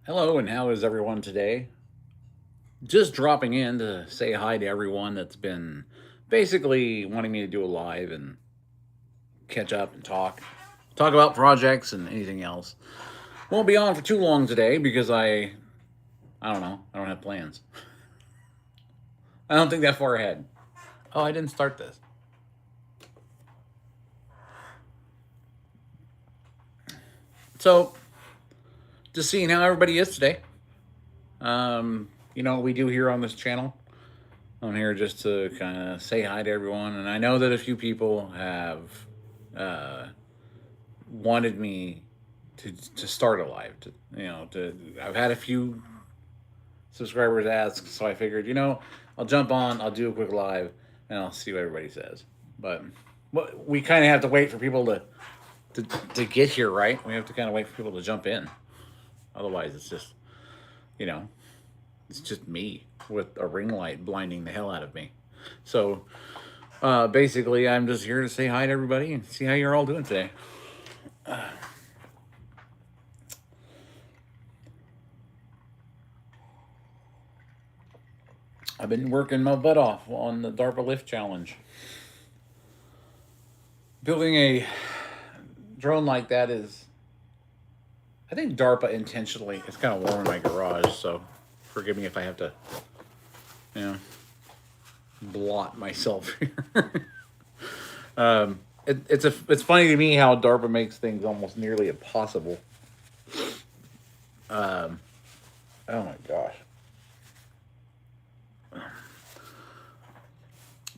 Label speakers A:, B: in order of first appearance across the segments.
A: Hello, and how is everyone today? Just dropping in to say hi to everyone that's been basically wanting me to do a live and catch up and talk about projects and anything else. Won't be on for too long today because I don't know, I don't have plans. I don't think that far ahead. Oh, I didn't start this. So, just seeing how everybody is today. You know what we do here on this channel? I'm here just to kind of say hi to everyone, and I know that a few people have uh, wanted me to start a live. I've had a few subscribers ask, so I figured, I'll jump on, I'll do a quick live, and I'll see what everybody says. But we kind of have to wait for people to get here, right? We have to kind of wait for people to jump in. Otherwise, you know, it's just me with a ring light blinding the hell out of me. So basically, I'm just here to say hi to everybody and see how you're all doing today. I've been working my butt off on the DARPA Lift Challenge. Building a drone like that is, I think DARPA intentionally, it's kind of warm in my garage, so forgive me if I have to, you know, blot myself here. It's funny to me how DARPA makes things almost nearly impossible. Um, oh my gosh.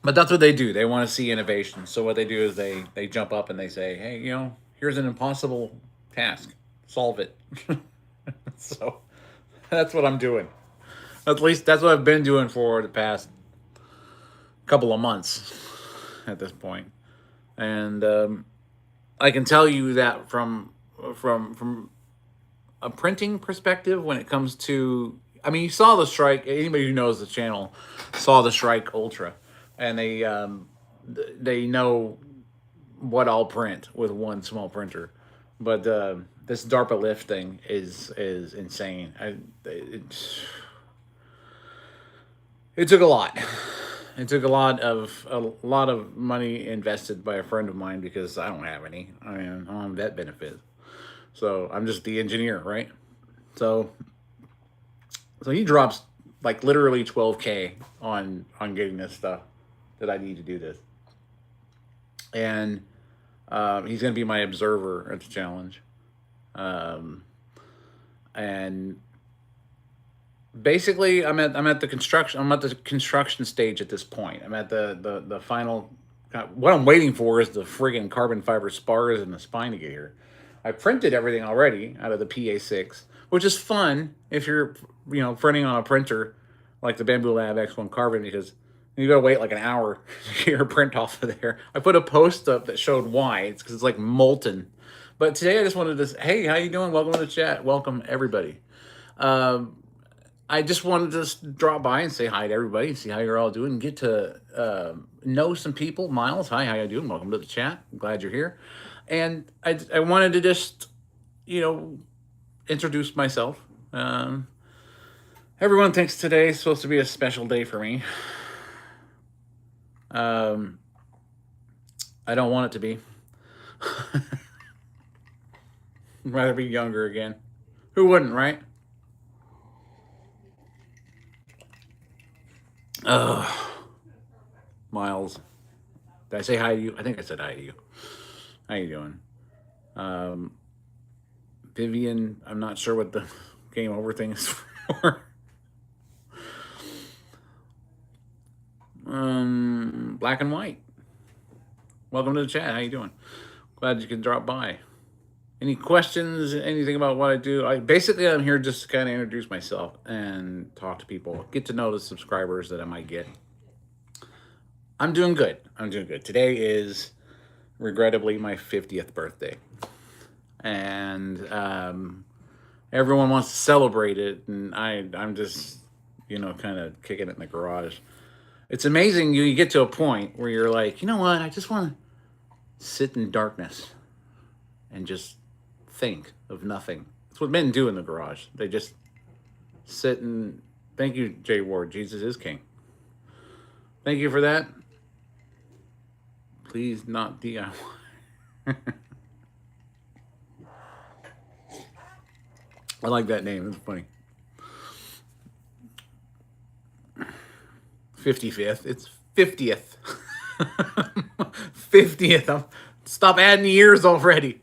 A: But that's what they do. They want to see innovation. So what they do is they jump up and they say, "Hey, here's an impossible task. Solve it." So that's what I'm doing. At least that's what I've been doing for the past couple of months at this point. And I can tell you that from a printing perspective, when it comes to, I mean, you saw the Strike. Anybody who knows the channel saw the Strike Ultra, and they know what I'll print with one small printer. But this DARPA lift thing is insane. It took a lot. It took a lot of money invested by a friend of mine because I don't have any. I mean, I don't have vet benefits, so I'm just the engineer, right? So so he drops like literally 12K on getting this stuff that I need to do this, and he's gonna be my observer at the challenge, um, and basically I'm at the construction stage at this point. I'm at the final. What I'm waiting for is the friggin' carbon fiber spars and the spine to get here. I printed everything already out of the PA6, which is fun if you're printing on a printer like the Bamboo Lab X1 Carbon, because you gotta wait like an hour to get your print off of there. I put a post up that showed why. It's because it's like molten. But today I just wanted to say, hey, how you doing? Welcome to the chat. Welcome everybody. Um, I just wanted to drop by and say hi to everybody, see how you're all doing, get to know some people. Miles, hi, how you doing? Welcome to the chat. I'm glad you're here. And I wanted to just, you know, introduce myself. Um, Everyone thinks today is supposed to be a special day for me. Um, I don't want it to be. I'd rather be younger again. Who wouldn't, right? Miles, did I say hi to you? I think I said hi to you. How you doing? Um, Vivian, I'm not sure what the game over thing is for. Black and white. Welcome to the chat. How you doing? Glad you could drop by. Any questions? Anything about what I do? I'm here just to kind of introduce myself and talk to people, get to know the subscribers that I might get. I'm doing good. I'm doing good. Today is regrettably my 50th birthday, and everyone wants to celebrate it, and I'm just kind of kicking it in the garage. It's amazing you get to a point where you're like, you know what? I just want to sit in darkness and just think of nothing. That's what men do in the garage. They just sit and thank you, Jay Ward. Jesus is king. Thank you for that. Please not DIY. I like that name. It's funny. 55th. It's 50th. 50th. Stop adding years already.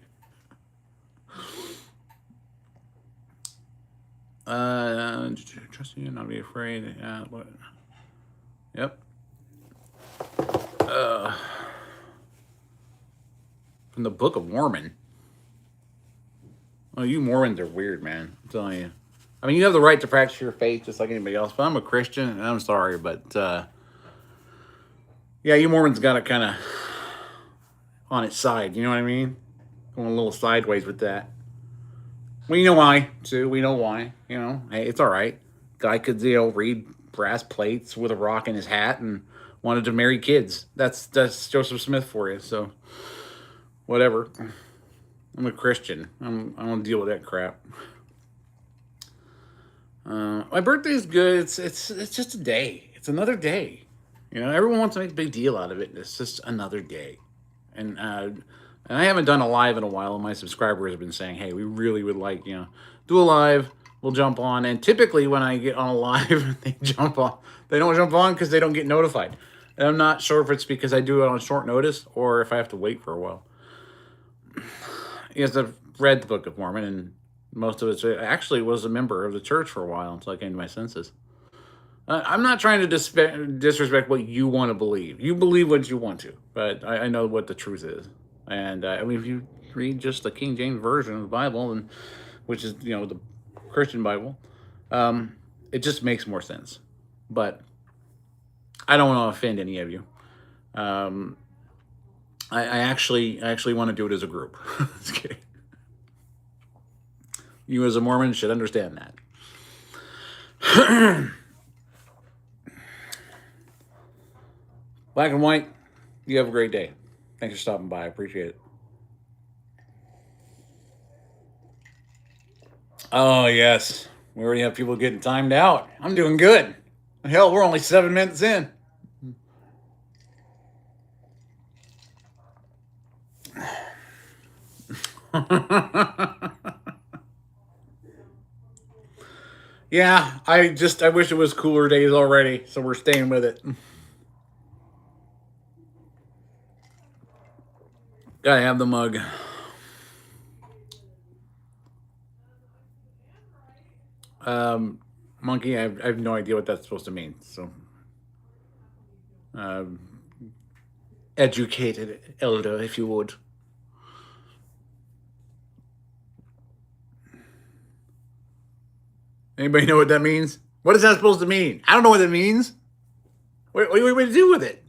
A: Trust you, not be afraid. What? Yep. From the Book of Mormon. Oh, you Mormons are weird, man. I'm telling you. I mean, you have the right to practice your faith just like anybody else, but I'm a Christian, and I'm sorry, but yeah, you Mormons got it kind of on its side. You know what I mean? Going a little sideways with that. We know why, too. We know why. You know, hey, it's all right. Guy could, read brass plates with a rock in his hat and wanted to marry kids. That's Joseph Smith for you. So, whatever. I'm a Christian. I don't deal with that crap. My birthday's good. It's just a day. It's another day. Everyone wants to make a big deal out of it. It's just another day. And I haven't done a live in a while, and my subscribers have been saying, hey, we really would like, do a live. We'll jump on. And typically when I get on a live, they jump on. They don't jump on because they don't get notified. And I'm not sure if it's because I do it on short notice or if I have to wait for a while. Yes, I've read the Book of Mormon, and most of it actually was a member of the church for a while until I came to my senses. I'm not trying to disrespect what you want to believe. You believe what you want to, but I know what the truth is. And I mean, if you read just the King James Version of the Bible, and which is, the Christian Bible, it just makes more sense. But I don't want to offend any of you. I actually want to do it as a group. Just kidding. You as a Mormon should understand that. Black and white, you have a great day. Thanks for stopping by. I appreciate it. Oh, yes. We already have people getting timed out. I'm doing good. Hell, we're only 7 minutes in. Yeah, I wish it was cooler days already, so we're staying with it. Gotta have the mug. Monkey, I have no idea what that's supposed to mean, so. Educated elder, if you would. Anybody know what that means? What is that supposed to mean? I don't know what that means. What are you going to do with it?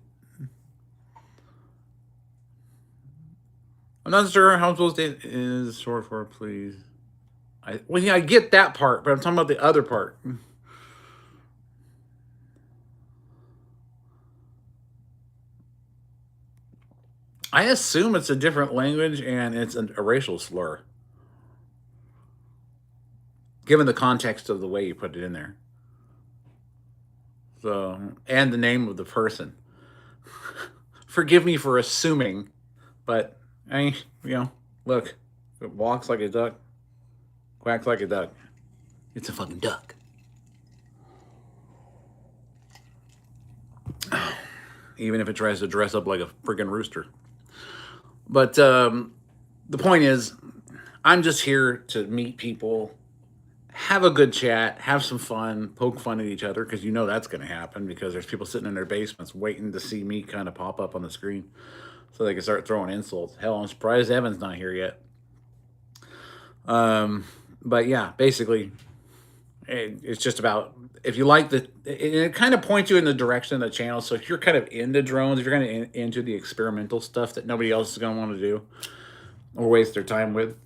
A: I'm not sure how I'm supposed to is short for, please. I get that part, but I'm talking about the other part. I assume it's a different language and it's a racial slur. Given the context of the way you put it in there. So, and the name of the person. Forgive me for assuming, but look, if it walks like a duck, quacks like a duck, it's a fucking duck. Even if it tries to dress up like a freaking rooster. But the point is, I'm just here to meet people, have a good chat, have some fun, poke fun at each other, because that's going to happen because there's people sitting in their basements waiting to see me kind of pop up on the screen so they can start throwing insults. Hell, I'm surprised Evan's not here yet. But yeah, basically, it's just about, if you like it kind of points you in the direction of the channel. So if you're kind of into drones, if you're kind of into the experimental stuff that nobody else is going to want to do or waste their time with,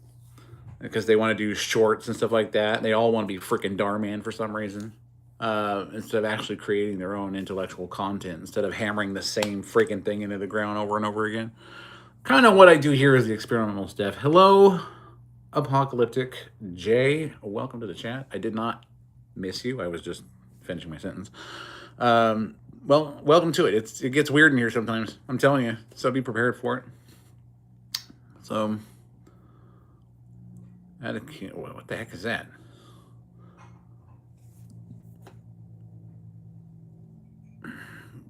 A: because they want to do shorts and stuff like that. They all want to be freaking Darman for some reason, instead of actually creating their own intellectual content, instead of hammering the same freaking thing into the ground over and over again. Kind of what I do here is the experimental stuff. Hello, Apocalyptic J, welcome to the chat. I did not miss you. I was just finishing my sentence. Well, welcome to it. It gets weird in here sometimes. I'm telling you. So be prepared for it. So, what the heck is that?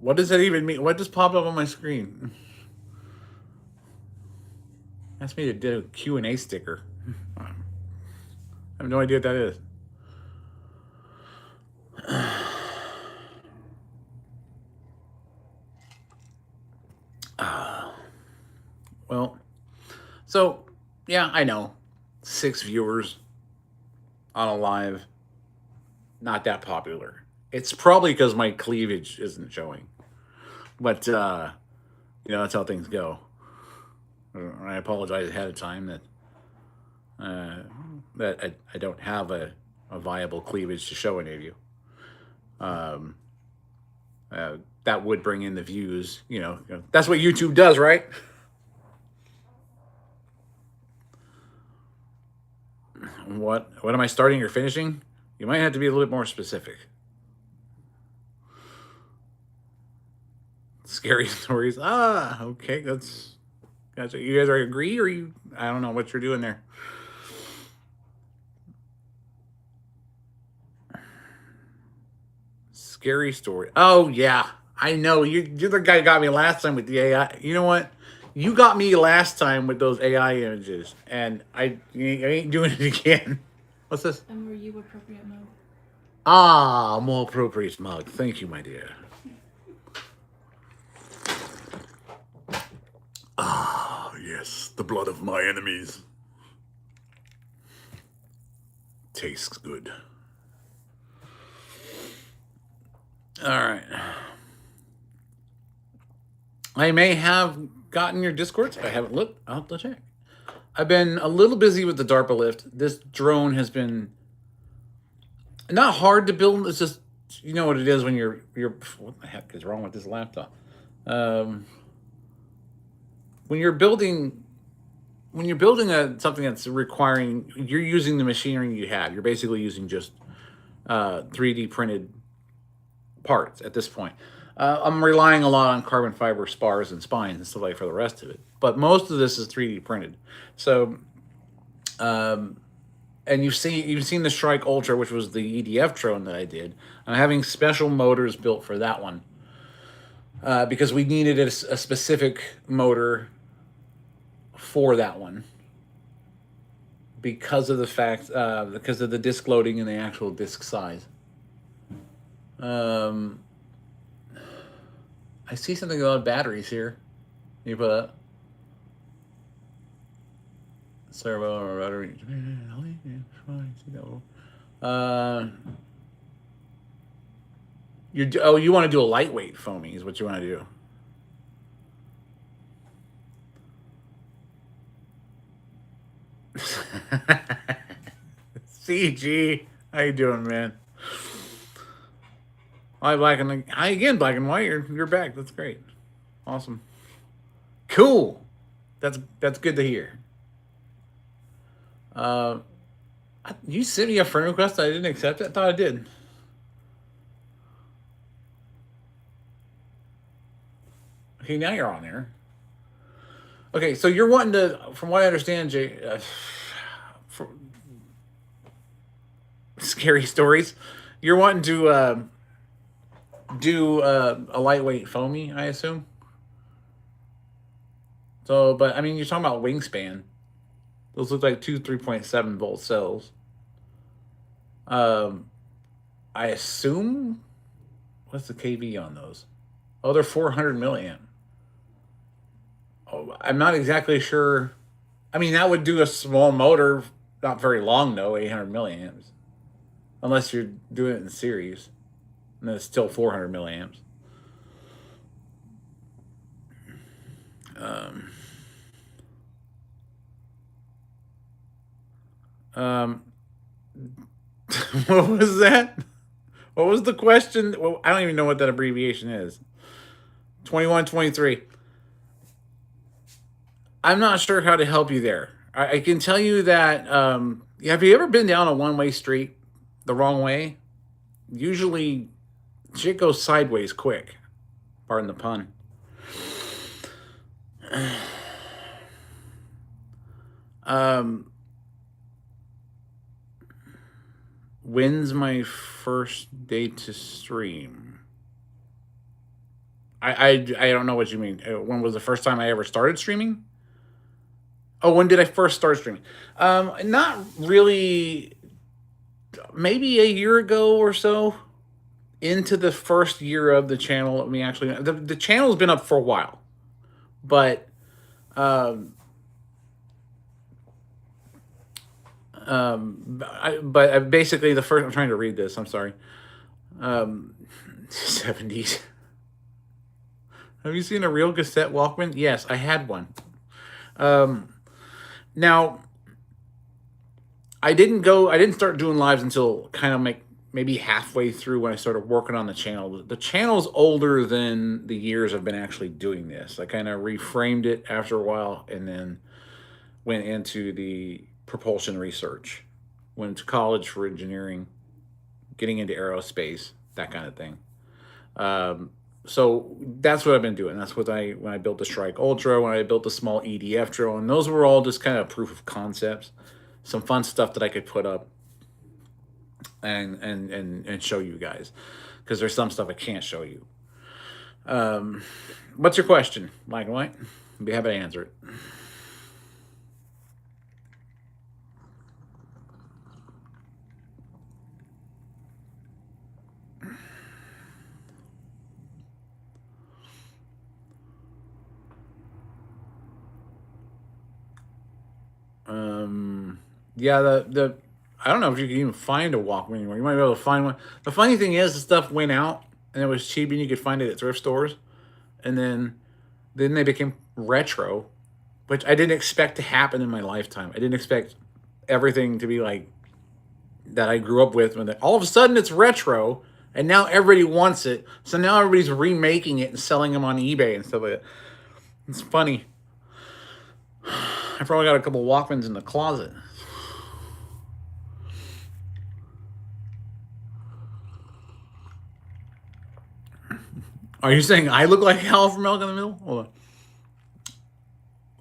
A: What does that even mean? What just popped up on my screen? Asked me to do a Q&A sticker. I have no idea what that is. Well, so, yeah, I know. 6 viewers on a live. Not that popular. It's probably because my cleavage isn't showing. But, that's how things go. I apologize ahead of time that I don't have a viable cleavage to show any of you. That would bring in the views. That's what YouTube does, right? What am I starting or finishing? You might have to be a little bit more specific. Scary stories. Okay, that's gotcha. You guys are agree, or you? I don't know what you're doing there. Scary story. Oh yeah, I know. You're the guy who got me last time with the AI. You know what? You got me last time with those AI images, and I ain't doing it again. What's this?
B: And were you appropriate mug?
A: More appropriate mug. Thank you, my dear. Yes, the blood of my enemies. Tastes good. All right. I may have gotten your Discords. I haven't looked. I'll have to check. I've been a little busy with the DARPA lift. This drone has been not hard to build. It's just, you know what it is when you're what the heck is wrong with this laptop? When you're building something that's requiring, you're using the machinery you have. You're basically using just 3D printed parts at this point. I'm relying a lot on carbon fiber spars and spines and stuff like for the rest of it. But most of this is 3D printed. So, and you've seen the Strike Ultra, which was the EDF drone that I did. I'm having special motors built for that one because we needed a specific motor for that one because of the fact because of the disc loading and the actual disc size. I see something about batteries here. You put up servo or rotary. You want to do a lightweight foaming is what you want to do. CG, how you doing, man? Hi, black and white. You're back. That's great. Awesome. Cool. That's good to hear. You sent me a friend request. I didn't accept it. I thought I did. Okay, now you're on there. Okay, so you're wanting to, from what I understand, Jay, scary stories. You're wanting to do a lightweight foamy, I assume. So, but I mean, you're talking about wingspan. Those look like two 3.7 volt cells. I assume. What's the kV on those? Oh, they're 400 milliamp. Oh, I'm not exactly sure. I mean, that would do a small motor, not very long though, 800 milliamps. Unless you're doing it in series. And then it's still 400 milliamps. What was that? What was the question? Well, I don't even know what that abbreviation is. 2123. I'm not sure how to help you there. I can tell you that. Have you ever been down a one-way street the wrong way? Usually, shit goes sideways quick. Pardon the pun. Um, when's my first day to stream? I don't know what you mean. When was the first time I ever started streaming? Oh, when did I first start streaming? Not really. Maybe a year ago or so. Into the first year of the channel, me actually the channel's been up for a while, but um, basically the first. I'm trying to read this. I'm sorry. 70s. Have you seen a real cassette Walkman? Yes, I had one. Um, Now, I didn't start doing lives until kind of maybe halfway through when I started working on the channel. The channel's older than the years I've been actually doing this. I kind of reframed it after a while and then went into the propulsion research. Went to college for engineering, getting into aerospace, that kind of thing. So that's what I've been doing. That's what when I built the Strike Ultra, when I built the small EDF drill, and those were all just kind of proof of concepts, some fun stuff that I could put up and show you guys, because there's some stuff I can't show you. What's your question, Black and White? I'd be happy to answer it. Yeah, the I don't know if you can even find a Walkman anymore. You might be able to find one. The funny thing is, the stuff went out and it was cheap, and you could find it at thrift stores, and then they became retro, which I didn't expect to happen in my lifetime. I didn't expect everything to be like that I grew up with. When all of a sudden it's retro, and now everybody wants it. So now everybody's remaking it and selling them on eBay and stuff like that. It's funny. I probably got a couple Walkmans in the closet. Are you saying I look like Hal from Milk in the Middle? Hold on.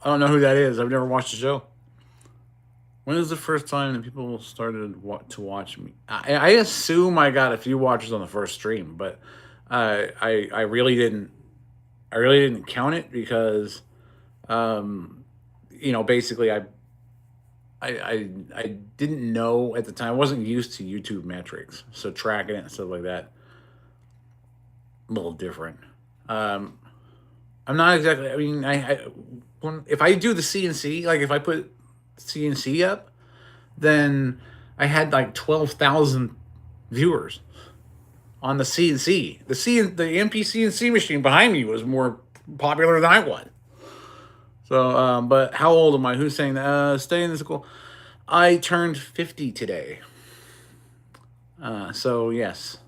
A: I don't know who that is. I've never watched the show. When is the first time that people started to watch me? I assume I got a few watchers on the first stream, but I really didn't. I really didn't count it because, basically I didn't know at the time. I wasn't used to YouTube metrics, so tracking it and stuff like that, a little different. Um, I'm not exactly. I mean, if I do the CNC, like if I put CNC up, then I had like 12,000 viewers on the CNC. The MP CNC machine behind me was more popular than I was. So, but how old am I? Who's saying that? Stay in the school. I turned 50 today. So yes.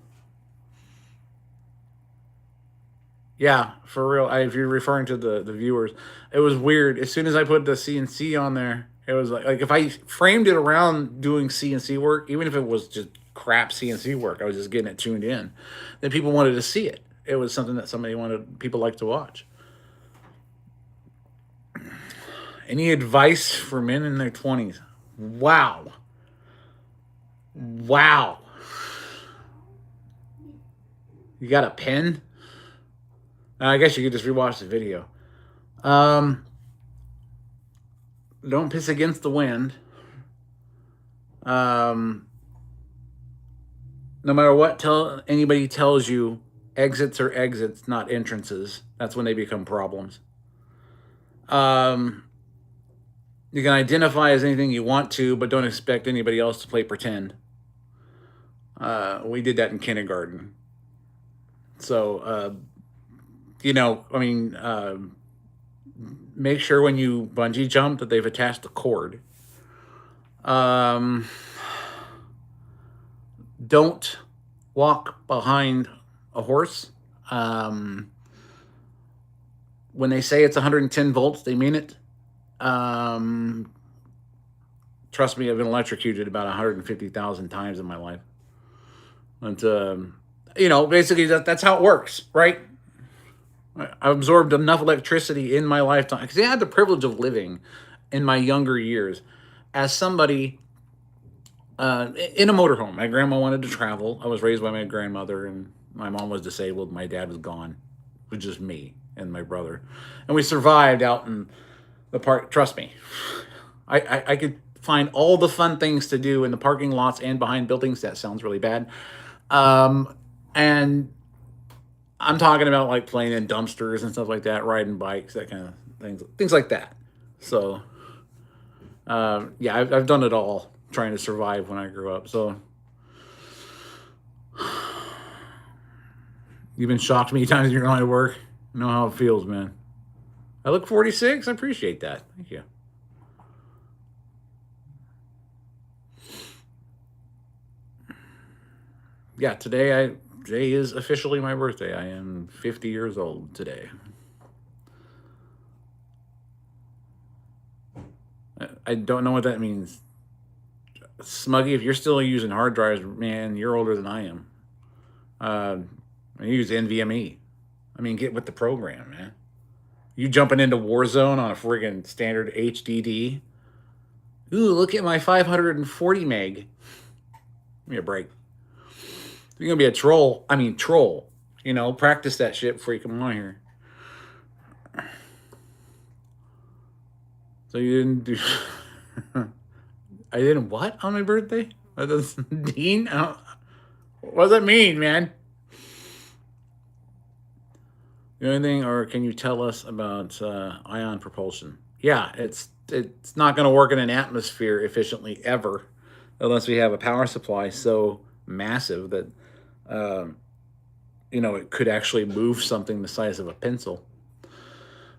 A: Yeah, for real. If you're referring to the viewers, it was weird. As soon as I put the CNC on there, it was like if I framed it around doing CNC work, even if it was just crap CNC work, I was just getting it tuned in. Then people wanted to see it. It was something that people like to watch. Any advice for men in their 20s? Wow. Wow. You got a pen? I guess you could just rewatch the video. Don't piss against the wind. No matter what anybody tells you, exits are exits, not entrances. That's when they become problems. You can identify as anything you want to, but don't expect anybody else to play pretend. We did that in kindergarten. So, make sure when you bungee jump that they've attached the cord. Don't walk behind a horse. When they say it's 110 volts, they mean it. Trust me, I've been electrocuted about 150,000 times in my life. And, basically that's how it works, right? I absorbed enough electricity in my lifetime because I had the privilege of living in my younger years as somebody in a motorhome. My grandma wanted to travel. I was raised by my grandmother, and my mom was disabled. My dad was gone. It was just me and my brother. And we survived out in the park. Trust me, I could find all the fun things to do in the parking lots and behind buildings. That sounds really bad. And I'm talking about like playing in dumpsters and stuff like that, riding bikes, that kind of things like that. So, yeah, I've done it all trying to survive when I grew up. So, you've been shocked many times in your line of work. You know how it feels, man. I look 46. I appreciate that. Thank you. Yeah, today is officially my birthday. I am 50 years old today. I don't know what that means. Smuggy, if you're still using hard drives, man, you're older than I am. I use NVMe. I mean, get with the program, man. You jumping into Warzone on a friggin' standard HDD? Ooh, look at my 540 meg. Give me a break. You're gonna be a troll. I mean, troll. Practice that shit before you come on here. So you didn't do. I didn't what on my birthday? Dean? What does that mean, man? The only thing, or can you tell us about ion propulsion? Yeah, it's not going to work in an atmosphere efficiently ever, unless we have a power supply so massive that it could actually move something the size of a pencil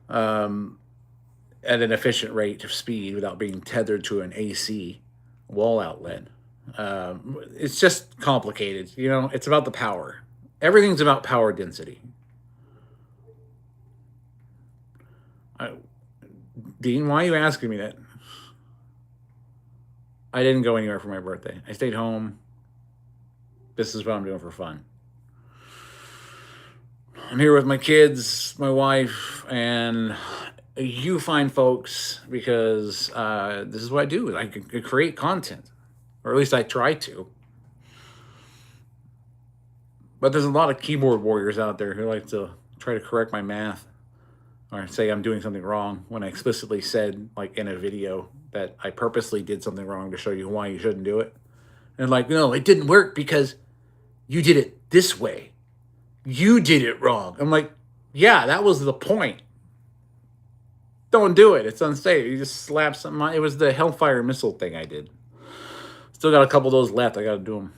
A: at an efficient rate of speed without being tethered to an AC wall outlet. It's just complicated. It's about the power. Everything's about power density. Dean, why are you asking me that? I didn't go anywhere for my birthday. I stayed home. This is what I'm doing for fun. I'm here with my kids, my wife, and you fine folks, because this is what I do. I create content, or at least I try to. But there's a lot of keyboard warriors out there who like to try to correct my math or say I'm doing something wrong when I explicitly said, like in a video, that I purposely did something wrong to show you why you shouldn't do it. And like, no, it didn't work because you did it this way. You did it wrong. I'm like, yeah, that was the point. Don't do it. It's unsafe. You just slap something on. It was the Hellfire missile thing I did. Still got a couple of those left. I got to do them.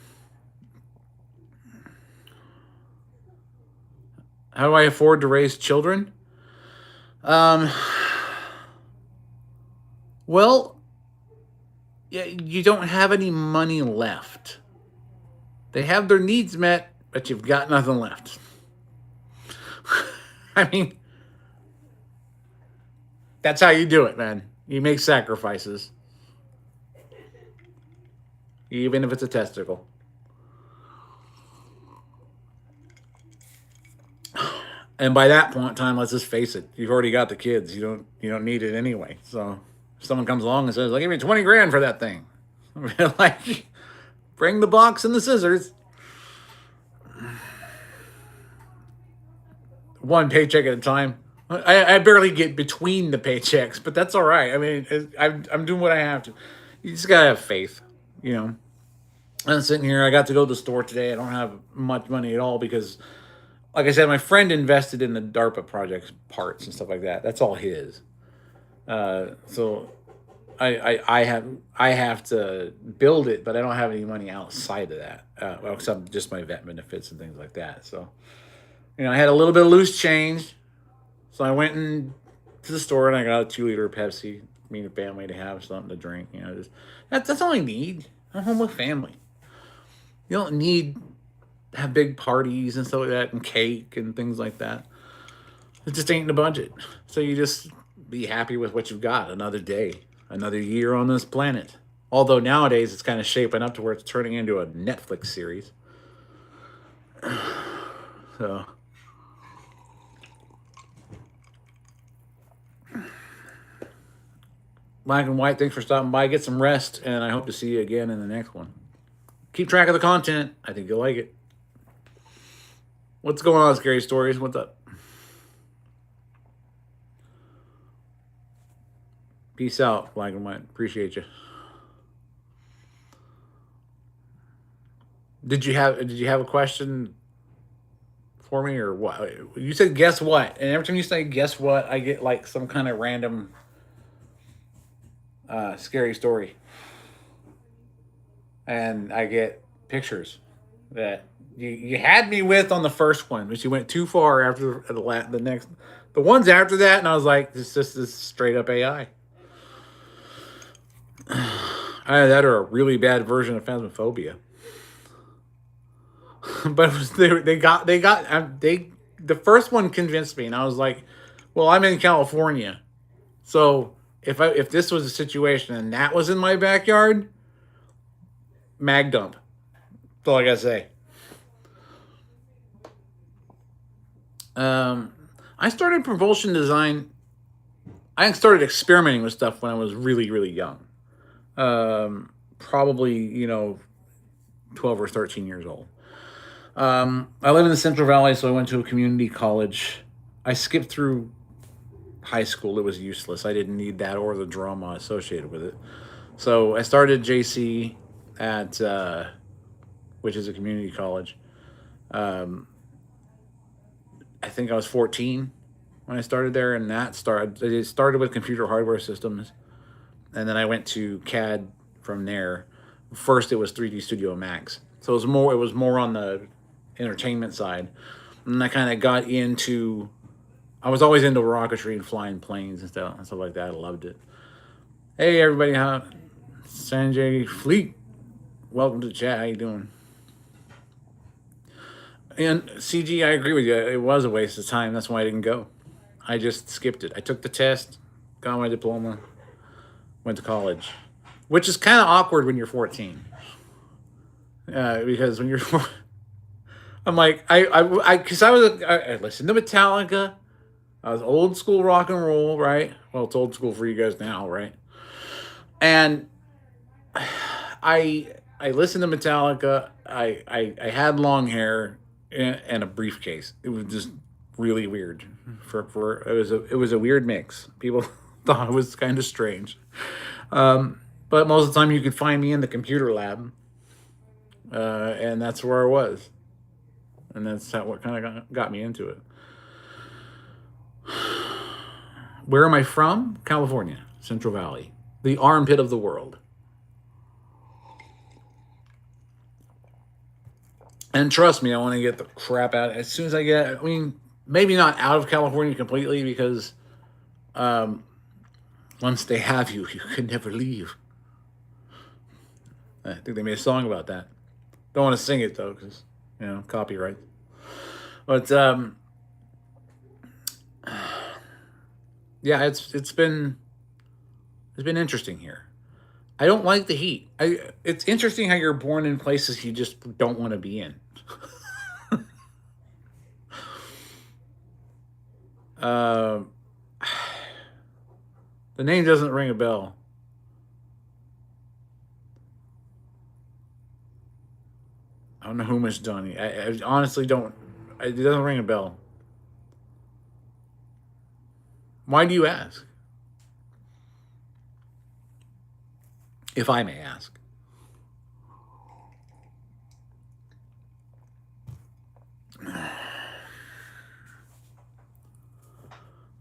A: How do I afford to raise children? Well, yeah, you don't have any money left. They have their needs met, but you've got nothing left. I mean, that's how you do it, man. You make sacrifices. Even if it's a testicle. And by that point in time, let's just face it, you've already got the kids. You don't need it anyway. So if someone comes along and says, "I'll give me 20 grand for that thing," like, bring the box and the scissors. One paycheck at a time. I barely get between the paychecks, but that's all right. I mean, I'm doing what I have to. You just gotta have faith, I'm sitting here. I got to go to the store today. I don't have much money at all because, like I said, my friend invested in the DARPA project's parts and stuff like that. That's all his. So I have to build it, but I don't have any money outside of that, except just my vet benefits and things like that. So, I had a little bit of loose change. So I went to the store and I got a 2-liter Pepsi. Me and the family to have something to drink. That's all I need. I'm home with family. You don't need to have big parties and stuff like that and cake and things like that. It just ain't in the budget. So you just be happy with what you've got. Another day, another year on this planet. Although nowadays it's kind of shaping up to where it's turning into a Netflix series. So, Black and White, thanks for stopping by. Get some rest, and I hope to see you again in the next one. Keep track of the content. I think you'll like it. What's going on, Scary Stories? What's up? Peace out, Black and White. Appreciate you. Did you have a question for me or what? You said guess what, and every time you say guess what, I get like some kind of random scary story, and I get pictures that you had me with on the first one, but you went too far after the next, the ones after that, and I was like, this is straight up AI. Either that or a really bad version of Phasmophobia. But it was, the first one convinced me, and I was like, well, I'm in California, so if this was a situation and that was in my backyard, mag dump. That's all I gotta say. I started propulsion design. I started experimenting with stuff when I was really, really young. Probably 12 or 13 years old. I live in the Central Valley, so I went to a community college. I skipped through high school. It was useless. I didn't need that or the drama associated with it. So I started JC at, which is a community college. I think I was 14 when I started there, and it started with computer hardware systems, and then I went to CAD from there. First, it was 3D Studio Max, so it was more on the entertainment side, and I kind of got into. I was always into rocketry and flying planes and stuff like that. I loved it. Hey everybody, Sanjay Fleet, welcome to the chat. How you doing? And CG, I agree with you. It was a waste of time. That's why I didn't go. I just skipped it. I took the test, got my diploma, went to college, which is kind of awkward when you're 14. Because when you're, I'm like, because I listened to Metallica. I was old school rock and roll, right? Well, it's old school for you guys now, right? And I listened to Metallica. I had long hair and a briefcase. It was just really weird. It was a weird mix. People thought it was kind of strange. But most of the time, you could find me in the computer lab, and that's where I was, and that's what kind of got me into it. Where am I from? California, Central Valley, the armpit of the world. And trust me, I want to get the crap out as soon as I get. I mean, maybe not out of California completely, because once they have you, you can never leave. I think they made a song about that. Don't want to sing it though, because copyright. But yeah, it's been interesting here. I don't like the heat. It's interesting how you're born in places you just don't want to be in. The name doesn't ring a bell. I don't know who Miss Johnny. I honestly don't. It doesn't ring a bell. Why do you ask? If I may ask.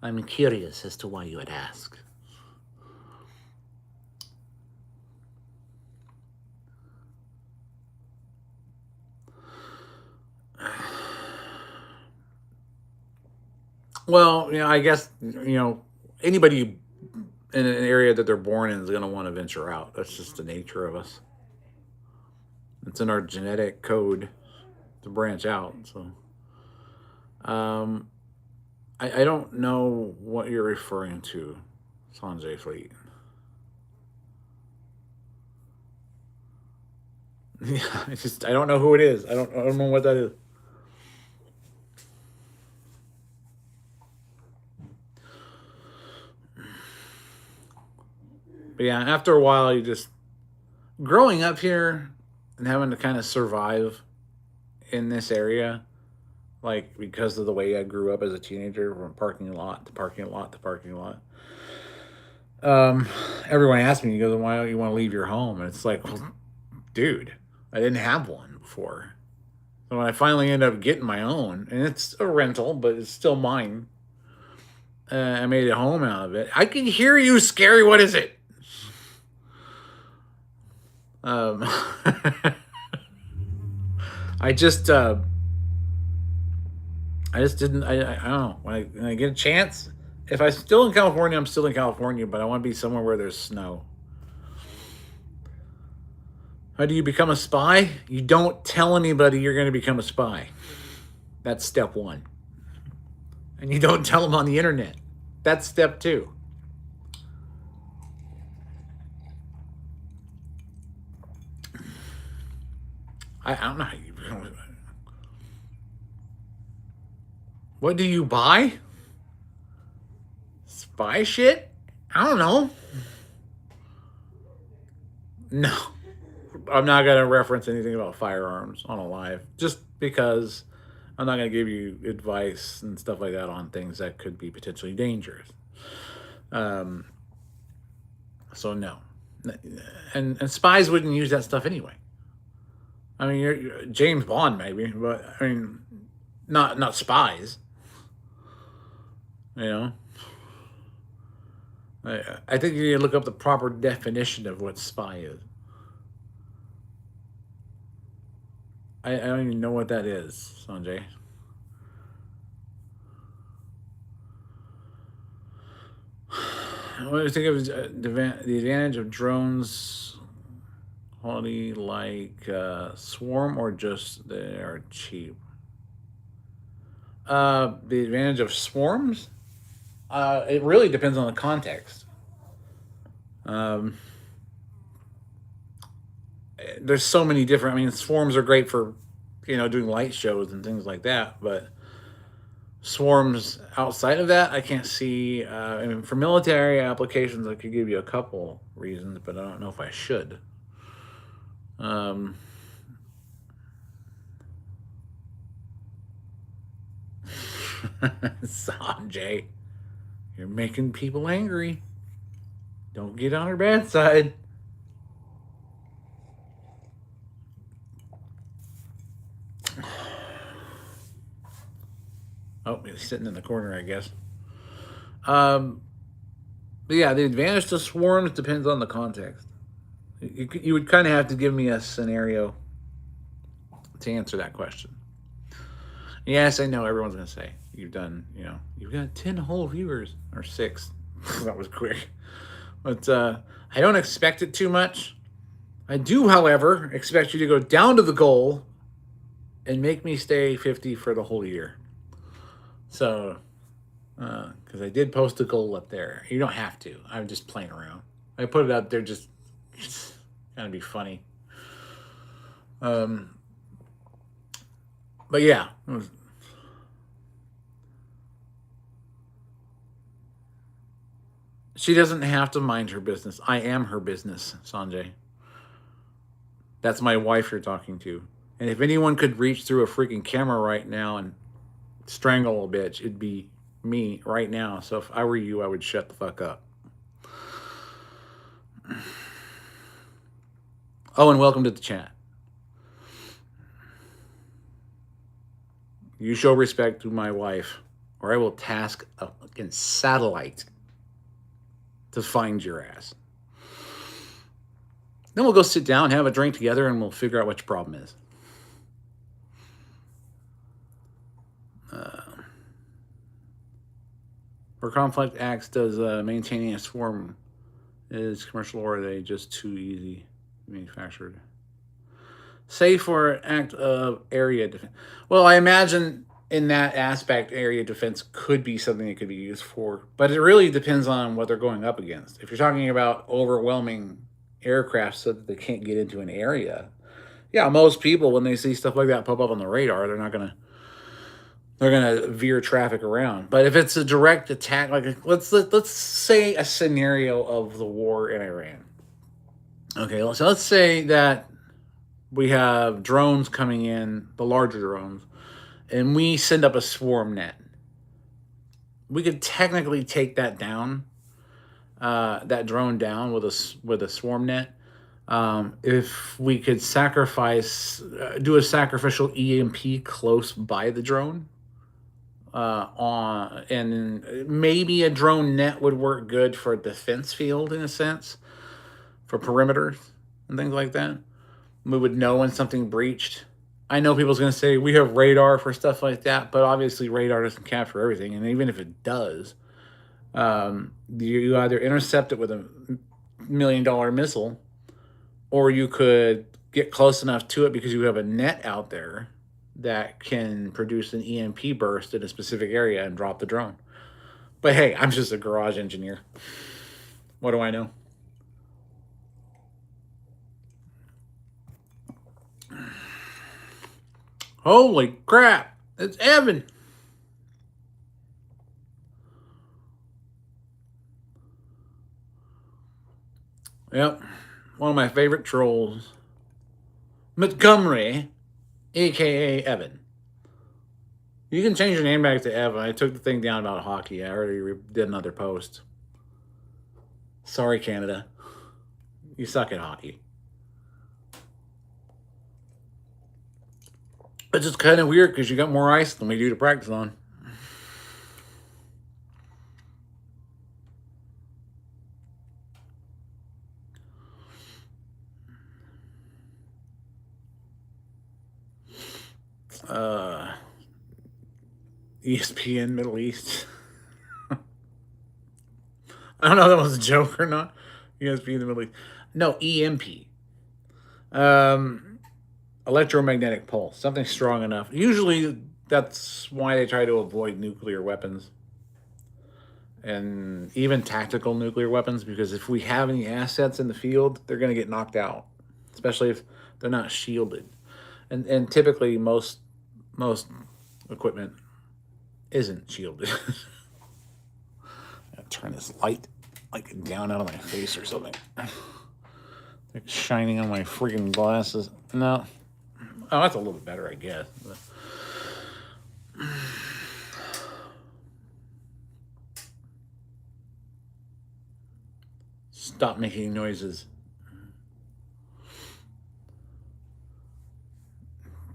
A: I'm curious as to why you would ask. Well, I guess, anybody in an area that they're born in is going to want to venture out. That's just the nature of us. It's in our genetic code to branch out. So, I don't know what you're referring to, Sanjay Fleet. Yeah, I don't know who it is. I don't know what that is. But yeah, after a while, you just growing up here and having to kind of survive in this area, like because of the way I grew up as a teenager, from parking lot to parking lot to parking lot. Um, Everyone asks me, "You goes, why don't you want to leave your home?" And it's like, well, dude, I didn't have one before. So when I finally end up getting my own, and it's a rental, but it's still mine, I made a home out of it. I can hear you, Scary. What is it? Um, I just, uh, I just didn't. I don't know. When I get a chance, if I'm still in California, I'm still in California. But I want to be somewhere where there's snow. How do you become a spy? You don't tell anybody you're going to become a spy. That's step one. And you don't tell them on the internet. That's step two. I don't know how you. What do you buy? Spy shit? I don't know. No. I'm not going to reference anything about firearms on a live just because I'm not going to give you advice and stuff like that on things that could be potentially dangerous. Um, so no. And spies wouldn't use that stuff anyway. I mean, you're James Bond maybe, but I mean, not spies. You know, I think you need to look up the proper definition of what spy is. I don't even know what that is, Sanjay. What do you think of the advantage of drones? Quality like Swarm or just they are cheap? The advantage of swarms? It really depends on the context. Um, there's so many different. I mean, swarms are great for, doing light shows and things like that. But swarms outside of that, I can't see. I mean, for military applications, I could give you a couple reasons, but I don't know if I should. Um, Sanjay, you're making people angry. Don't get on her bad side. Oh, he's sitting in the corner, I guess. Um, but yeah, the advantage to swarms depends on the context. You would kind of have to give me a scenario to answer that question. Yes, I know everyone's going to say you've got 10 whole viewers or 6. That was quick. But I don't expect it too much. I do, however, expect you to go down to the goal and make me stay 50 for the whole year. So, because I did post a goal up there. You don't have to. I'm just playing around. I put it up there just kind of be funny. But yeah. She doesn't have to mind her business. I am her business, Sanjay. That's my wife you're talking to. And if anyone could reach through a freaking camera right now and strangle a bitch, it'd be me right now. So if I were you, I would shut the fuck up. Oh, and welcome to the chat. You show respect to my wife, or I will task a fucking satellite to find your ass. Then we'll go sit down, have a drink together, and we'll figure out what your problem is. For conflict acts, does maintaining a swarm is commercial or are they just too easy manufactured? Say for an act of area defense. Well, I imagine in that aspect, area defense could be something it could be used for, but it really depends on what they're going up against. If you're talking about overwhelming aircraft so that they can't get into an area, Yeah, most people when they see stuff like that pop up on the radar, they're gonna veer traffic around. But if it's a direct attack, like let's say a scenario of the war in Iran. Okay, so let's say that we have drones coming in, the larger drones, and we send up a swarm net. We could technically take that down, that drone down with a swarm net. If we could do a sacrificial EMP close by the drone, and maybe a drone net would work good for a defense field in a sense, for perimeters and things like that. We would know when something breached. I know people's going to say we have radar for stuff like that, but obviously radar doesn't capture everything, and even if it does, you either intercept it with $1 million missile, or you could get close enough to it because you have a net out there that can produce an EMP burst in a specific area and drop the drone. But hey, I'm just a garage engineer. What do I know? Holy crap! It's Evan! Yep. One of my favorite trolls. Montgomery, aka Evan. You can change your name back to Evan. I took the thing down about hockey. I already did another post. Sorry, Canada. You suck at hockey. It's just kind of weird because you got more ice than we do to practice on. ESPN Middle East. I don't know if that was a joke or not. ESPN Middle East. No, EMP. Electromagnetic pulse. Something strong enough. Usually that's why they try to avoid nuclear weapons. And even tactical nuclear weapons, because if we have any assets in the field, they're going to get knocked out, especially if they're not shielded. And typically most equipment isn't shielded. I'll turn this light like down out of my face or something. It's shining on my freaking glasses. No. Oh, that's a little bit better, I guess. But... Stop making noises.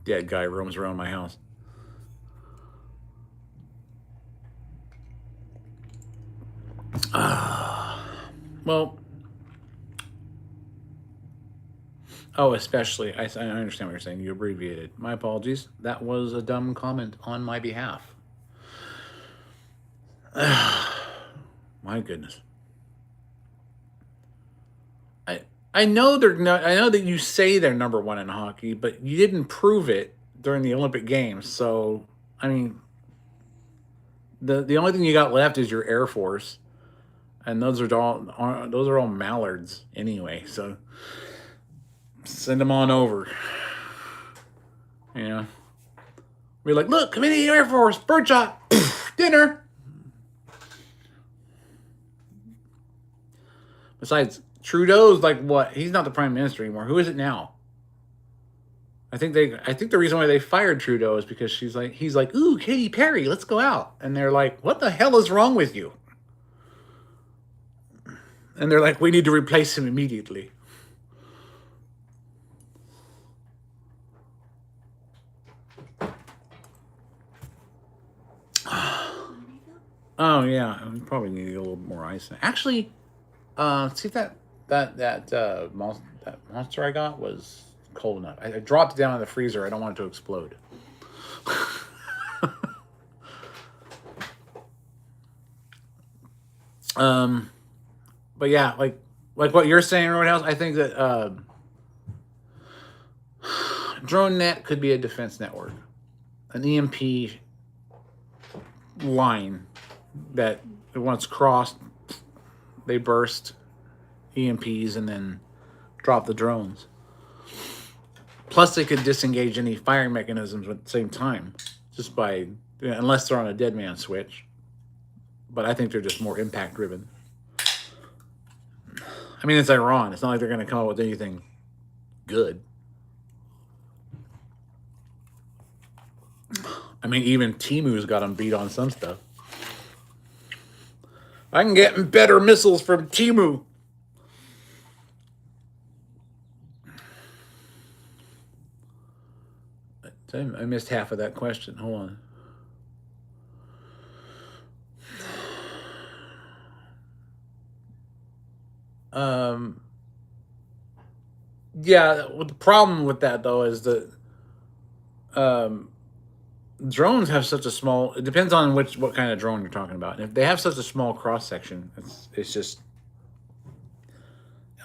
A: Dead guy roams around my house. Well, oh, especially, I understand what you're saying. You abbreviated. My apologies. That was a dumb comment on my behalf. My goodness. I know they're not. I know that you say they're number one in hockey, but you didn't prove it during the Olympic Games. So, I mean, the only thing you got left is your Air Force, and those are all mallards anyway. So, send them on over. You know, we're like, look, Committee Air Force, birdshot, dinner. Besides, Trudeau's like what? He's not the prime minister anymore. Who is it now? I think the reason why they fired Trudeau is because he's like, ooh, Katy Perry, let's go out. And they're like, what the hell is wrong with you? And they're like, we need to replace him immediately. Oh yeah, we probably need a little more ice. Actually, see that monster I got was cold enough. I dropped it down in the freezer. I don't want it to explode. But yeah, like what you're saying, Roadhouse, I think that drone net could be a defense network, an EMP line that once crossed, they burst EMPs and then drop the drones. Plus, they could disengage any firing mechanisms at the same time, just by, unless they're on a dead man switch. But I think they're just more impact driven. I mean, it's Iran. It's not like they're going to come up with anything good. I mean, even Timu's got them beat on some stuff. I can get better missiles from Timu. I missed half of that question. Hold on. Yeah, the problem with that, though, is that drones have such a small... It depends on what kind of drone you're talking about. And if they have such a small cross-section, it's just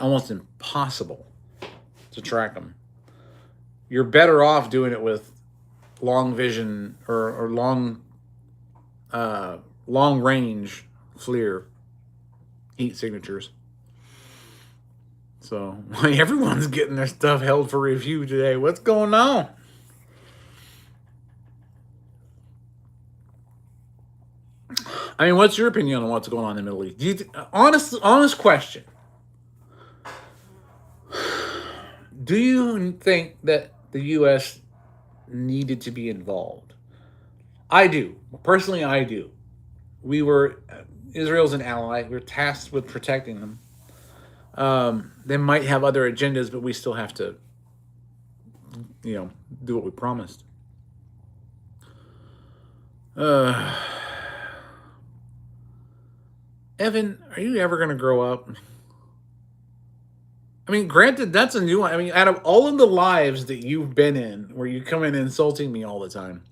A: almost impossible to track them. You're better off doing it with long vision or long range FLIR heat signatures. So everyone's getting their stuff held for review today. What's going on? I mean, what's your opinion on what's going on in the Middle East? Do you honest question. Do you think that the U.S. needed to be involved? I do. Personally, I do. Israel's an ally. We're tasked with protecting them. They might have other agendas, but we still have to, do what we promised. Evan, are you ever going to grow up? I mean, granted, that's a new one. I mean, out of all of the lives that you've been in, where you come in insulting me all the time,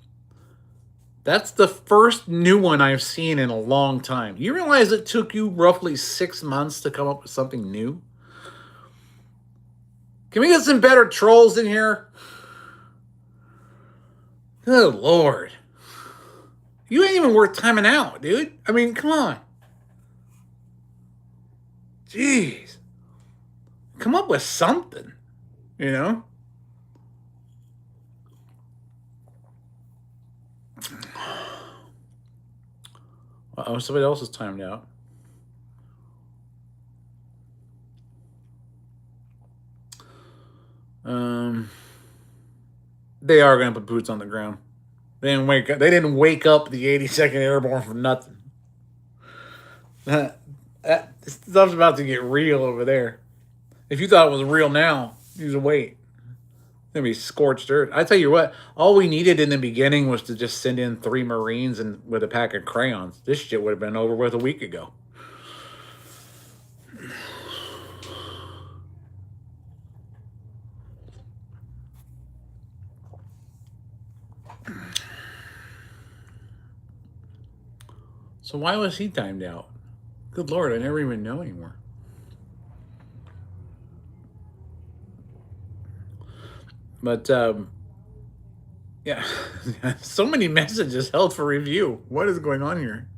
A: that's the first new one I've seen in a long time. You realize it took you roughly 6 months to come up with something new? Can we get some better trolls in here? Good Lord. You ain't even worth timing out, dude. I mean, come on. Jeez. Come up with something, Uh-oh, somebody else is timed out. They are going to put boots on the ground. They didn't wake up the 82nd Airborne for nothing. That stuff's about to get real over there. If you thought it was real now, you should wait. It's going to be scorched earth. I tell you what, all we needed in the beginning was to just send in 3 Marines and with a pack of crayons. This shit would have been over with a week ago. So why was he timed out? Good Lord, I never even know anymore. But, yeah, so many messages held for review. What is going on here?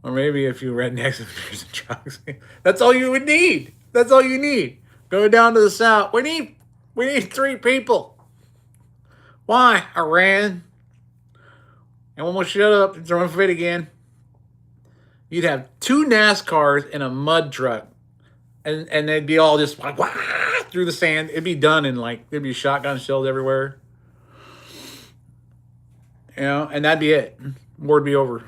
A: Or maybe a few rednecks and beers and trucks. That's all you would need. That's all you need. Go down to the south. We need 3 people. Why? Iran. And one more shut up and throw a fit again. You'd have 2 NASCARs and a mud truck. And they'd be all just like, wah, through the sand. It'd be done in there'd be shotgun shells everywhere. And that'd be it. War'd be over.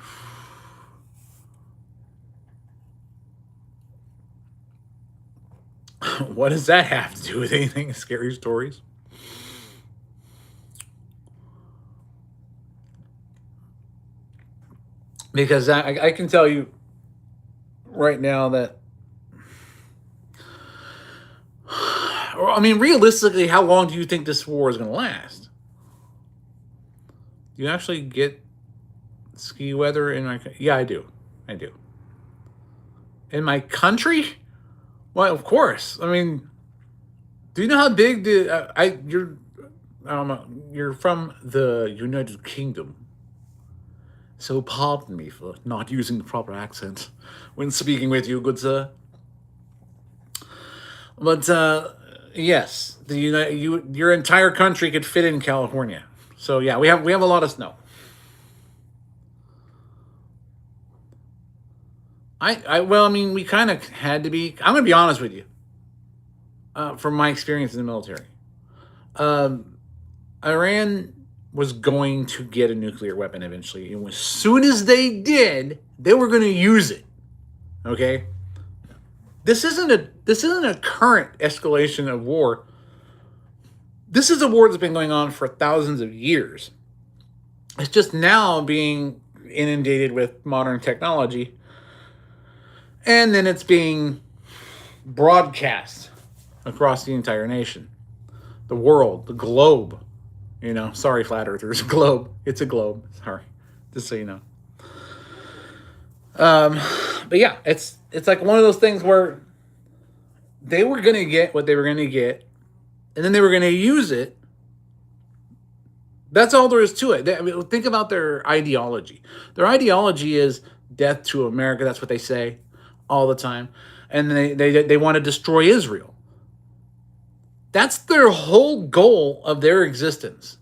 A: What does that have to do with anything? Scary stories? Because I can tell you right now that, I mean, realistically, how long do you think this war is going to last? Do you actually get ski weather in my... Yeah, I do. In my country? Well, of course. I mean, do you know how big you're from the United Kingdom, so pardon me for not using the proper accent when speaking with you, good sir. But yes, your entire country could fit in California. So yeah, we have a lot of snow. Well, I mean, we kind of had to be. I'm gonna be honest with you. From my experience in the military, um, Iran was going to get a nuclear weapon eventually, and as soon as they did, they were going to use it. Okay, this isn't a current escalation of war. This is a war that's been going on for thousands of years. It's just now being inundated with modern technology, and then it's being broadcast across the entire nation, the world, the globe. Sorry, flat earthers, globe. It's a globe. Sorry, just so you know. Um, but yeah, it's like one of those things where they were gonna get what they were gonna get, and then they were gonna use it. That's all there is to it. I mean, think about their ideology. Their ideology is death to America. That's what they say all the time, and they want to destroy Israel. That's their whole goal of their existence.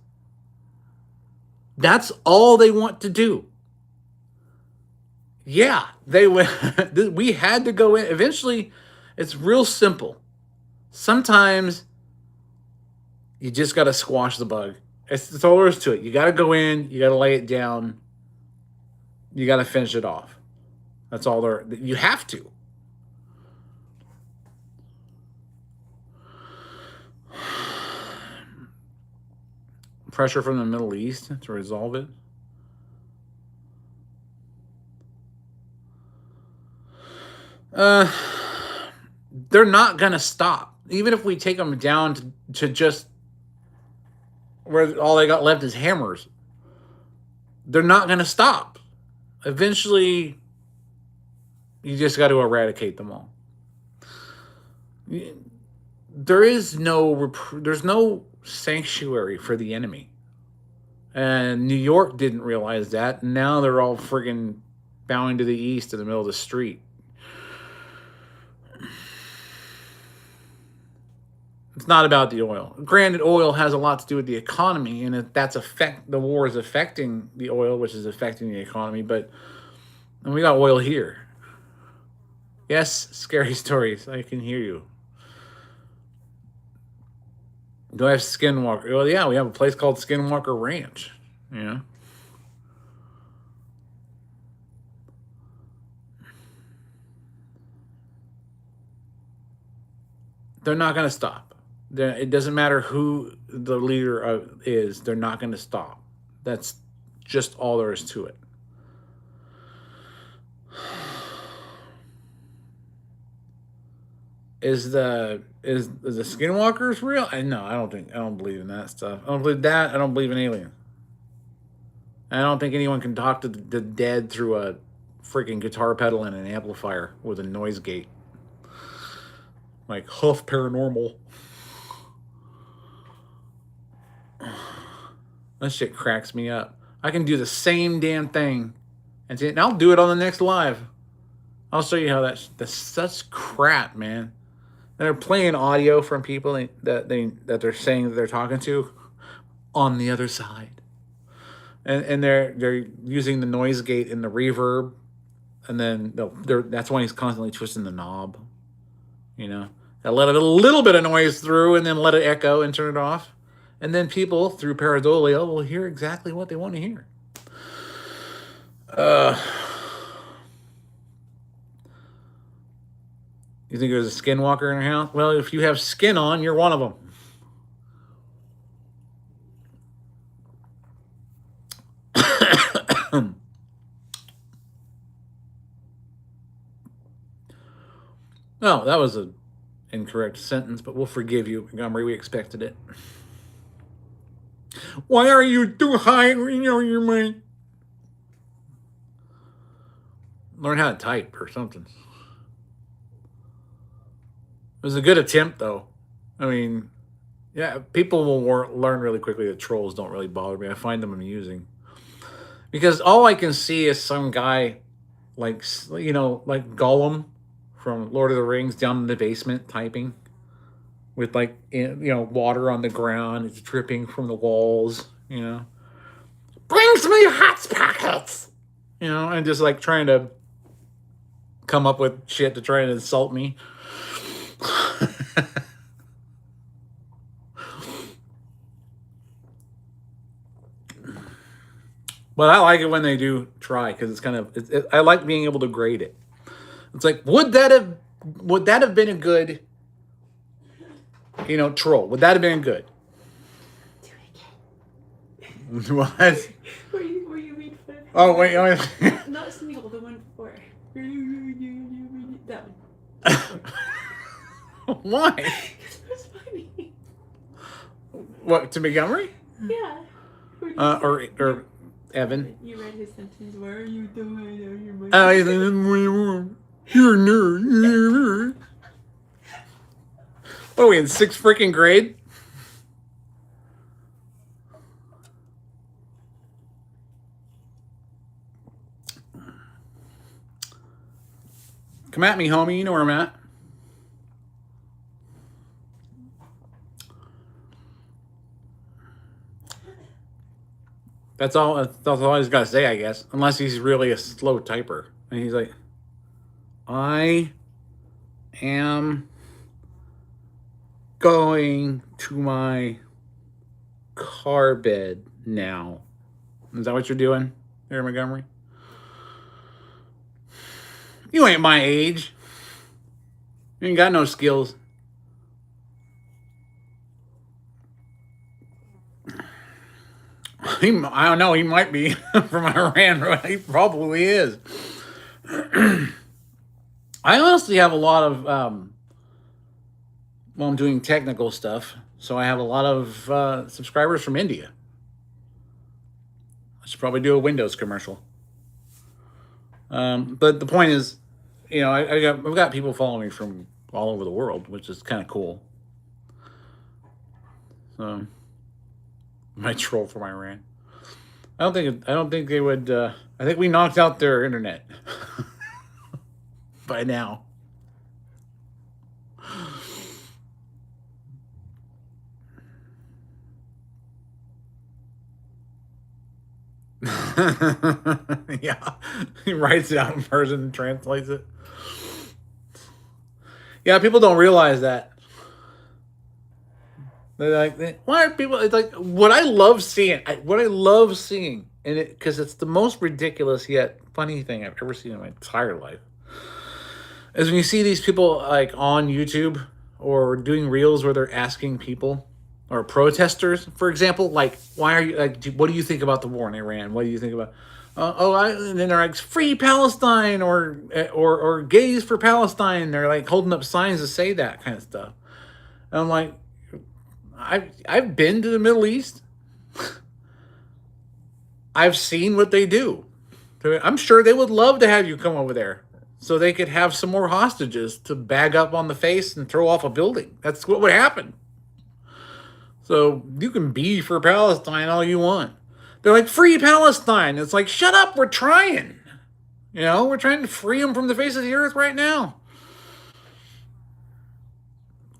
A: That's all they want to do. Yeah, they went. We had to go in. Eventually, it's real simple. Sometimes you just got to squash the bug. It's all there is to it. You got to go in. You got to lay it down. You got to finish it off. That's all there. You have to. Pressure from the Middle East to resolve it. Uh, they're not gonna stop. Even if we take them down to just where all they got left is hammers, they're not gonna stop. Eventually, you just got to eradicate them all. There's no sanctuary for the enemy, and New York didn't realize that. And now they're all friggin' bowing to the east in the middle of the street. It's not about the oil. Granted, oil has a lot to do with the economy, and the war is affecting the oil, which is affecting the economy. But and we got oil here. Yes, scary stories. I can hear you. Do I have Skinwalker? Well, yeah, we have a place called Skinwalker Ranch. You know, they're not going to stop. It doesn't matter who the leader is. They're not going to stop. That's just all there is to it. Is the skinwalkers real? No, I don't believe in that stuff. I don't believe that. I don't believe in aliens. I don't think anyone can talk to the dead through a freaking guitar pedal and an amplifier with a noise gate. Like Huff Paranormal. That shit cracks me up. I can do the same damn thing, and I'll do it on the next live. I'll show you how that's such crap, man. They're playing audio from people that they're saying that they're talking to on the other side, and they're using the noise gate and the reverb, and then that's why he's constantly twisting the knob. You know, I let a little bit of noise through, and then let it echo and turn it off, and then people through pareidolia will hear exactly what they want to hear. You think there's a skinwalker in your house? Well, if you have skin on, you're one of them. No, that was an incorrect sentence, but we'll forgive you, Montgomery. We expected it. Why are you too high in your mind? Learn how to type or something. It was a good attempt, though. I mean, Yeah, people will learn really quickly that trolls don't really bother me. I find them amusing because all I can see is some guy like like Gollum from Lord of the Rings down in the basement typing with like water on the ground. It's dripping from the walls. Brings me hot packets. And just like trying to come up with shit to try and insult me. But I like it when they do try because it's kind of I like being able to grade it. It's like would that have been a good troll? Would that have been good? What?
B: Where you read for?
A: Oh wait,
B: Not Smeagol, the one before. That
A: one. Why?
B: It was funny.
A: What, to Montgomery?
B: Yeah.
A: Or Evan?
B: You read his sentence. What are you doing?
A: Oh, you're a nerd. What are we in 6th freaking grade? Come at me, homie. You know where I'm at. That's all he's got to say, I guess. Unless he's really a slow typer. And he's like, I am going to my car bed now. Is that what you're doing there, Montgomery? You ain't my age. You ain't got no skills. I don't know. He might be from Iran. He probably is. I honestly have a lot of, I'm doing technical stuff. So I have a lot of subscribers from India. I should probably do a Windows commercial. But the point is, I've got people following me from all over the world, which is kind of cool. So, my troll from Iran. I don't think they would. I think we knocked out their internet by now. Yeah, he writes it out in Persian and translates it. Yeah, people don't realize that. They're like, why are people? It's like what I love seeing. And it because it's the most ridiculous yet funny thing I've ever seen in my entire life. Is when you see these people like on YouTube or doing reels where they're asking people or protesters, for example, like, why are you like? What do you think about the war in Iran? What do you think about? And then they're like, free Palestine or gays for Palestine. They're like holding up signs to say that kind of stuff. And I'm like, I've been to the Middle East. I've seen what they do. I'm sure they would love to have you come over there so they could have some more hostages to bag up on the face and throw off a building. That's what would happen. So you can be for Palestine all you want. They're like, free Palestine. It's like, shut up, we're trying. We're trying to free them from the face of the earth right now.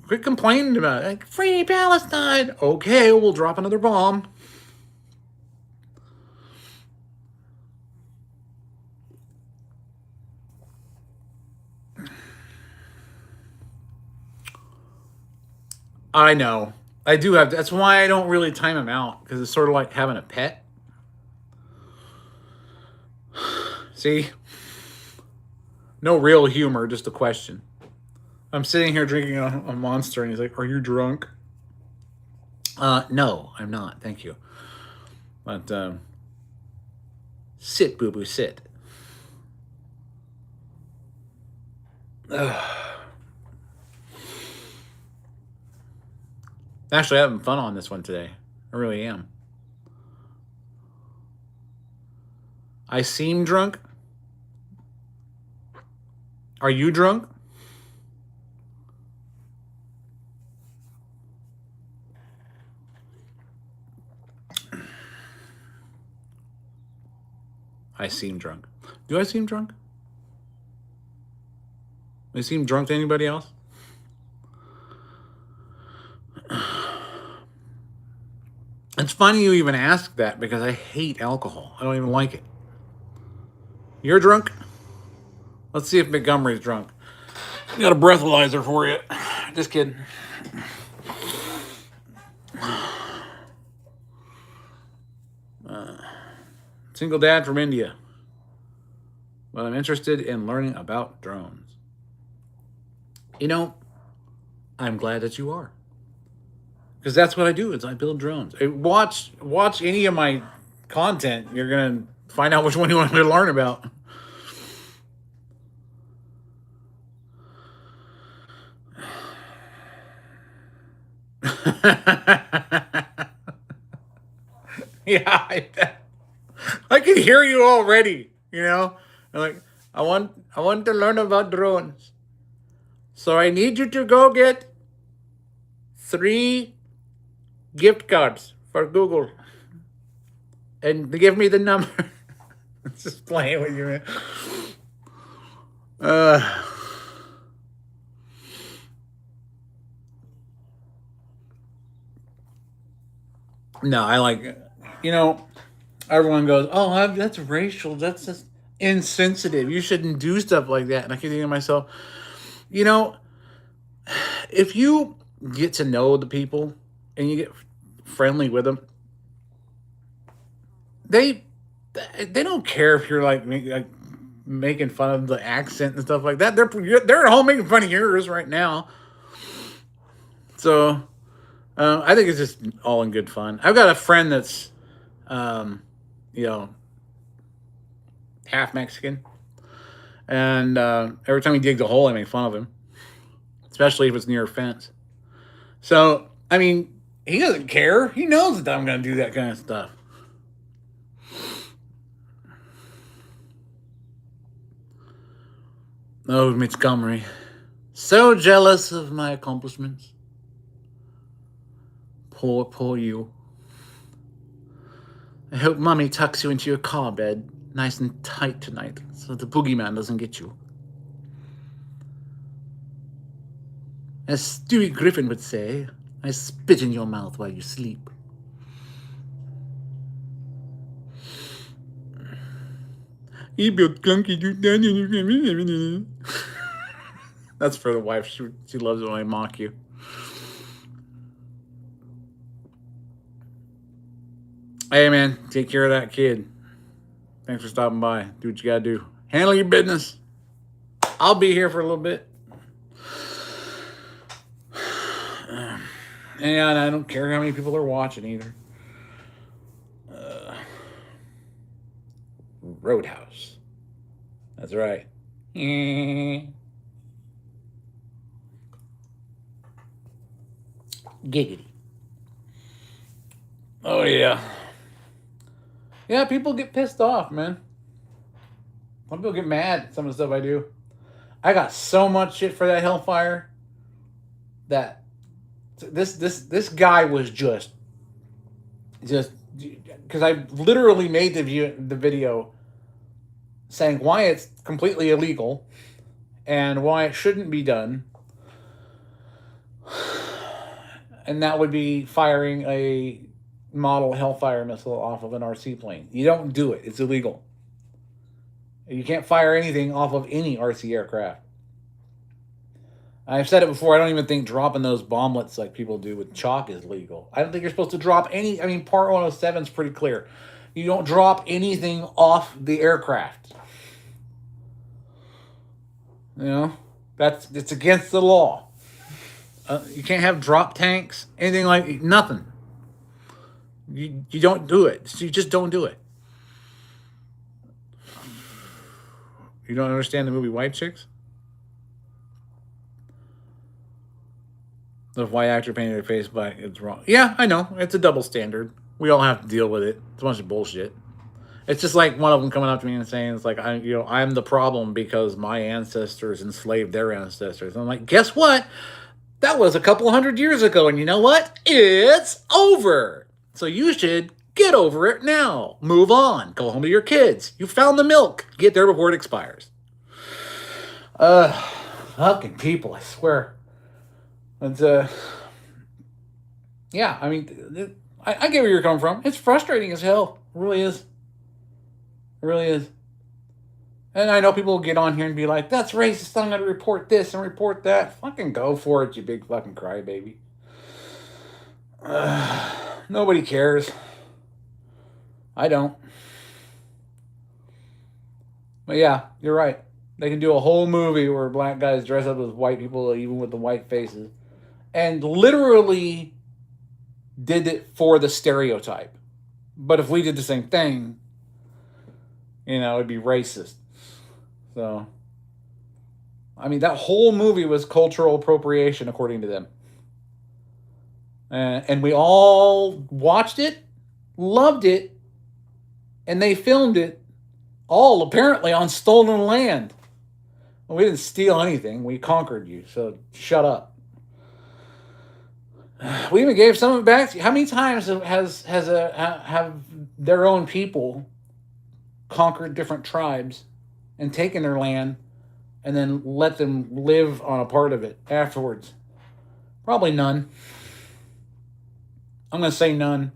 A: Quit complaining about it. Like, free Palestine. Okay, we'll drop another bomb. I know. I do have. That's why I don't really time them out, because it's sort of like having a pet. See? No real humor, just a question. I'm sitting here drinking a Monster, and he's like, are you drunk? No, I'm not. Thank you. But, sit, boo-boo, sit. Actually, I'm having fun on this one today. I really am. I seem drunk. Are you drunk? I seem drunk. Do I seem drunk? Do I seem drunk to anybody else? It's funny you even ask that because I hate alcohol. I don't even like it. You're drunk? Let's see if Montgomery's drunk. I got a breathalyzer for you. Just kidding. Single dad from India. But I'm interested in learning about drones. You know, I'm glad that you are. Because that's what I do, is I build drones. Watch any of my content. You're going to find out which one you want to learn about. Yeah, I can hear you already, you know? Like, I want to learn about drones. So I need you to go get 3 gift cards for Google. And give me the number. Just playing with you, man. No, I like, you know, everyone goes, oh, that's racial. That's just insensitive. You shouldn't do stuff like that. And I keep thinking to myself, you know, if you get to know the people and you get friendly with them, they don't care if you're like making fun of the accent and stuff like that. They're at home making fun of yours right now. So I think it's just all in good fun. I've got a friend that's, you know, half Mexican. And every time he digs a hole, I make fun of him. Especially if it's near a fence. So, I mean, he doesn't care. He knows that I'm going to do that kind of stuff. Oh, Montgomery. So jealous of my accomplishments. Poor you. I hope Mommy tucks you into your car bed nice and tight tonight so the boogeyman doesn't get you. As Stewie Griffin would say, I spit in your mouth while you sleep. He built clunky. That's for the wife. She loves it when I mock you. Hey, man, take care of that kid. Thanks for stopping by. Do what you gotta do. Handle your business. I'll be here for a little bit. And I don't care how many people are watching either. Roadhouse. That's right. Giggity. Oh, yeah. Yeah, people get pissed off, man. Some people get mad at some of the stuff I do. I got so much shit for that Hellfire that this guy was just because I literally made the video saying why it's completely illegal and why it shouldn't be done. And that would be firing a model Hellfire missile off of an RC plane. You don't do it. It's illegal. You can't fire anything off of any RC aircraft. I've said it before, I don't even think dropping those bomblets like people do with chalk is legal. I don't think you're supposed to drop any, I mean, Part 107 is pretty clear. You don't drop anything off the aircraft. You know, it's against the law. You can't have drop tanks, anything like, nothing. You don't do it. You just don't do it. You don't understand the movie White Chicks? The white actor painted their face black, it's wrong. Yeah, I know. It's a double standard. We all have to deal with it. It's a bunch of bullshit. It's just like one of them coming up to me and saying, it's like, I'm the problem because my ancestors enslaved their ancestors. And I'm like, guess what? That was a couple 100 years ago. And you know what? It's over. So you should Get over it now. Move on. Go home to your kids. You found the milk. Get there before it expires. Uh, Fucking people, I swear. But, yeah, I mean, I get where you're coming from. It's frustrating as hell. It really is. It really is. And I know people will get on here and be like, that's racist. I'm going to report this and report that. Fucking go for it, you big fucking crybaby. Nobody cares. I don't. But yeah, you're right. They can do a whole movie where black guys dress up as white people, even with the white faces. And literally did it for the stereotype. But if we did the same thing, it'd be racist. So, I mean, that whole movie was cultural appropriation, according to them. And we all watched it, loved it, and they filmed it all apparently on stolen land. Well, we didn't steal anything. We conquered you, so shut up. We even gave some of it back to you. How many times have their own people conquered different tribes and taken their land and then let them live on a part of it afterwards? Probably none. I'm going to say none.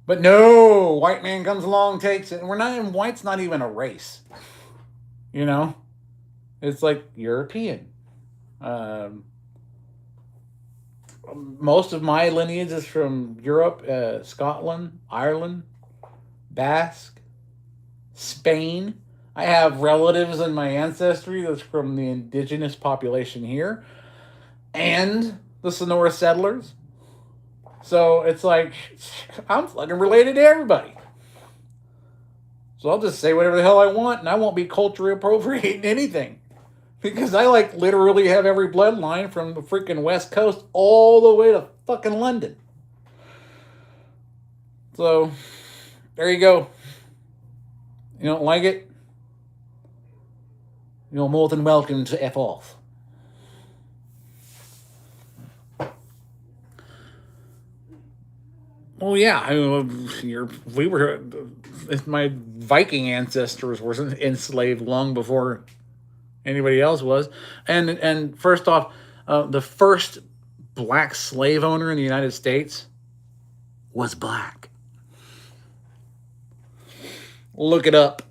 A: But no, white man comes along, takes it. And white's not even a race. It's like European. Most of my lineage is from Europe, Scotland, Ireland, Basque, Spain. I have relatives in my ancestry that's from the indigenous population here and the Sonora settlers. So it's like, I'm fucking related to everybody. So I'll just say whatever the hell I want, and I won't be culturally appropriating anything. Because I literally have every bloodline from the freaking West Coast all the way to fucking London. So, there you go. You don't like it? You're more than welcome to F off. Well, yeah, my Viking ancestors were enslaved long before anybody else was. And first off, the first black slave owner in the United States was black. Look it up.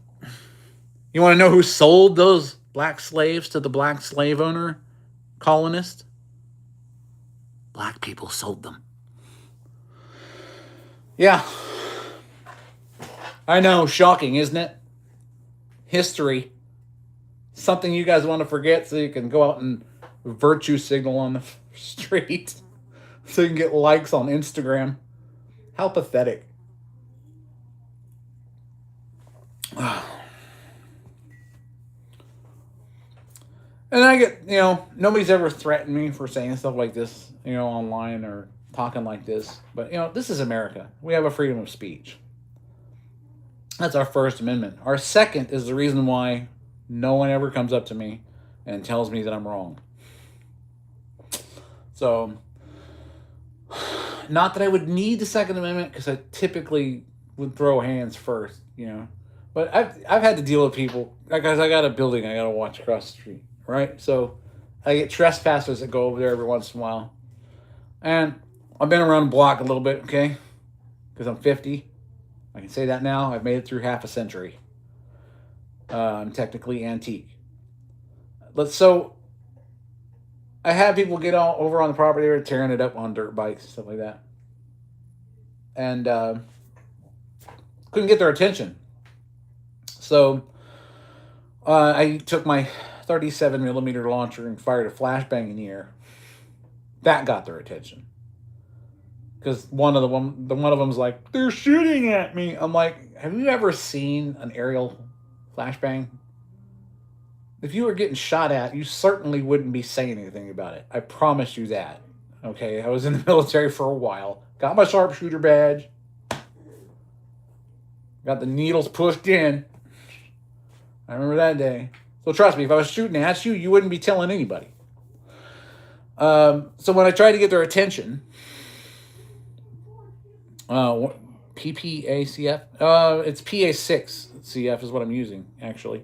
A: You want to know who sold those black slaves to the black slave owner colonist? Black people sold them. Yeah. I know, shocking, isn't it? History. Something you guys want to forget so you can go out and virtue signal on the street. So you can get likes on Instagram. How pathetic. And I get, nobody's ever threatened me for saying stuff like this, online or talking like this. But, this is America. We have a freedom of speech. That's our First Amendment. Our second is the reason why no one ever comes up to me and tells me that I'm wrong. So, not that I would need the Second Amendment, because I typically would throw hands first, But I've had to deal with people, because I got a building I got to watch across the street, right? So, I get trespassers that go over there every once in a while. And I've been around the block a little bit, okay? Because I'm 50. I can say that now. I've made it through half a century. I'm technically antique. So, I have people get all over on the property. They're tearing it up on dirt bikes and stuff like that. And couldn't get their attention. So, I took my 37 millimeter launcher and fired a flashbang in the air. That got their attention. Because one of them's like, they're shooting at me. I'm like, have you ever seen an aerial flashbang? If you were getting shot at, you certainly wouldn't be saying anything about it. I promise you that. Okay, I was in the military for a while. Got my sharpshooter badge. Got the needles pushed in. I remember that day. So trust me, if I was shooting at you, you wouldn't be telling anybody. So when I tried to get their attention, PPACF. It's PA6 CF is what I'm using actually.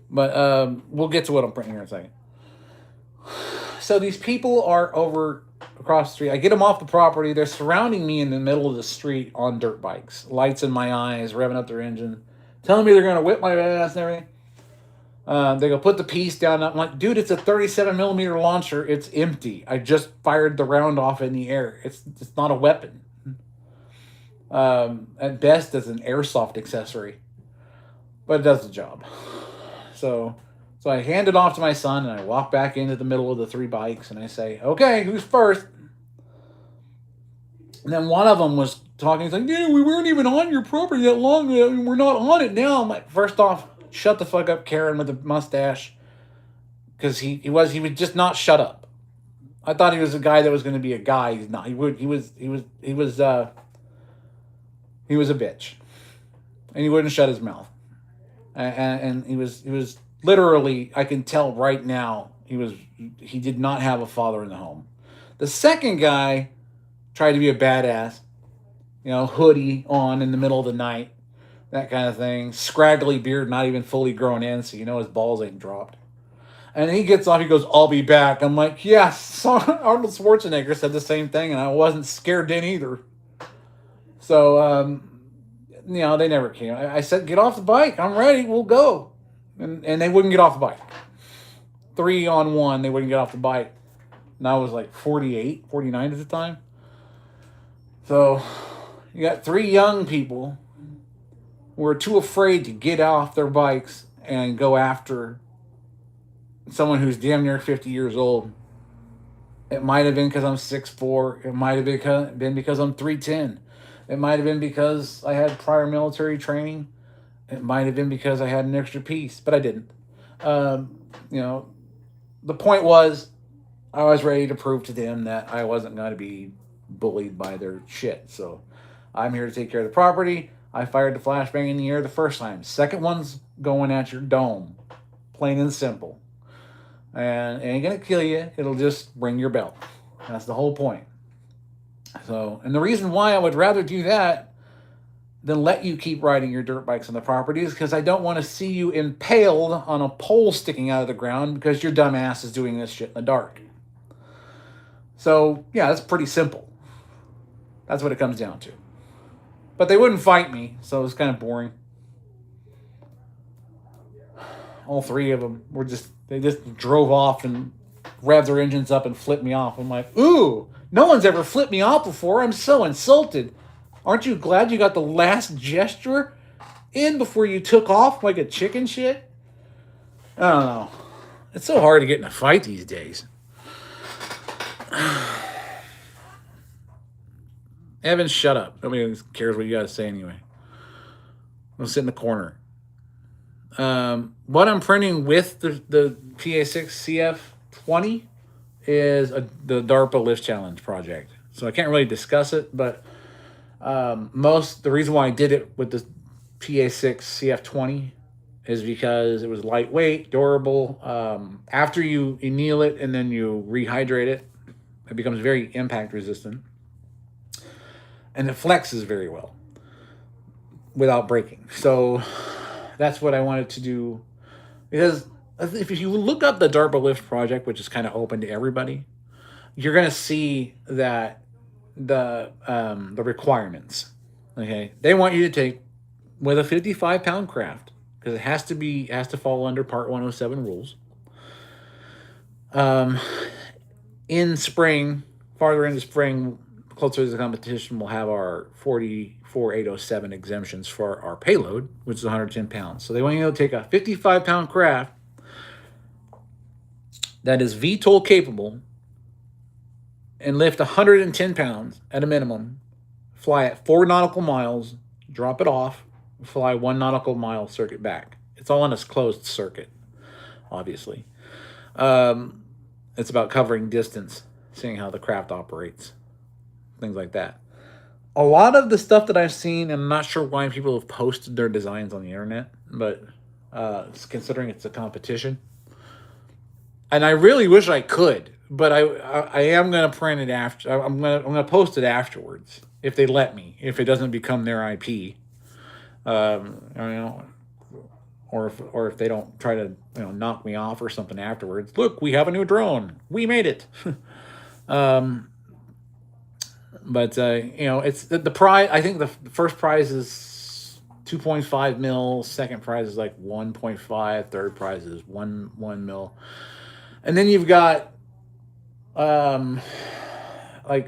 A: But we'll get to what I'm printing here in a second. So these people are over across the street. I get them off the property. They're surrounding me in the middle of the street on dirt bikes, lights in my eyes, revving up their engine, telling me they're gonna whip my ass and everything. They go put the piece down. I'm like, dude, it's a 37 millimeter launcher. It's empty. I just fired the round off in the air. It's not a weapon. At best, it's an airsoft accessory, but it does the job. So I hand it off to my son, and I walk back into the middle of the 3 bikes, and I say, okay, who's first? And then one of them was talking. He's like, yeah, we weren't even on your property that long. We're not on it now. I'm like, first off, shut the fuck up, Karen with the mustache. Because he would just not shut up. I thought he was a guy that was going to be a guy. He's not. He was a bitch. And he wouldn't shut his mouth. And he was literally, I can tell right now, he did not have a father in the home. The second guy tried to be a badass, hoodie on in the middle of the night, that kind of thing. Scraggly beard, not even fully grown in, so his balls ain't dropped. And he gets off, he goes, I'll be back. I'm like, yes, Arnold Schwarzenegger said the same thing, and I wasn't scared then either. So, they never came. I said, get off the bike. I'm ready. We'll go. And they wouldn't get off the bike. 3-on-1, they wouldn't get off the bike. And I was like 48, 49 at the time. So you got 3 young people who are too afraid to get off their bikes and go after someone who's damn near 50 years old. It might have been because I'm 6'4". It might have been because I'm 3'10". It might have been because I had prior military training. It might have been because I had an extra piece, but I didn't. The point was, I was ready to prove to them that I wasn't going to be bullied by their shit. So I'm here to take care of the property. I fired the flashbang in the air the first time. Second one's going at your dome. Plain and simple. And it ain't going to kill you. It'll just ring your bell. That's the whole point. So, and the reason why I would rather do that than let you keep riding your dirt bikes on the property is because I don't want to see you impaled on a pole sticking out of the ground because your dumb ass is doing this shit in the dark. So, yeah, that's pretty simple. That's what it comes down to. But they wouldn't fight me, so it was kind of boring. All 3 of them they just drove off and revved their engines up and flipped me off. I'm like, ooh, no one's ever flipped me off before. I'm so insulted. Aren't you glad you got the last gesture in before you took off like a chicken shit? I don't know. It's so hard to get in a fight these days. Evan, shut up. Nobody cares what you got to say anyway. I'll sit in the corner. What I'm printing with the PA6 CF20 is the DARPA Lift Challenge project. So I can't really discuss it, but the reason why I did it with the PA6 CF20 is because it was lightweight, durable. After you anneal it and then you rehydrate it, it becomes very impact resistant. And it flexes very well without breaking. So that's what I wanted to do. Because if you look up the DARPA Lift project, which is kind of open to everybody, you're going to see that the requirements. Okay, they want you to take with a 55-pound craft because it has to fall under Part 107 rules. In spring, farther into spring, closer to the competition, we'll have our 44807 exemptions for our payload, which is 110 pounds. So they want you to take a 55-pound craft that is VTOL capable and lift 110 pounds at a minimum, fly at 4 nautical miles, drop it off, fly 1 nautical mile circuit back. It's all on a closed circuit, obviously. It's about covering distance, seeing how the craft operates, things like that. A lot of the stuff that I've seen, and I'm not sure why people have posted their designs on the internet, but considering it's a competition, and I really wish I could, but I am gonna print it after. I'm gonna post it afterwards if they let me. If it doesn't become their IP, or if they don't try to knock me off or something afterwards. Look, we have a new drone. We made it. But it's the prize. I think the first prize is 2.5 mil. Second prize is like 1.5. Third prize is 1 mil. And then you've got like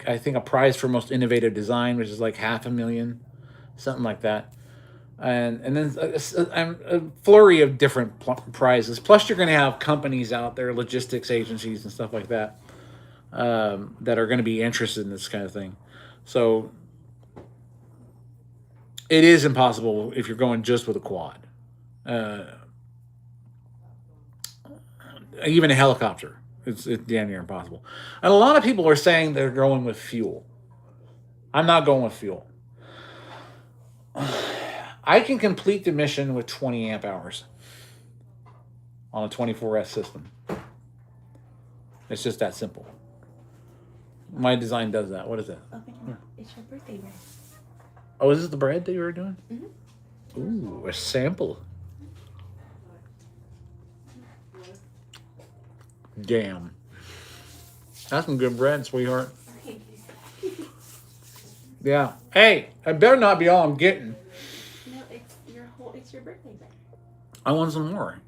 A: I think a prize for most innovative design, which is like $500,000, something like that. And then a flurry of different prizes. Plus, you're going to have companies out there, logistics agencies and stuff like that, that are going to be interested in this kind of thing. So it is impossible if you're going just with a quad. Even a helicopter, it's damn near impossible. And a lot of people are saying they're going with fuel. I'm not going with fuel. I can complete the mission with 20 amp hours on a 24S system. It's just that simple. My design does that. What is that?
B: It's your birthday bread.
A: Oh, is this the bread that you were doing?
B: Mm-hmm.
A: Ooh, a sample. Damn. That's some good bread, sweetheart. Yeah. Hey, I better not be all I'm getting.
B: No, it's your birthday bread.
A: I want some more.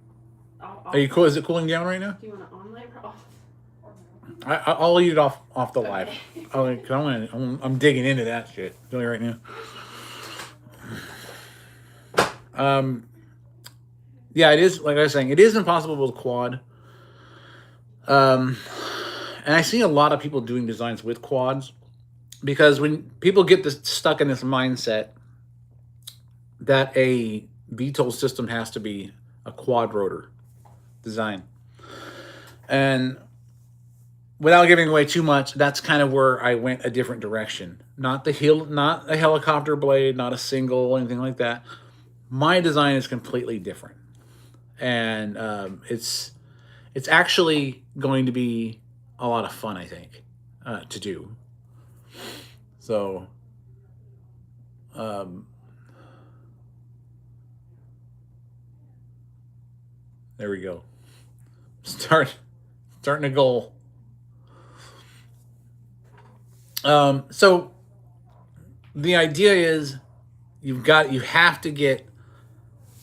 A: Are you cool? Is it cooling down right now?
B: Do you want it on live or off?
A: I'll eat it off the live.
B: Okay.
A: Cause I'm digging into that shit really right now. Yeah, it is, like I was saying, it is impossible with quad. And I see a lot of people doing designs with quads, because when people get stuck in this mindset that a VTOL system has to be a quad rotor design, and without giving away too much, that's kind of where I went a different direction. Not a helicopter blade, not a single, anything like that. My design is completely different, and it's actually going to be a lot of fun, I think, to do. So, there we go. Starting a goal. So the idea is you have to get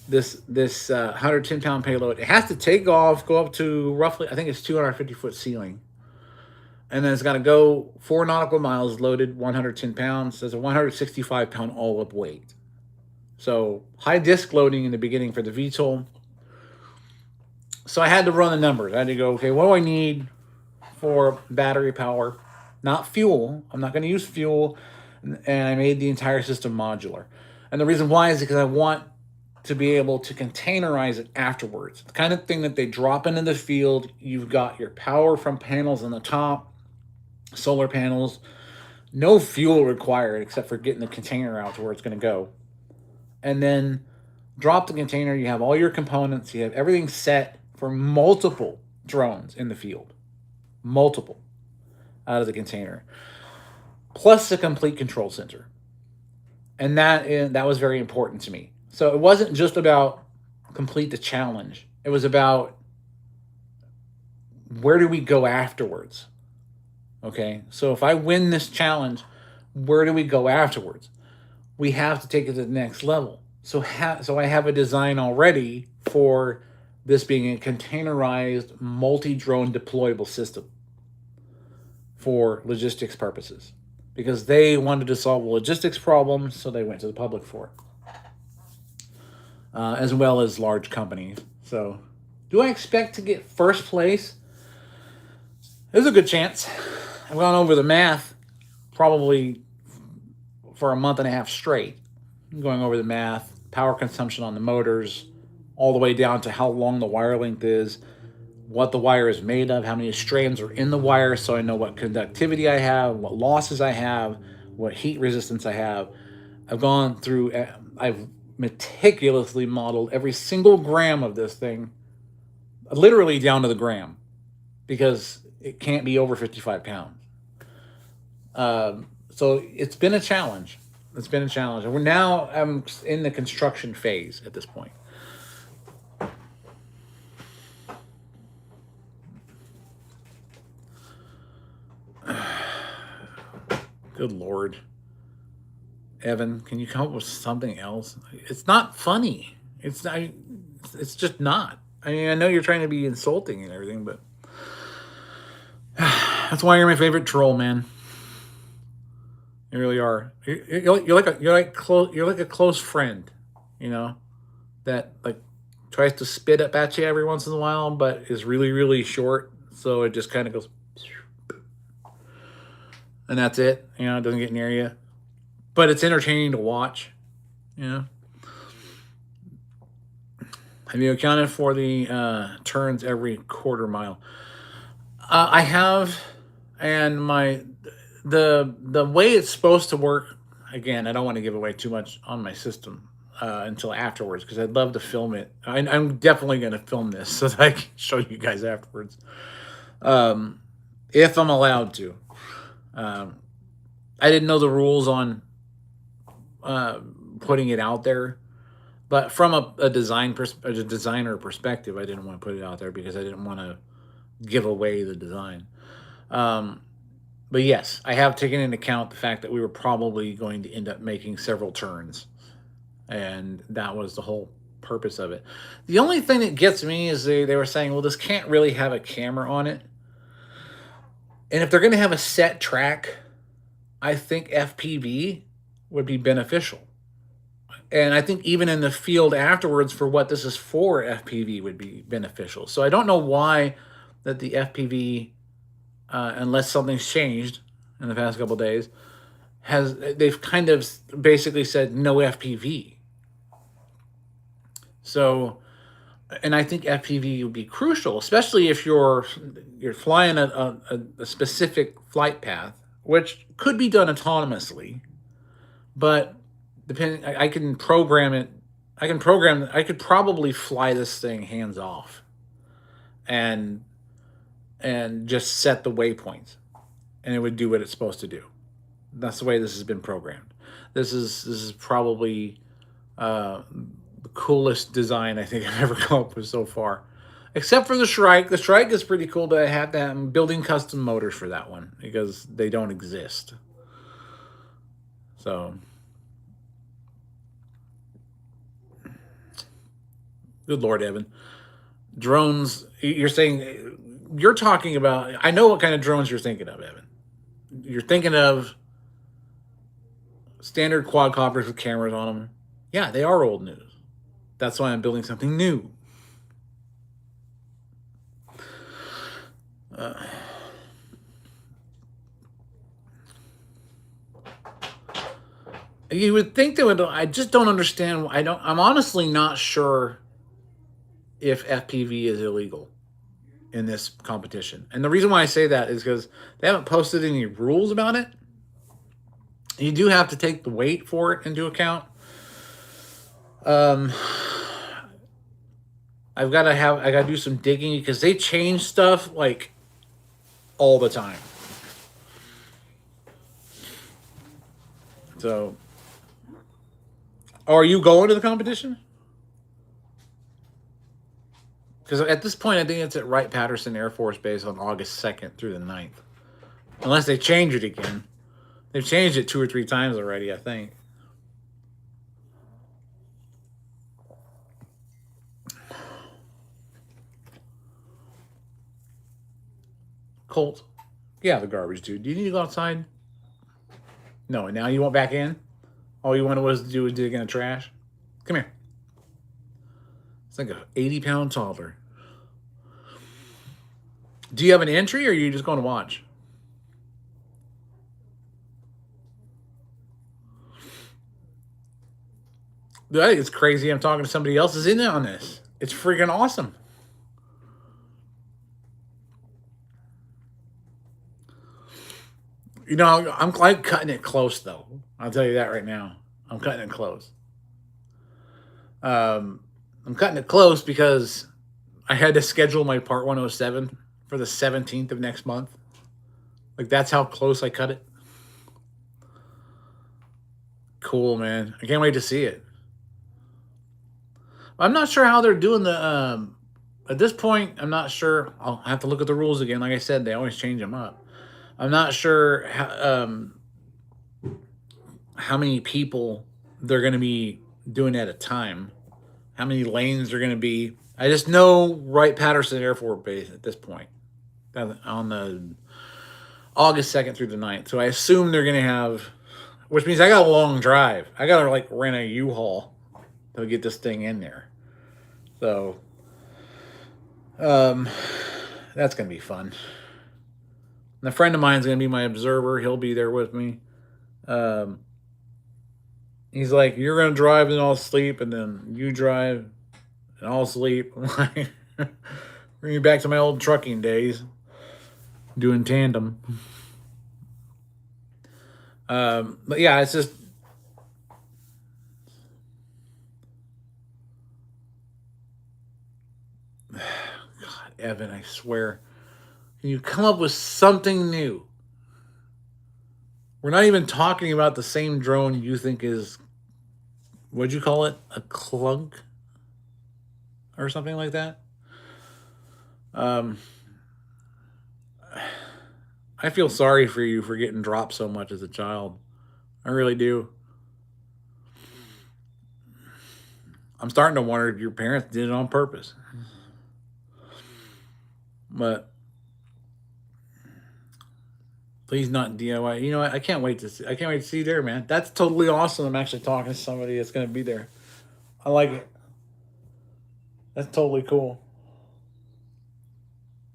A: this 110-pound payload. It has to take off, go up to roughly, I think it's 250-foot ceiling. And then it's got to go 4 nautical miles loaded, 110 pounds. There's a 165-pound all-up weight. So high disc loading in the beginning for the VTOL. So I had to run the numbers. I had to go, okay, what do I need for battery power? Not fuel. I'm not going to use fuel. And I made the entire system modular. And the reason why is because I want to be able to containerize it afterwards. The kind of thing that they drop into the field. You've got your power from panels on the top, solar panels, no fuel required except for getting the container out to where it's going to go. And then drop the container. You have all your components. You have everything set for multiple drones in the field. Multiple out of the container. Plus a complete control center. And that was very important to me. So it wasn't just about complete the challenge. It was about where do we go afterwards? Okay, so if I win this challenge, where do we go afterwards? We have to take it to the next level. So I have a design already for this being a containerized multi-drone deployable system for logistics purposes. Because they wanted to solve a logistics problem, so they went to the public for it. As well as large companies. So, do I expect to get first place? There's a good chance. I've gone over the math probably for a month and a half straight. I'm going over the math, power consumption on the motors, all the way down to how long the wire length is, what the wire is made of, how many strands are in the wire, so I know what conductivity I have, what losses I have, what heat resistance I have. I've meticulously modeled every single gram of this thing, literally down to the gram, because it can't be over 55 pounds. So it's been a challenge. It's been a challenge. And we're now in the construction phase at this point. Good Lord. Evan, can you come up with something else? It's not funny. It's just not. I mean, I know you're trying to be insulting and everything, but that's why you're my favorite troll, man. You really are. You're like a close friend, you know, that like tries to spit up at you every once in a while, but is really, really short, so it just kind of goes, and that's it. You know, it doesn't get near you, but it's entertaining to watch. You know. Have you accounted for the turns every quarter mile? I have, and the way it's supposed to work. Again, I don't want to give away too much on my system until afterwards because I'd love to film it. I'm definitely going to film this so that I can show you guys afterwards, if I'm allowed to. I didn't know the rules on putting it out there. But from a designer perspective, I didn't want to put it out there because I didn't want to give away the design. But yes, I have taken into account the fact that we were probably going to end up making several turns. And that was the whole purpose of it. The only thing that gets me is they were saying, well, this can't really have a camera on it. And if they're going to have a set track, I think FPV would be beneficial. And I think even in the field afterwards for what this is for, FPV would be beneficial. So I don't know why that the FPV, unless something's changed in the past couple of days, they've kind of basically said no FPV. So, and I think FPV would be crucial, especially if you're flying a specific flight path, which could be done autonomously, but depending, I can program it. I could probably fly this thing hands off, and just set the waypoints, and it would do what it's supposed to do. That's the way this has been programmed. This is probably the coolest design I think I've ever come up with so far, except for the Shrike. The Shrike is pretty cool, but I have to have building custom motors for that one because they don't exist. So. Good Lord, Evan. Drones, you're talking about, I know what kind of drones you're thinking of, Evan. You're thinking of standard quadcopters with cameras on them. Yeah, they are old news. That's why I'm building something new. You would think they would, I just don't understand. I'm honestly not sure if FPV is illegal in this competition. And the reason why I say that is because they haven't posted any rules about it. You do have to take the weight for it into account. I gotta do some digging because they change stuff like all the time. So, are you going to the competition? Because at this point, I think it's at Wright-Patterson Air Force Base on August 2nd through the 9th. Unless they change it again. They've changed it 2 or 3 times already, I think. Colt, get out of the garbage, dude. Do you need to go outside? No, and now you want back in? All you wanted was to do was dig in the trash? Come here. It's like a 80-pound toddler. Do you have an entry, or are you just going to watch? Dude, I think it's crazy. I'm talking to somebody else is in on this. It's freaking awesome. You know, I'm like cutting it close, though. I'll tell you that right now. I'm cutting it close. I'm cutting it close because I had to schedule my Part 107 for the 17th of next month. Like, that's how close I cut it. Cool, man. I can't wait to see it. I'm not sure how they're doing the at this point. I'm not sure. I'll have to look at the rules again. Like I said, they always change them up. I'm not sure how many people they're going to be doing at a time, how many lanes are going to be. I just know Wright-Patterson Air Force Base at this point on the August 2nd through the 9th. So I assume they're going to have, which means I got a long drive. I got to like rent a U-Haul to get this thing in there. So that's going to be fun. And a friend of mine is going to be my observer. He'll be there with me. He's like, you're going to drive and I'll sleep, and then you drive and I'll sleep. Bring me back to my old trucking days, doing tandem. But yeah, it's just, God, Evan, I swear, can you come up with something new? We're not even talking about the same drone you think is, what'd you call it? A clunk? Or something like that? I feel sorry for you for getting dropped so much as a child. I really do. I'm starting to wonder if your parents did it on purpose. But please not DIY. You know what? I can't wait to see. I can't wait to see you there, man. That's totally awesome. I'm actually talking to somebody that's going to be there. I like it. That's totally cool.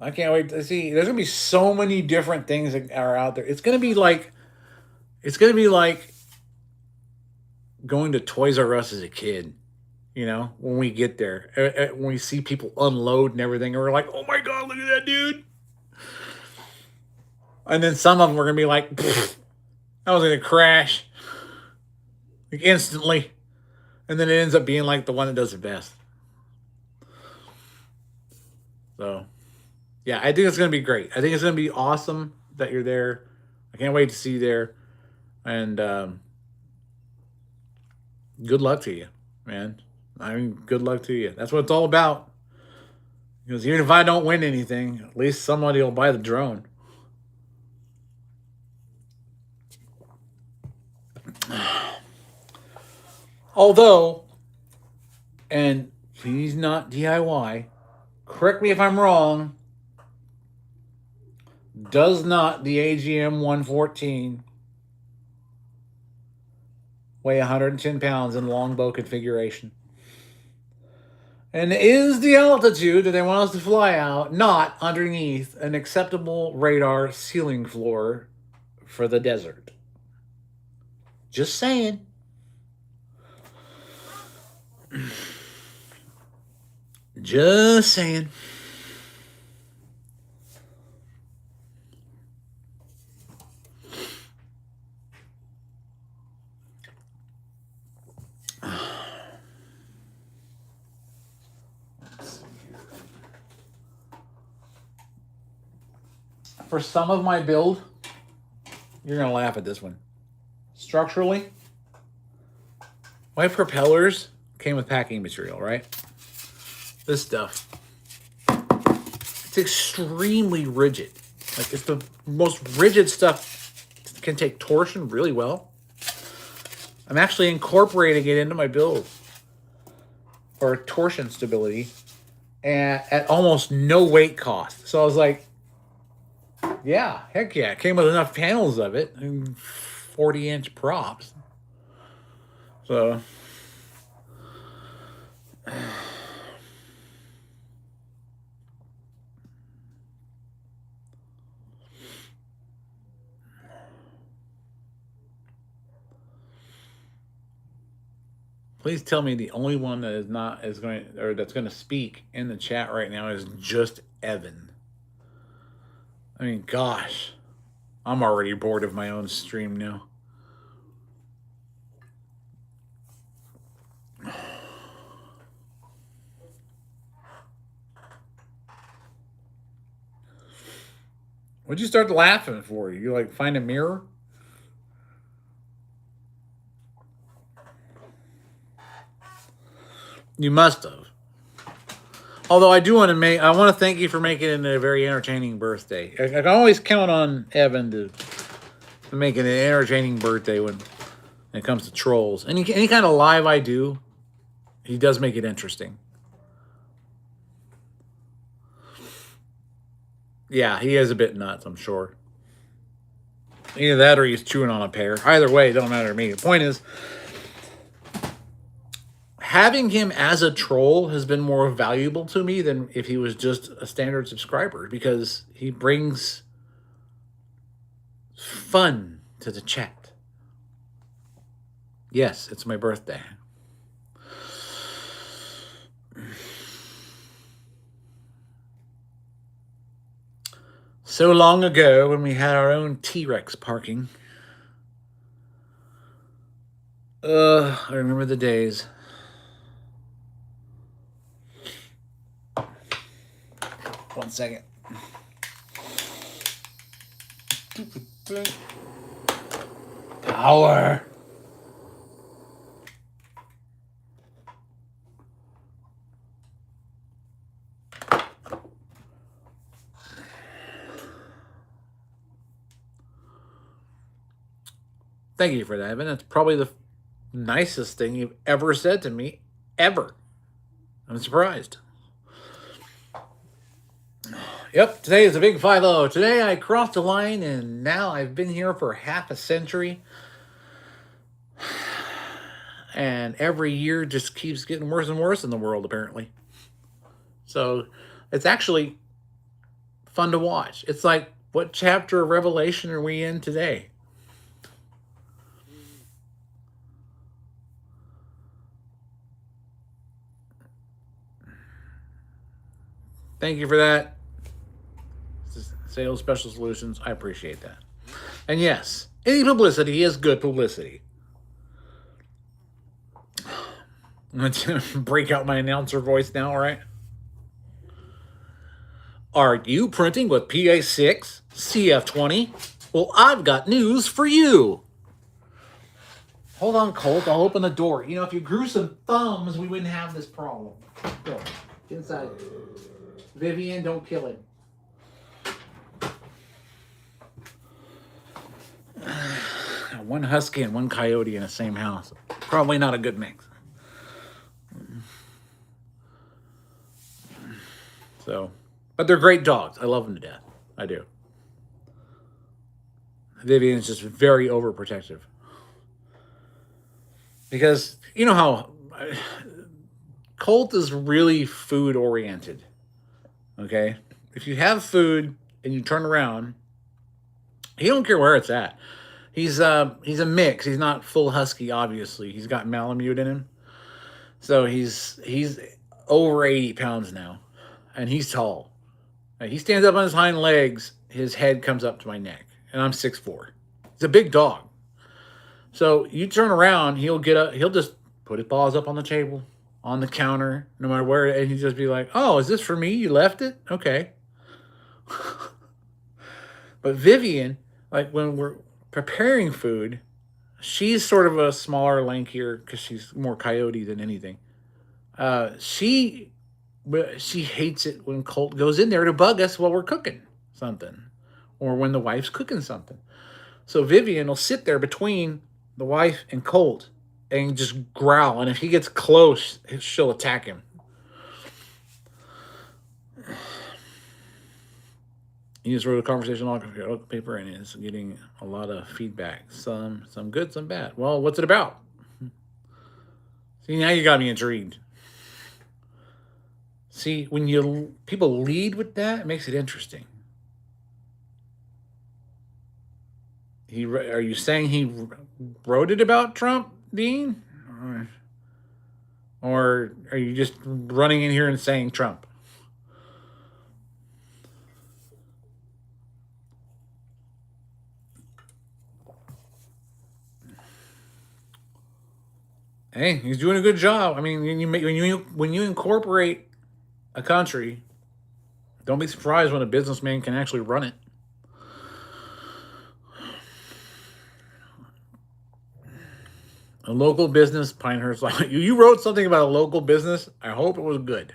A: I can't wait to see. There's gonna be so many different things that are out there. It's gonna be like going to Toys R Us as a kid. You know, when we get there, when we see people unload and everything, and we're like, "Oh my God, look at that dude!" And then some of them are gonna be like, "That was gonna crash like instantly," and then it ends up being like the one that does it best. So, yeah, I think it's going to be great. I think it's going to be awesome that you're there. I can't wait to see you there. And good luck to you, man. I mean, good luck to you. That's what it's all about. Because even if I don't win anything, at least somebody will buy the drone. Although, and please not DIY, correct me if I'm wrong, does not the AGM 114 weigh 110 pounds in longbow configuration? And is the altitude that they want us to fly out not underneath an acceptable radar ceiling floor for the desert? Just saying. Just saying. For some of my build, you're going to laugh at this one. Structurally, my propellers came with packing material, right? This stuff, it's extremely rigid. Like, it's the most rigid stuff. It can take torsion really well. I'm actually incorporating it into my build for torsion stability at almost no weight cost. So I was like, yeah, heck yeah. It came with enough panels of it and 40-inch props. So, please tell me the only one that is not is going or that's going to speak in the chat right now is just Evan. I mean, gosh, I'm already bored of my own stream now. What'd you start laughing for? You like find a mirror? You must have. Although I do want to I want to thank you for making it a very entertaining birthday. I can always count on Evan to make it an entertaining birthday when it comes to trolls. Any kind of live I do, he does make it interesting. Yeah, he is a bit nuts, I'm sure. Either that or he's chewing on a pear. Either way, it don't matter to me. The point is, having him as a troll has been more valuable to me than if he was just a standard subscriber, because he brings fun to the chat. Yes, it's my birthday. So long ago when we had our own T-Rex parking. I remember the days. One second. Power. Thank you for that, Evan. That's probably the nicest thing you've ever said to me, ever. I'm surprised. Yep, today is a big 5-0. Today I crossed the line, and now I've been here for half a century. And every year just keeps getting worse and worse in the world, apparently. So it's actually fun to watch. It's like, what chapter of Revelation are we in today? Thank you for that. Sales Special Solutions. I appreciate that. And yes, any publicity is good publicity. I'm going to break out my announcer voice now, all right? Are you printing with PA6, CF20? Well, I've got news for you. Hold on, Colt. I'll open the door. You know, if you grew some thumbs, we wouldn't have this problem. Go. Get inside. Vivian, don't kill him. One husky and one coyote in the same house. Probably not a good mix. So, but they're great dogs. I love them to death. I do. Vivian's just very overprotective. Because, you know how Colt is really food oriented. Okay? If you have food and you turn around, he don't care where it's at. He's a mix. He's not full husky, obviously. He's got Malamute in him. So he's over 80 pounds now. And he's tall. He stands up on his hind legs. His head comes up to my neck. And I'm 6'4". He's a big dog. So you turn around, he'll get up. He'll just put his paws up on the table, on the counter, no matter where. And he'll just be like, oh, is this for me? You left it? Okay. But Vivian, like when we're preparing food, she's sort of a smaller, lankier, because she's more coyote than anything. She hates it when Colt goes in there to bug us while we're cooking something, or when the wife's cooking something. So Vivian will sit there between the wife and Colt and just growl, and if he gets close, she'll attack him. He just wrote a conversation on paper, and it's getting a lot of feedback. Some good, some bad. Well, what's it about? See, now you got me intrigued. See, when people lead with that, it makes it interesting. Are you saying he wrote it about Trump, Dean? Or are you just running in here and saying Trump? Hey, he's doing a good job. I mean, when you incorporate a country, don't be surprised when a businessman can actually run it. A local business, Pinehurst. You wrote something about a local business. I hope it was good.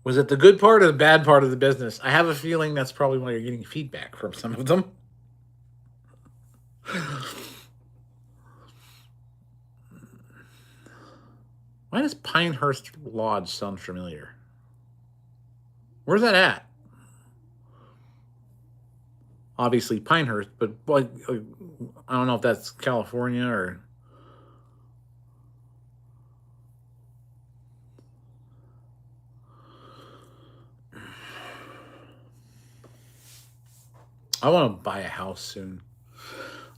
A: Was it the good part or the bad part of the business? I have a feeling that's probably why you're getting feedback from some of them. Why does Pinehurst Lodge sound familiar? Where's that at? Obviously Pinehurst, but I don't know if that's California or... I want to buy a house soon.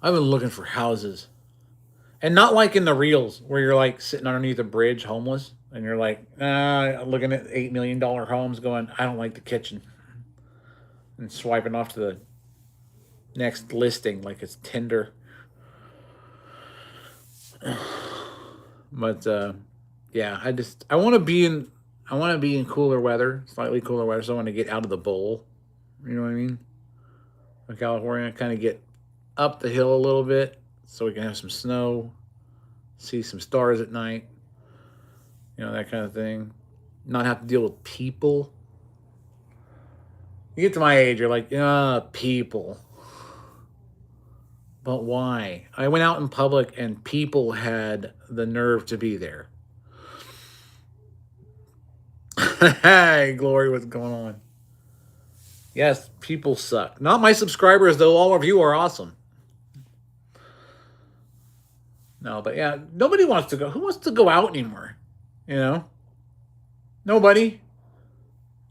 A: I've been looking for houses. And not like in the reels where you're like sitting underneath a bridge homeless and you're like, looking at $8 million homes going, I don't like the kitchen. And swiping off to the next listing like it's Tinder. But yeah, I want to be in cooler weather, slightly cooler weather, so I want to get out of the bowl. You know what I mean? In California, kind of get up the hill a little bit so we can have some snow, see some stars at night, you know, that kind of thing. Not have to deal with people. You get to my age, you're like, people. But why? I went out in public and people had the nerve to be there. Hey, Glory, what's going on? Yes, people suck. Not my subscribers, though. All of you are awesome. No, but yeah, nobody wants to go. Who wants to go out anymore? You know? Nobody.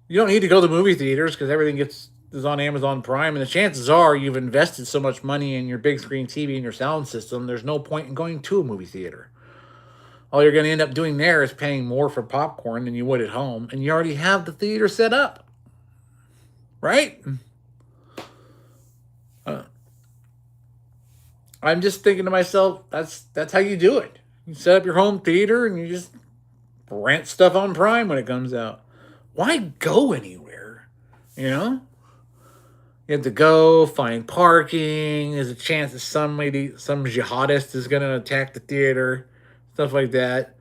A: You don't need to go to the movie theaters because everything is on Amazon Prime. And the chances are you've invested so much money in your big screen TV and your sound system, there's no point in going to a movie theater. All you're going to end up doing there is paying more for popcorn than you would at home. And you already have the theater set up. Right? I'm just thinking to myself, that's how you do it. You set up your home theater and you just rent stuff on Prime when it comes out. Why go anywhere? You know? You have to go, find parking. There's a chance that some jihadist is going to attack the theater. Stuff like that.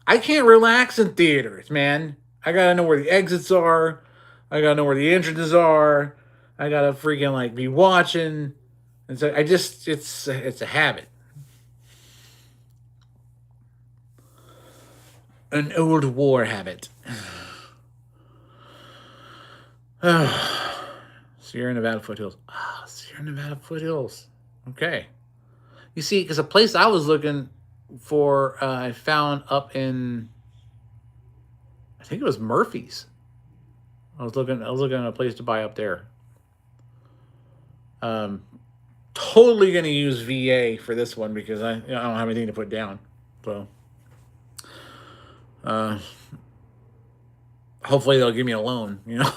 A: I can't relax in theaters, man. I got to know where the exits are. I got to know where the entrances are. I got to freaking be watching. And so it's a habit. An old war habit. Sierra Nevada foothills. Sierra Nevada foothills. Okay. You see, because a place I was looking for, I found up in, I think it was Murphy's. I was looking at a place to buy up there. Totally going to use VA for this one because I don't have anything to put down. So, hopefully they'll give me a loan, you know.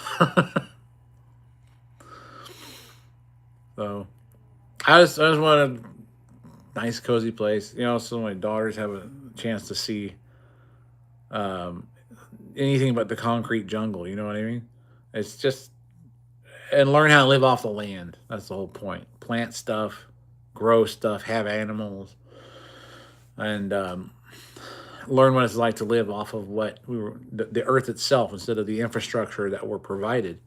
A: So, I just want a nice, cozy place, you know, so my daughters have a chance to see anything but the concrete jungle. You know what I mean? It's just, and learn how to live off the land. That's the whole point. Plant stuff, grow stuff, have animals, and learn what it's like to live off of the earth itself instead of the infrastructure that we're provided.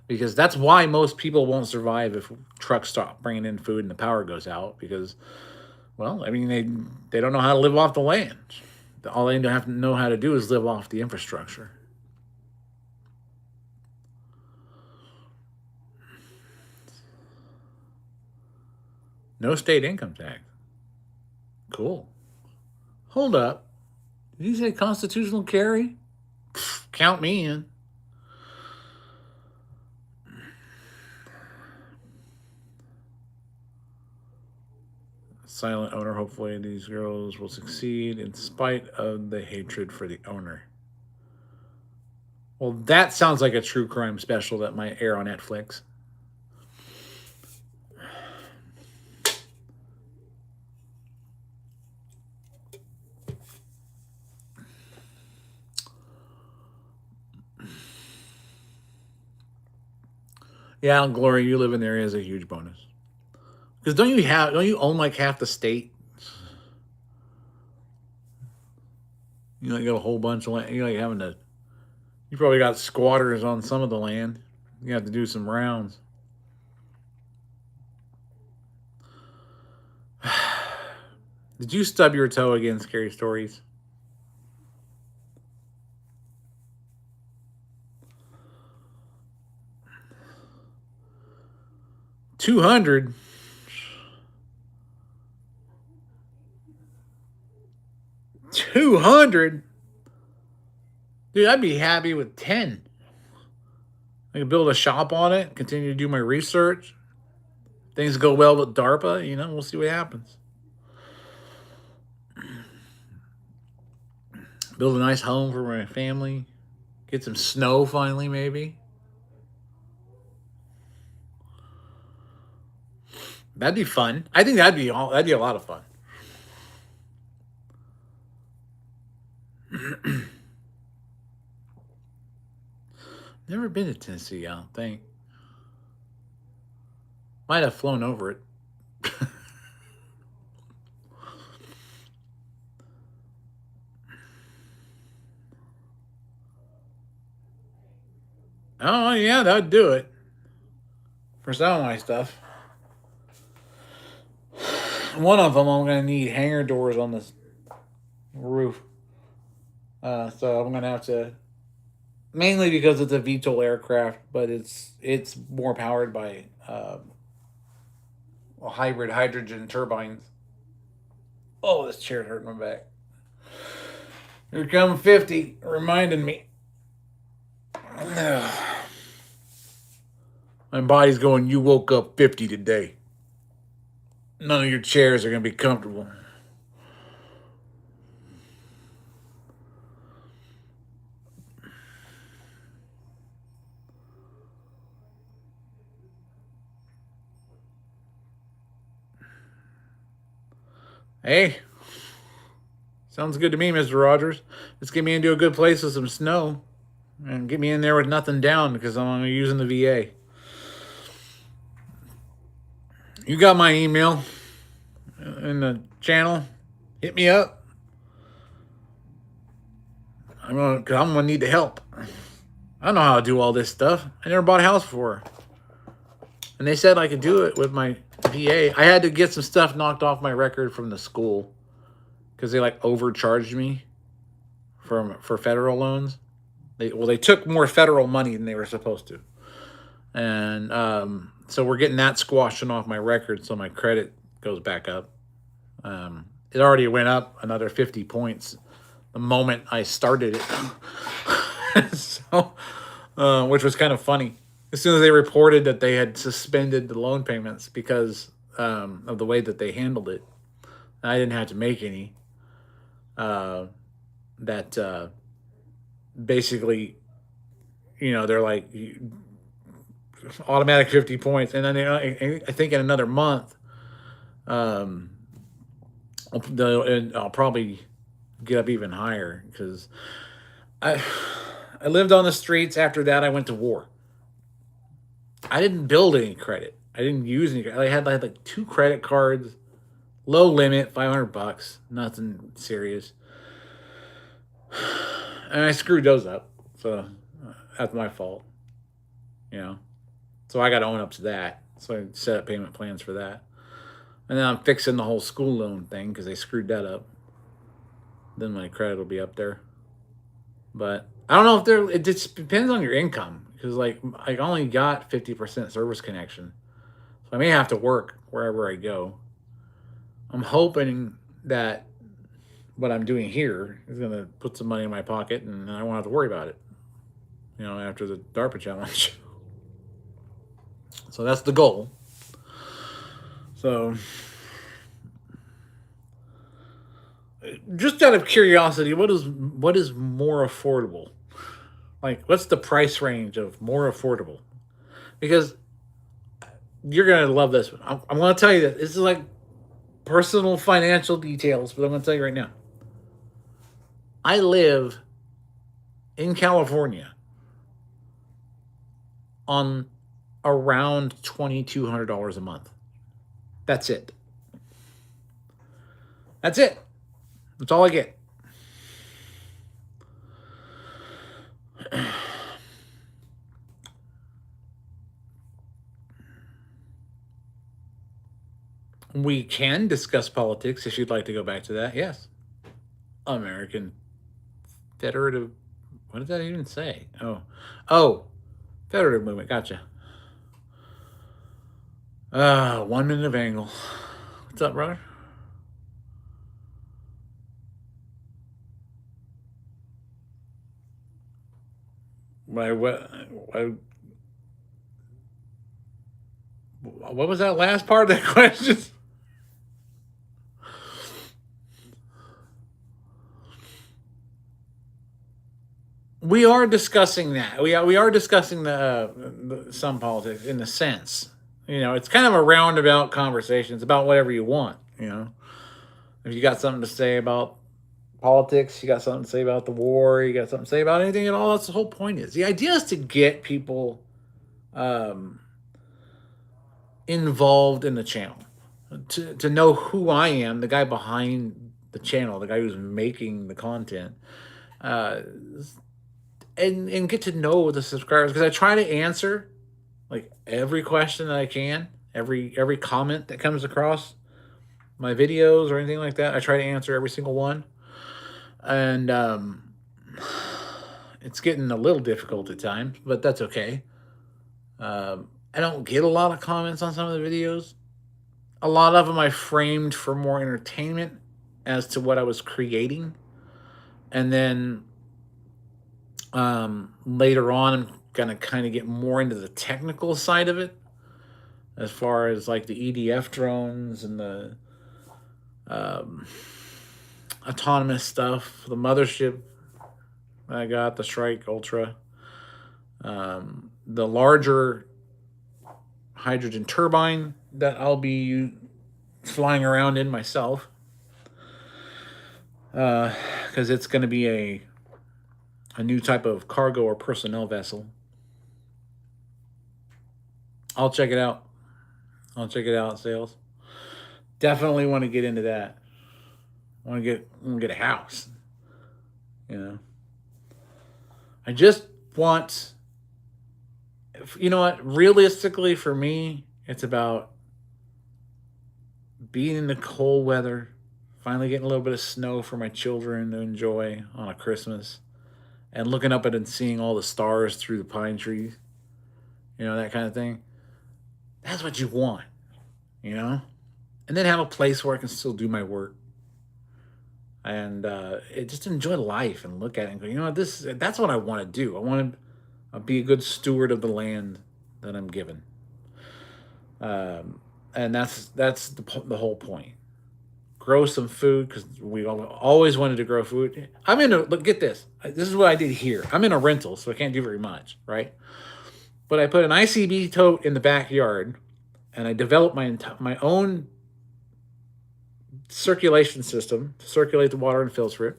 A: Because that's why most people won't survive if trucks stop bringing in food and the power goes out. Because, well, I mean, they don't know how to live off the land. All they have to know how to do is live off the infrastructure. No state income tax. Cool. Hold up. Did you say constitutional carry? Count me in. Silent owner. Hopefully these girls will succeed in spite of the hatred for the owner. Well, that sounds like a true crime special that might air on Netflix. Yeah, Glory, you live in there is a huge bonus. Because don't you own like half the state? You know, you got a whole bunch of land. You like having to. You probably got squatters on some of the land. You have to do some rounds. Did you stub your toe again? Scary stories. $200. $200. Dude, I'd be happy with 10. I could build a shop on it, continue to do my research. Things go well with DARPA, you know, we'll see what happens. Build a nice home for my family. Get some snow finally, maybe. That'd be fun. I think that'd be a lot of fun. Never been to Tennessee, I don't think. Might have flown over it. Oh, yeah, that'd do it. For some of my stuff. One of them, I'm going to need hangar doors on this roof. So I'm going to have to... Mainly because it's a VTOL aircraft, but it's more powered by hybrid hydrogen turbines. Oh, this chair's hurting my back. Here come 50, reminding me. My body's going, you woke up 50 today. None of your chairs are going to be comfortable. Hey, sounds good to me, Mr. Rogers. Let's get me into a good place with some snow. And get me in there with nothing down because I'm using the VA. You got my email in the channel. Hit me up. I'm gonna need the help. I don't know how to do all this stuff. I never bought a house before. And they said I could do it with my VA. I had to get some stuff knocked off my record from the school because they like overcharged me for federal loans. They took more federal money than they were supposed to. And so we're getting that squashing off my record so my credit goes back up. It already went up another 50 points the moment I started it. So, which was kind of funny. As soon as they reported that they had suspended the loan payments because of the way that they handled it, I didn't have to make any. Basically, you know, they're like automatic 50 points. And then I think in another month, I'll probably get up even higher because I lived on the streets. After that, I went to war. I didn't build any credit. I didn't use any. I had like 2 credit cards, low limit, $500, nothing serious. And I screwed those up, so that's my fault, you know. So I got to own up to that. So I set up payment plans for that. And then I'm fixing the whole school loan thing because they screwed that up. Then my credit will be up there. But I don't know if it just depends on your income because like I only got 50% service connection. So I may have to work wherever I go. I'm hoping that what I'm doing here is going to put some money in my pocket and I won't have to worry about it, you know, after the DARPA challenge. So that's the goal. So just out of curiosity, what is more affordable? Like, what's the price range of more affordable? Because you're going to love this one. I'm going to tell you that this is like personal financial details, but I'm going to tell you right now. I live in California on around $2,200 a month. That's it. That's it. That's all I get. We can discuss politics if you'd like to go back to that. Yes. American Federative. What did that even say? Oh, Federative movement. Gotcha. 1 minute of angle. What's up, brother? What was that last part of that question? We are discussing that. We are discussing some politics in the sense. It's kind of a roundabout conversation. It's about whatever you want. If you got something to say about politics, you got something to say about the war, you got something to say about anything at all. That's the whole point. The idea is to get people involved in the channel, to know who I am, the guy behind the channel, the guy who's making the content, and get to know the subscribers, because I try to answer like every question that I can, every comment that comes across my videos or anything like that. I try to answer every single one, and it's getting a little difficult at times, but that's okay. I don't get a lot of comments on some of the videos. A lot of them I framed for more entertainment as to what I was creating. And then later on, I'm going to kind of get more into the technical side of it, as far as like the EDF drones and the autonomous stuff, the mothership I got, the Strike Ultra, the larger hydrogen turbine that I'll be flying around in myself, because it's going to be a new type of cargo or personnel vessel. I'll check it out. Sales. Definitely want to get into that. I want to get a house. I just want, you know what? Realistically, for me, it's about being in the cold weather, finally getting a little bit of snow for my children to enjoy on a Christmas, and looking up at it and seeing all the stars through the pine trees, that kind of thing. That's what you want, and then have a place where I can still do my work, and just enjoy life and look at it and go, that's what I want to do. I want to be a good steward of the land that I'm given. And that's the whole point. Grow some food, because we always wanted to grow food. Look, get this. This is what I did here. I'm in a rental, so I can't do very much, right? But I put an ICB tote in the backyard, and I developed my own circulation system to circulate the water and filter it.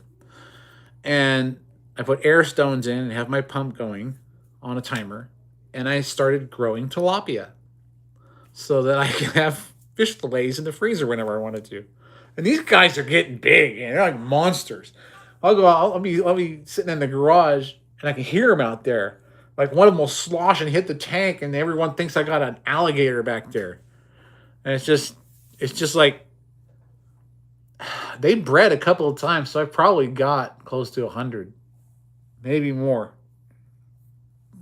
A: And I put air stones in and have my pump going on a timer. And I started growing tilapia so that I can have fish fillets in the freezer whenever I wanted to. And these guys are getting big, and they're like monsters. I'll be sitting in the garage, and I can hear them out there. Like, one of them will slosh and hit the tank, and everyone thinks I got an alligator back there. And it's just like, they bred a couple of times, so I probably got close to 100, maybe more.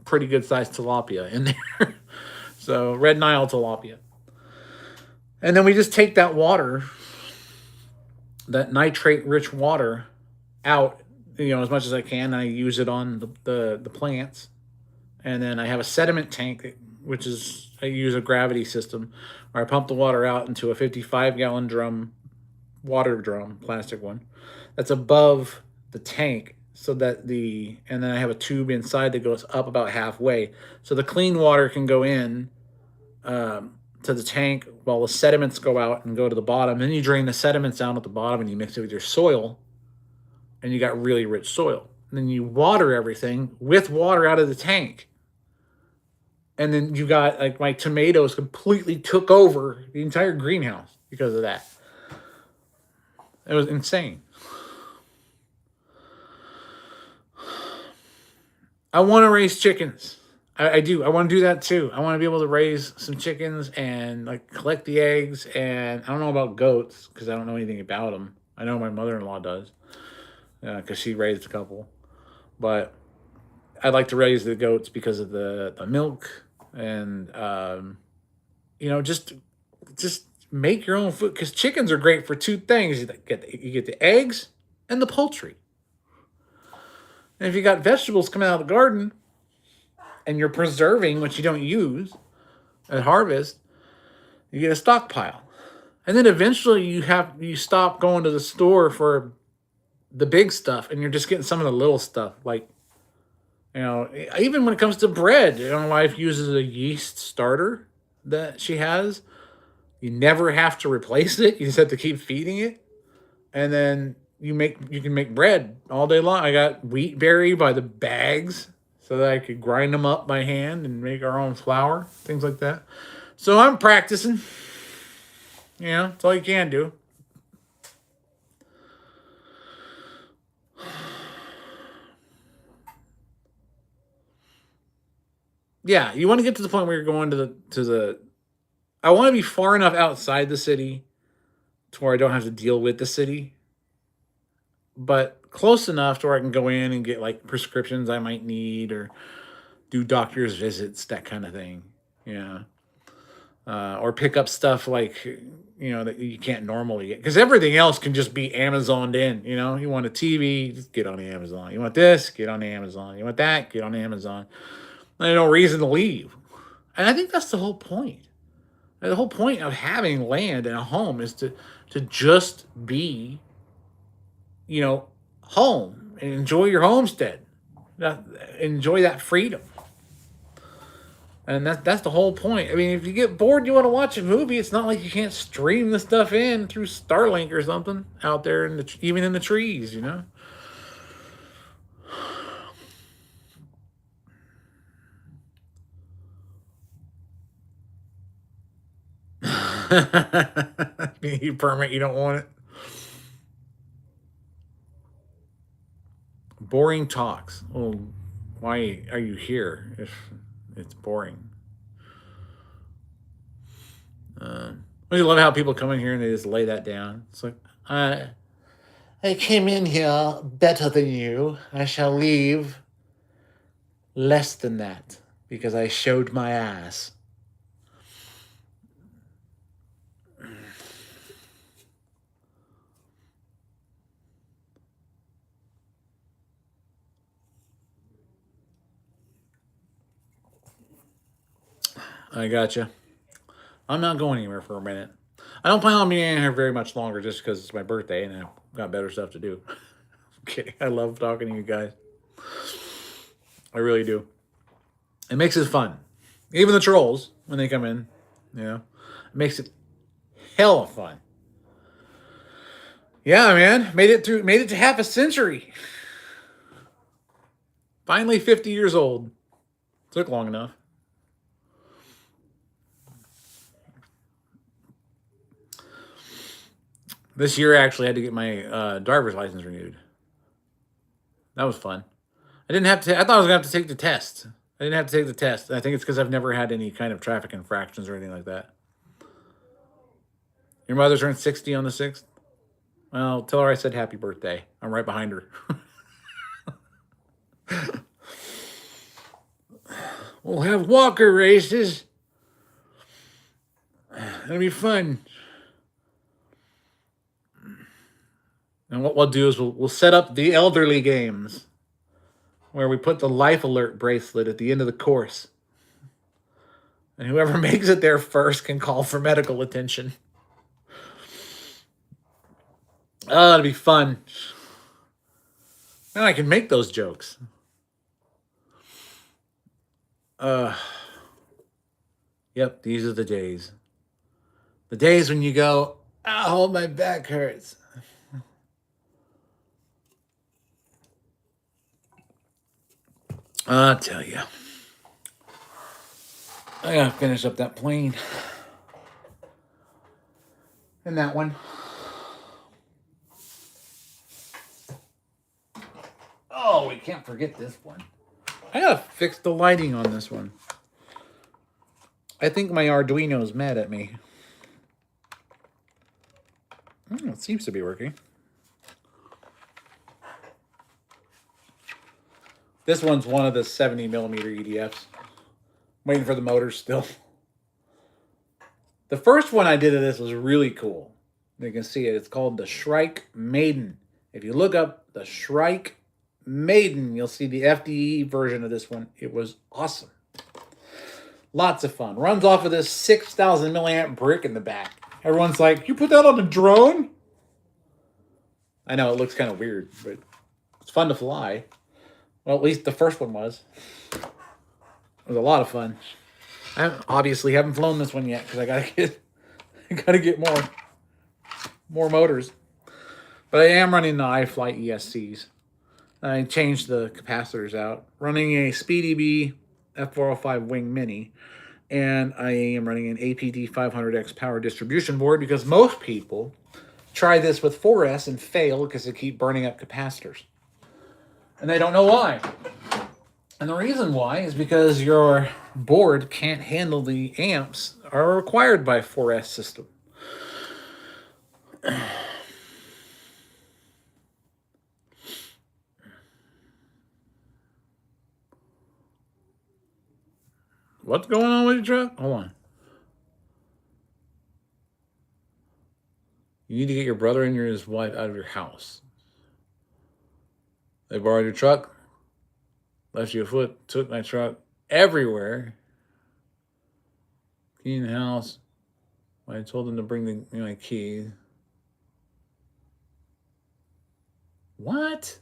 A: Pretty good sized tilapia in there. So red Nile tilapia. And then we just take that water, that nitrate rich water, out, as much as I can. And I use it on the plants. And then I have a sediment tank, which is, I use a gravity system where I pump the water out into a 55-gallon drum, water drum, plastic one, that's above the tank, so that and then I have a tube inside that goes up about halfway, so the clean water can go in to the tank while the sediments go out and go to the bottom. Then you drain the sediments down at the bottom and you mix it with your soil, and you got really rich soil. And then you water everything with water out of the tank. And then you got, like, my tomatoes completely took over the entire greenhouse because of that. It was insane. I want to raise chickens. I do. I want to do that too. I want to be able to raise some chickens and like collect the eggs. And I don't know about goats because I don't know anything about them. I know my mother-in-law does because she raised a couple. But I'd like to raise the goats because of the milk and just make your own food because chickens are great for two things. You get the eggs and the poultry. And if you got vegetables coming out of the garden and you're preserving what you don't use at harvest, you get a stockpile. And then eventually you stop going to the store for the big stuff and you're just getting some of the little stuff. Like, even when it comes to bread, my wife uses a yeast starter that she has. You never have to replace it. You just have to keep feeding it. And then you can make bread all day long. I got wheat berry by the bags so that I could grind them up by hand and make our own flour, things like that. So I'm practicing. That's all you can do. Yeah, you want to get to the point where you're going to the I want to be far enough outside the city to where I don't have to deal with the city, but close enough to where I can go in and get like prescriptions I might need or do doctor's visits, that kind of thing. Yeah. Or pick up stuff like, that you can't normally get. Because everything else can just be Amazoned in. You want a TV, just get on Amazon. You want this, get on Amazon. You want that, get on Amazon. There's no reason to leave. And I think that's the whole point. The whole point of having land and a home is to just be, home and enjoy your homestead. Enjoy that freedom. And that's the whole point. I mean, if you get bored, you want to watch a movie. It's not like you can't stream the stuff in through Starlink or something out there even in the trees. You permit, you don't want it. Boring talks. Well, why are you here if it's boring? I love how people come in here and they just lay that down. It's like, I came in here better than you. I shall leave less than that because I showed my ass. I gotcha. I'm not going anywhere for a minute. I don't plan on being in here very much longer just because it's my birthday and I've got better stuff to do. I'm kidding. I love talking to you guys. I really do. It makes it fun. Even the trolls, when they come in, it makes it hella fun. Yeah, man. Made it to half a century. Finally 50 years old. Took long enough. This year I actually had to get my driver's license renewed. That was fun. I thought I was going to have to take the test. I didn't have to take the test. I think it's because I've never had any kind of traffic infractions or anything like that. Your mother turned 60 on the 6th? Well, tell her I said happy birthday. I'm right behind her. We'll have walker races. It'll be fun. And what we'll do is we'll set up the elderly games where we put the life alert bracelet at the end of the course. And whoever makes it there first can call for medical attention. Oh, it'll be fun. Now I can make those jokes. Yep, these are the days. The days when you go, oh, my back hurts. I'll tell you. I gotta finish up that plane. And that one. Oh, we can't forget this one. I gotta fix the lighting on this one. I think my Arduino's mad at me. It seems to be working. This one's one of the 70 millimeter EDFs. Waiting for the motors still. The first one I did of this was really cool. You can see it. It's called the Shrike Maiden. If you look up the Shrike Maiden, you'll see the FDE version of this one. It was awesome. Lots of fun. Runs off of this 6,000 milliamp brick in the back. Everyone's like, you put that on a drone? I know, it looks kind of weird, but it's fun to fly. Well, at least the first one was. It was a lot of fun. I obviously haven't flown this one yet because I gotta get more motors. But I am running the iFlight ESCs. I changed the capacitors out. Running a SpeedyBee F405 Wing Mini. And I am running an APD 500X power distribution board because most people try this with 4S and fail because they keep burning up capacitors. And they don't know why. And the reason why is because your board can't handle the amps are required by 4S system. What's going on with your truck? Hold on. You need to get your brother and his wife out of your house. They borrowed your truck, left you afoot, took my truck everywhere. Key in the house. I told them to bring my keys. What?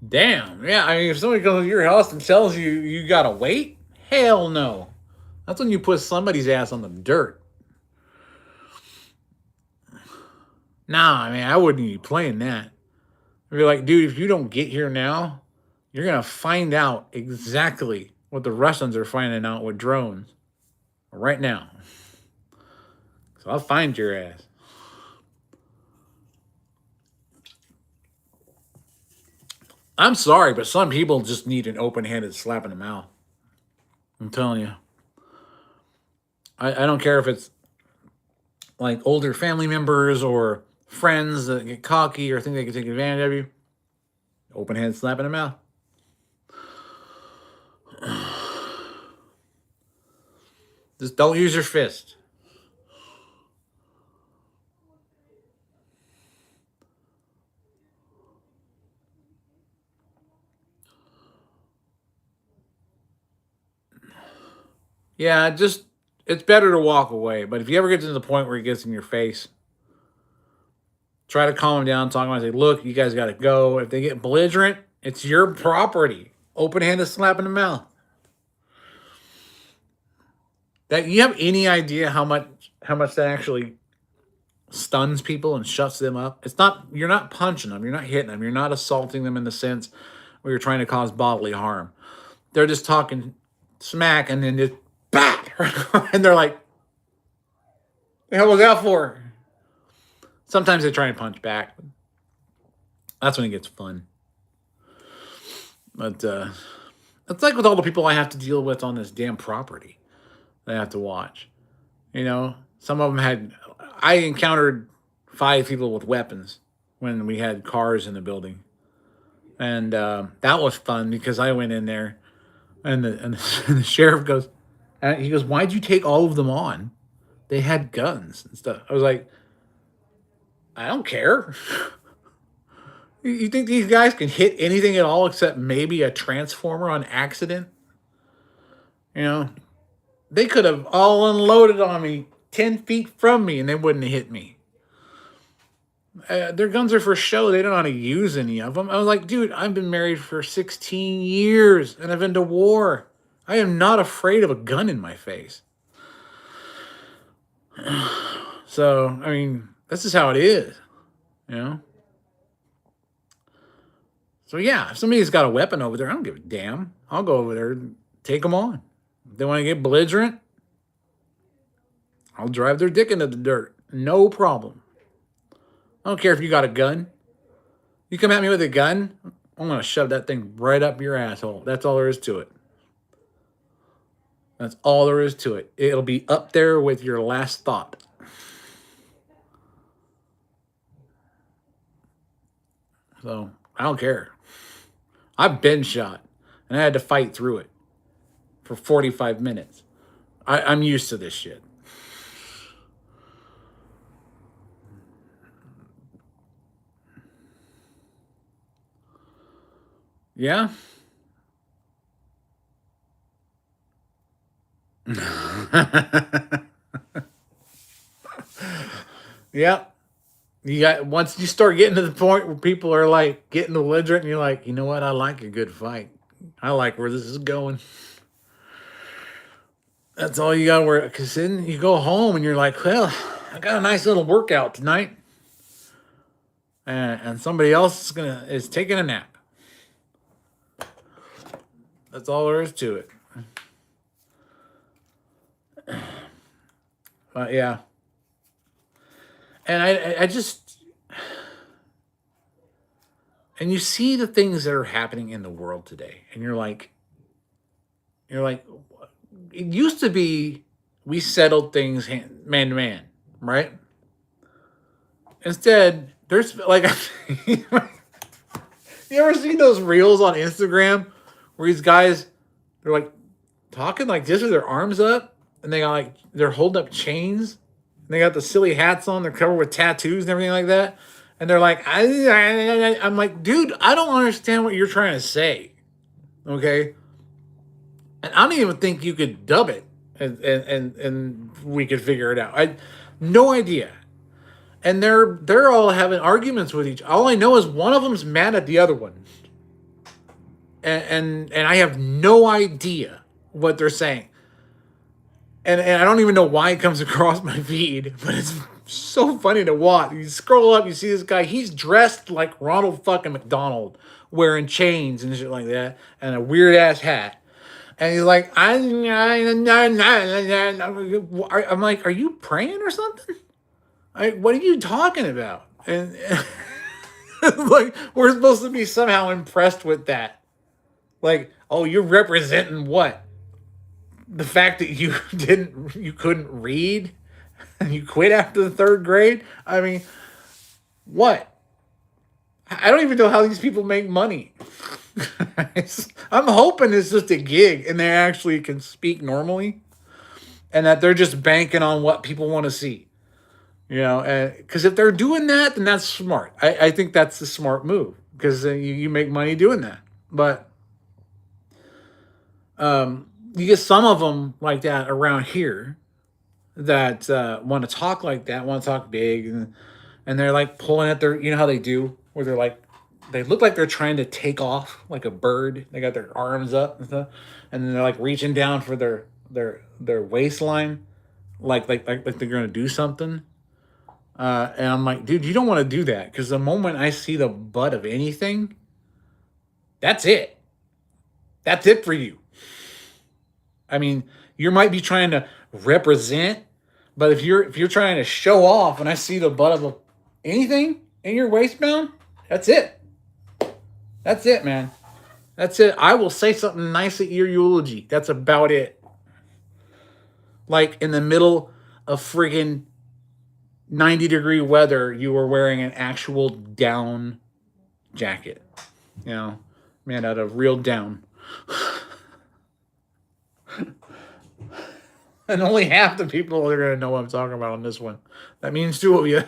A: Damn. Yeah, I mean, if somebody comes to your house and tells you you gotta wait, hell no. That's when you put somebody's ass on the dirt. Nah, I mean, I wouldn't be playing that. I'd be like, dude, if you don't get here now, you're gonna find out exactly what the Russians are finding out with drones right now. So I'll find your ass. I'm sorry, but some people just need an open-handed slap in the mouth. I'm telling you. I don't care if it's like older family members or friends that get cocky or think they can take advantage of you. Open-handed slap in the mouth. Just don't use your fist. Yeah, it's better to walk away. But if you ever get to the point where it gets in your face, try to calm them down, talk about it, say, look, you guys got to go. If they get belligerent, it's your property. Open-handed slap in the mouth. That you have any idea how much that actually stuns people and shuts them up? It's not, you're not punching them, you're not hitting them, you're not assaulting them in the sense where you're trying to cause bodily harm. They're just talking smack and then just bah! And they're like, the hell was that for? Sometimes they try and punch back. That's when it gets fun. But it's like with all the people I have to deal with on this damn property that I have to watch. You know, some of them I encountered 5 people with weapons when we had cars in the building. And that was fun because I went in there and the sheriff goes, he goes, why'd you take all of them on? They had guns and stuff. I was like, I don't care. You think these guys can hit anything at all except maybe a transformer on accident? You know, they could have all unloaded on me 10 feet from me and they wouldn't have hit me. Their guns are for show. They don't know how to use any of them. I was like, dude, I've been married for 16 years and I've been to war. I am not afraid of a gun in my face. So, I mean, this is how it is, you know? So, yeah, if somebody's got a weapon over there, I don't give a damn. I'll go over there and take them on. If they want to get belligerent, I'll drive their dick into the dirt. No problem. I don't care if you got a gun. You come at me with a gun, I'm going to shove that thing right up your asshole. That's all there is to it. That's all there is to it. It'll be up there with your last thought. So I don't care. I've been shot and I had to fight through it for 45 minutes. I'm used to this shit. Yeah. Yeah. You got once you start getting to the point where people are like getting belligerent and you're like, you know what? I like a good fight. I like where this is going. That's all you got to worry. Because then you go home and you're like, well, I got a nice little workout tonight. And somebody else is taking a nap. That's all there is to it. But yeah. And I just, and you see the things that are happening in the world today, and you're like, it used to be we settled things man to man, right? Instead, there's like, you ever seen those reels on Instagram where these guys, they're like talking like this with their arms up, and they got like, they're holding up chains. They got the silly hats on. They're covered with tattoos and everything like that. And they're like, I'm like, dude, I don't understand what you're trying to say. Okay. And I don't even think you could dub it and we could figure it out. I no idea. And they're all having arguments with each. All I know is one of them's mad at the other one. And I have no idea what they're saying. And I don't even know why it comes across my feed, but it's so funny to watch. You scroll up, you see this guy. He's dressed like Ronald fucking McDonald, wearing chains and shit like that, and a weird ass hat. And he's like, I'm like, are you praying or something? What are you talking about? And like, we're supposed to be somehow impressed with that. Like, oh, you're representing what? The fact that you couldn't read and you quit after the third grade. I mean, what? I don't even know how these people make money. I'm hoping it's just a gig and they actually can speak normally and that they're just banking on what people want to see. You know, because if they're doing that, then that's smart. I think that's the smart move because you make money doing that. But you get some of them like that around here that want to talk like that, want to talk big, and they're like pulling at their, you know how they do, where they're like, they look like they're trying to take off like a bird. They got their arms up and stuff, and then they're like reaching down for their waistline, like they're gonna do something. And I'm like, dude, you don't want to do that because the moment I see the butt of anything, that's it. That's it for you. I mean, you might be trying to represent, but if you're trying to show off and I see the butt of anything in your waistband, that's it. That's it, man. That's it. I will say something nice at your eulogy. That's about it. Like in the middle of friggin' 90-degree weather, you were wearing an actual down jacket. You know, made out of real down. And only half the people are going to know what I'm talking about on this one. That means two of you.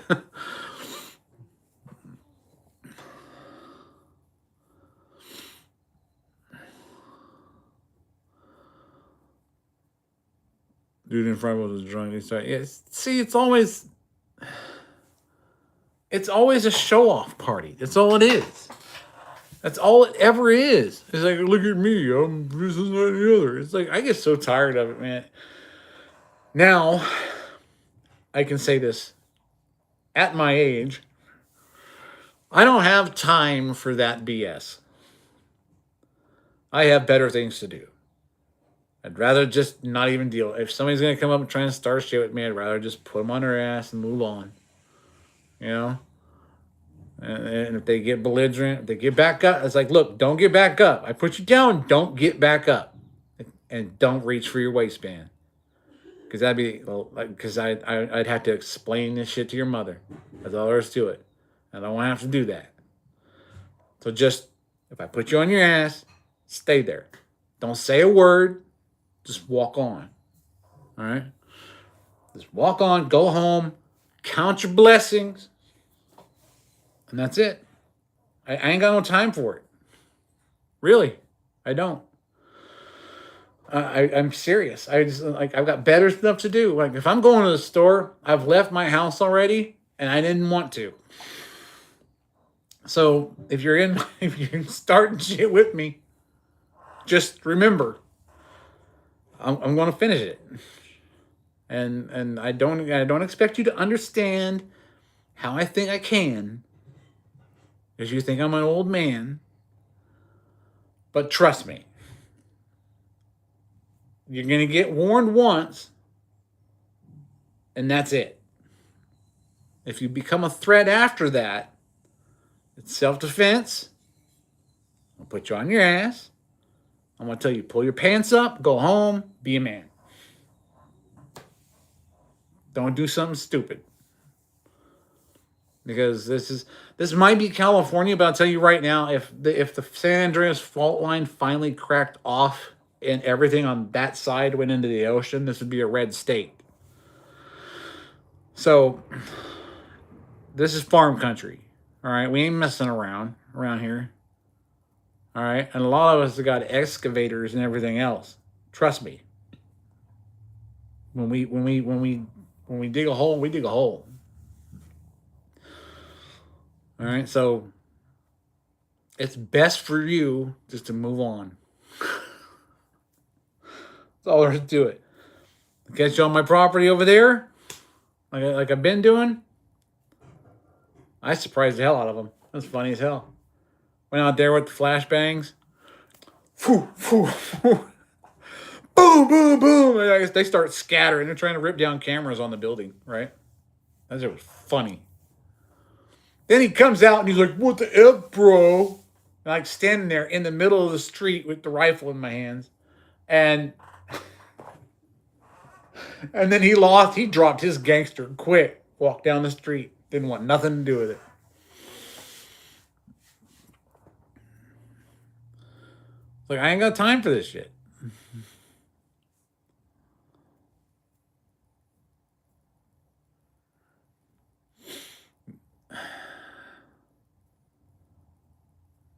A: Dude in front was drunk. Yeah, see, it's always a show-off party. That's all it is. That's all it ever is. It's like, look at me. I'm this and that and the other. It's like, I get so tired of it, man. Now, I can say this. At my age, I don't have time for that BS. I have better things to do. I'd rather just not even deal. If somebody's gonna come up and try and start shit with me, I'd rather just put them on their ass and move on. You know. And if they get belligerent, if they get back up, it's like, look, don't get back up. I put you down. Don't get back up, and don't reach for your waistband, because that'd be because I'd have to explain this shit to your mother. That's all there is to it. I don't want to have to do that. So just if I put you on your ass, stay there. Don't say a word. Just walk on. All right. Just walk on. Go home. Count your blessings. And that's it. I ain't got no time for it. Really, I don't. I'm serious. I've got better stuff to do. Like if I'm going to the store, I've left my house already, and I didn't want to. So if you're starting shit with me, just remember, I'm going to finish it, and I don't expect you to understand how I think I can. Because you think I'm an old man. But trust me. You're going to get warned once. And that's it. If you become a threat after that, it's self-defense. I'll put you on your ass. I'm going to tell you, pull your pants up, go home, be a man. Don't do something stupid. Because this might be California, but I'll tell you right now, if the San Andreas fault line finally cracked off and everything on that side went into the ocean, this would be a red state. So this is farm country. All right, we ain't messing around here. All right, and a lot of us have got excavators and everything else. Trust me. When we dig a hole, we dig a hole. All right, so it's best for you just to move on. That's all there is to it. Catch you on my property over there, like I've been doing. I surprised the hell out of them. That's funny as hell. Went out there with the flashbangs. Foo, foo, foo. Boom, boom, boom. And I guess they start scattering. They're trying to rip down cameras on the building, right? That was funny. Then he comes out and he's like, "What the F, bro?" And like standing there in the middle of the street with the rifle in my hands. And then he dropped his gangster quick, walked down the street, didn't want nothing to do with it. Like, I ain't got time for this shit.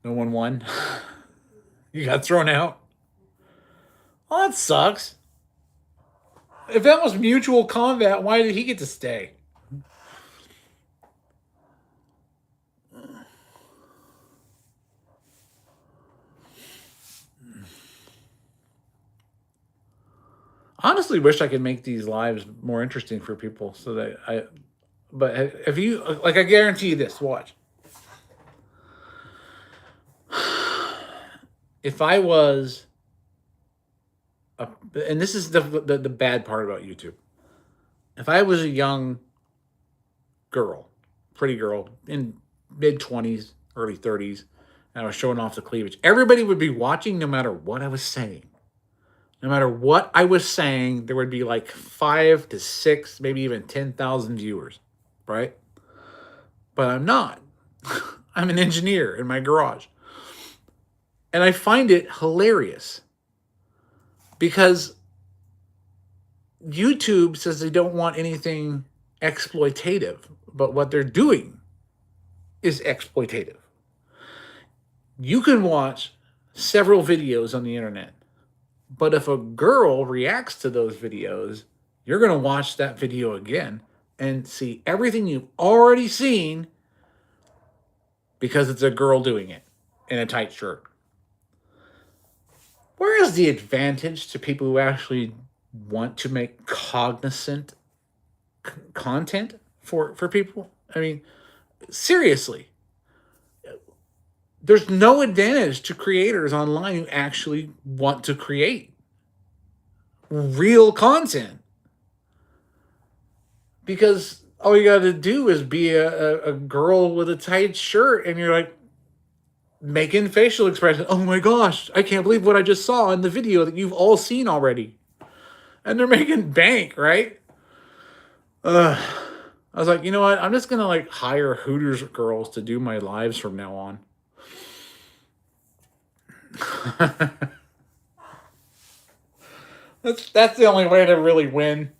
A: No one won. You got thrown out. Well, that sucks. If that was mutual combat, why did he get to stay? Honestly, wish I could make these lives more interesting for people so that but if you, like, I guarantee you this, watch. If I was, and this is the bad part about YouTube. If I was a young girl, pretty girl, in mid-20s, early 30s, and I was showing off the cleavage, everybody would be watching no matter what I was saying. No matter what I was saying, there would be like 5 to 6, maybe even 10,000 viewers, right? But I'm not. I'm an engineer in my garage. And I find it hilarious because YouTube says they don't want anything exploitative, but what they're doing is exploitative. You can watch several videos on the internet, but if a girl reacts to those videos, you're going to watch that video again and see everything you've already seen because it's a girl doing it in a tight shirt. Where is the advantage to people who actually want to make cognizant content for people? I mean, seriously. There's no advantage to creators online who actually want to create. real content. Because all you got to do is be a girl with a tight shirt, and you're like making facial expressions. Oh my gosh, I can't believe what I just saw in the video that you've all seen already. And they're making bank, right? I was like, you know what? I'm just gonna like hire Hooters girls to do my lives from now on. That's the only way to really win.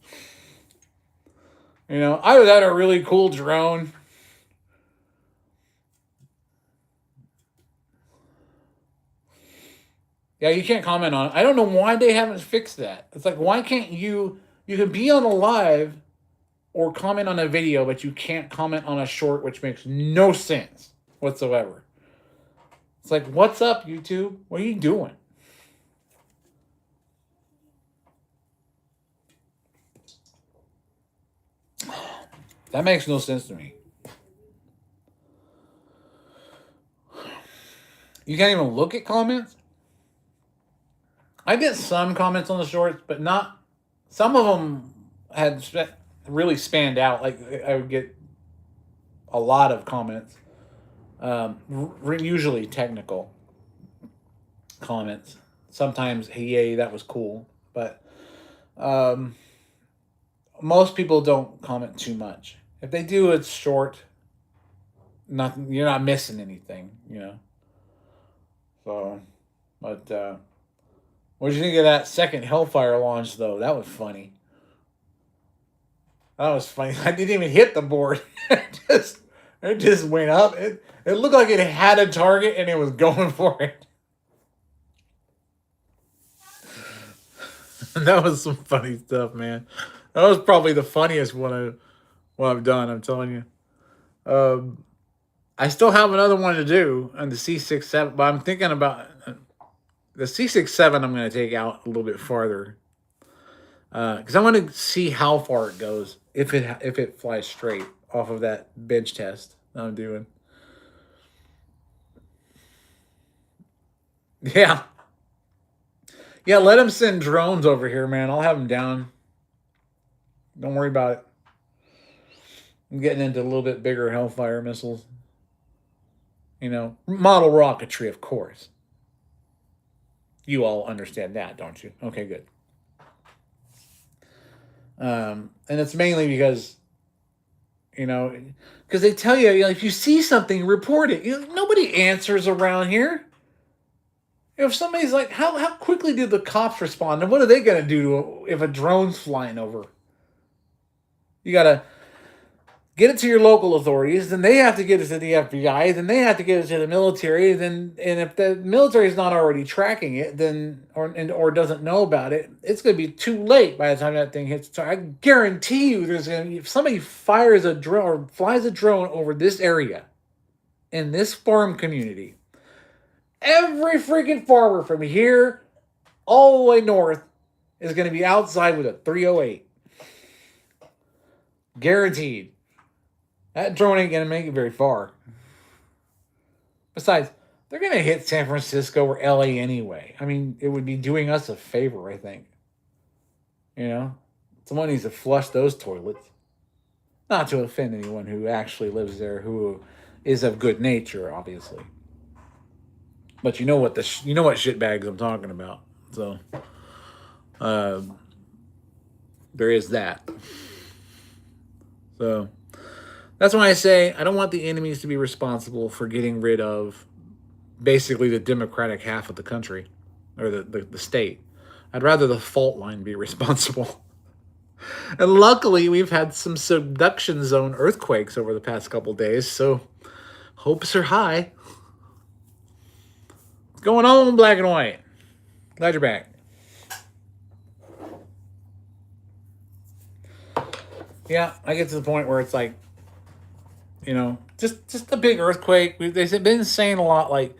A: You know, I was at a really cool drone. Yeah, you can't comment on it. I don't know why they haven't fixed that. It's like, why can't you can be on a live or comment on a video, but you can't comment on a short, which makes no sense whatsoever. It's like, what's up, YouTube? What are you doing? That makes no sense to me. You can't even look at comments? I get some comments on the shorts, but not... Some of them had really spanned out. Like, I would get a lot of comments. Usually technical comments. Sometimes, hey, yay, that was cool. But most people don't comment too much. If they do, it's short. Nothing. You're not missing anything, you know. So, but what did you think of that second Hellfire launch, though? That was funny. That was funny. I didn't even hit the board. It just went up. It looked like it had a target and it was going for it. That was some funny stuff, man. That was probably the funniest one I've done, I'm telling you. I still have another one to do on the C67, but I'm thinking about the C67. I'm going to take out a little bit farther because I want to see how far it goes if it flies straight off of that bench test that I'm doing. Yeah. Yeah, let them send drones over here, man. I'll have them down. Don't worry about it. I'm getting into a little bit bigger Hellfire missiles. You know, model rocketry, of course. You all understand that, don't you? Okay, good. And it's mainly because, you know, because they tell you, if you see something, report it. Nobody answers around here. If somebody's like, how quickly do the cops respond? And what are they going to do if a drone's flying over? You got to get it to your local authorities, then they have to get it to the FBI, then they have to get it to the military, and if the military is not already tracking it, then or doesn't know about it, it's going to be too late by the time that thing hits. So I guarantee you, if somebody fires a drone or flies a drone over this area, in this farm community, every freaking farmer from here all the way north is going to be outside with a 308. Guaranteed. That drone ain't going to make it very far. Besides, they're going to hit San Francisco or LA anyway. I mean, it would be doing us a favor, I think. You know? Someone needs to flush those toilets. Not to offend anyone who actually lives there, who is of good nature, obviously. But you know what shitbags I'm talking about. So, there is that. So, that's why I say I don't want the enemies to be responsible for getting rid of basically the Democratic half of the country or the state. I'd rather the fault line be responsible. And luckily, we've had some subduction zone earthquakes over the past couple days, so hopes are high. What's going on, black and white? Glad you're back. Yeah, I get to the point where it's like, you know, just a big earthquake. They've been saying a lot like,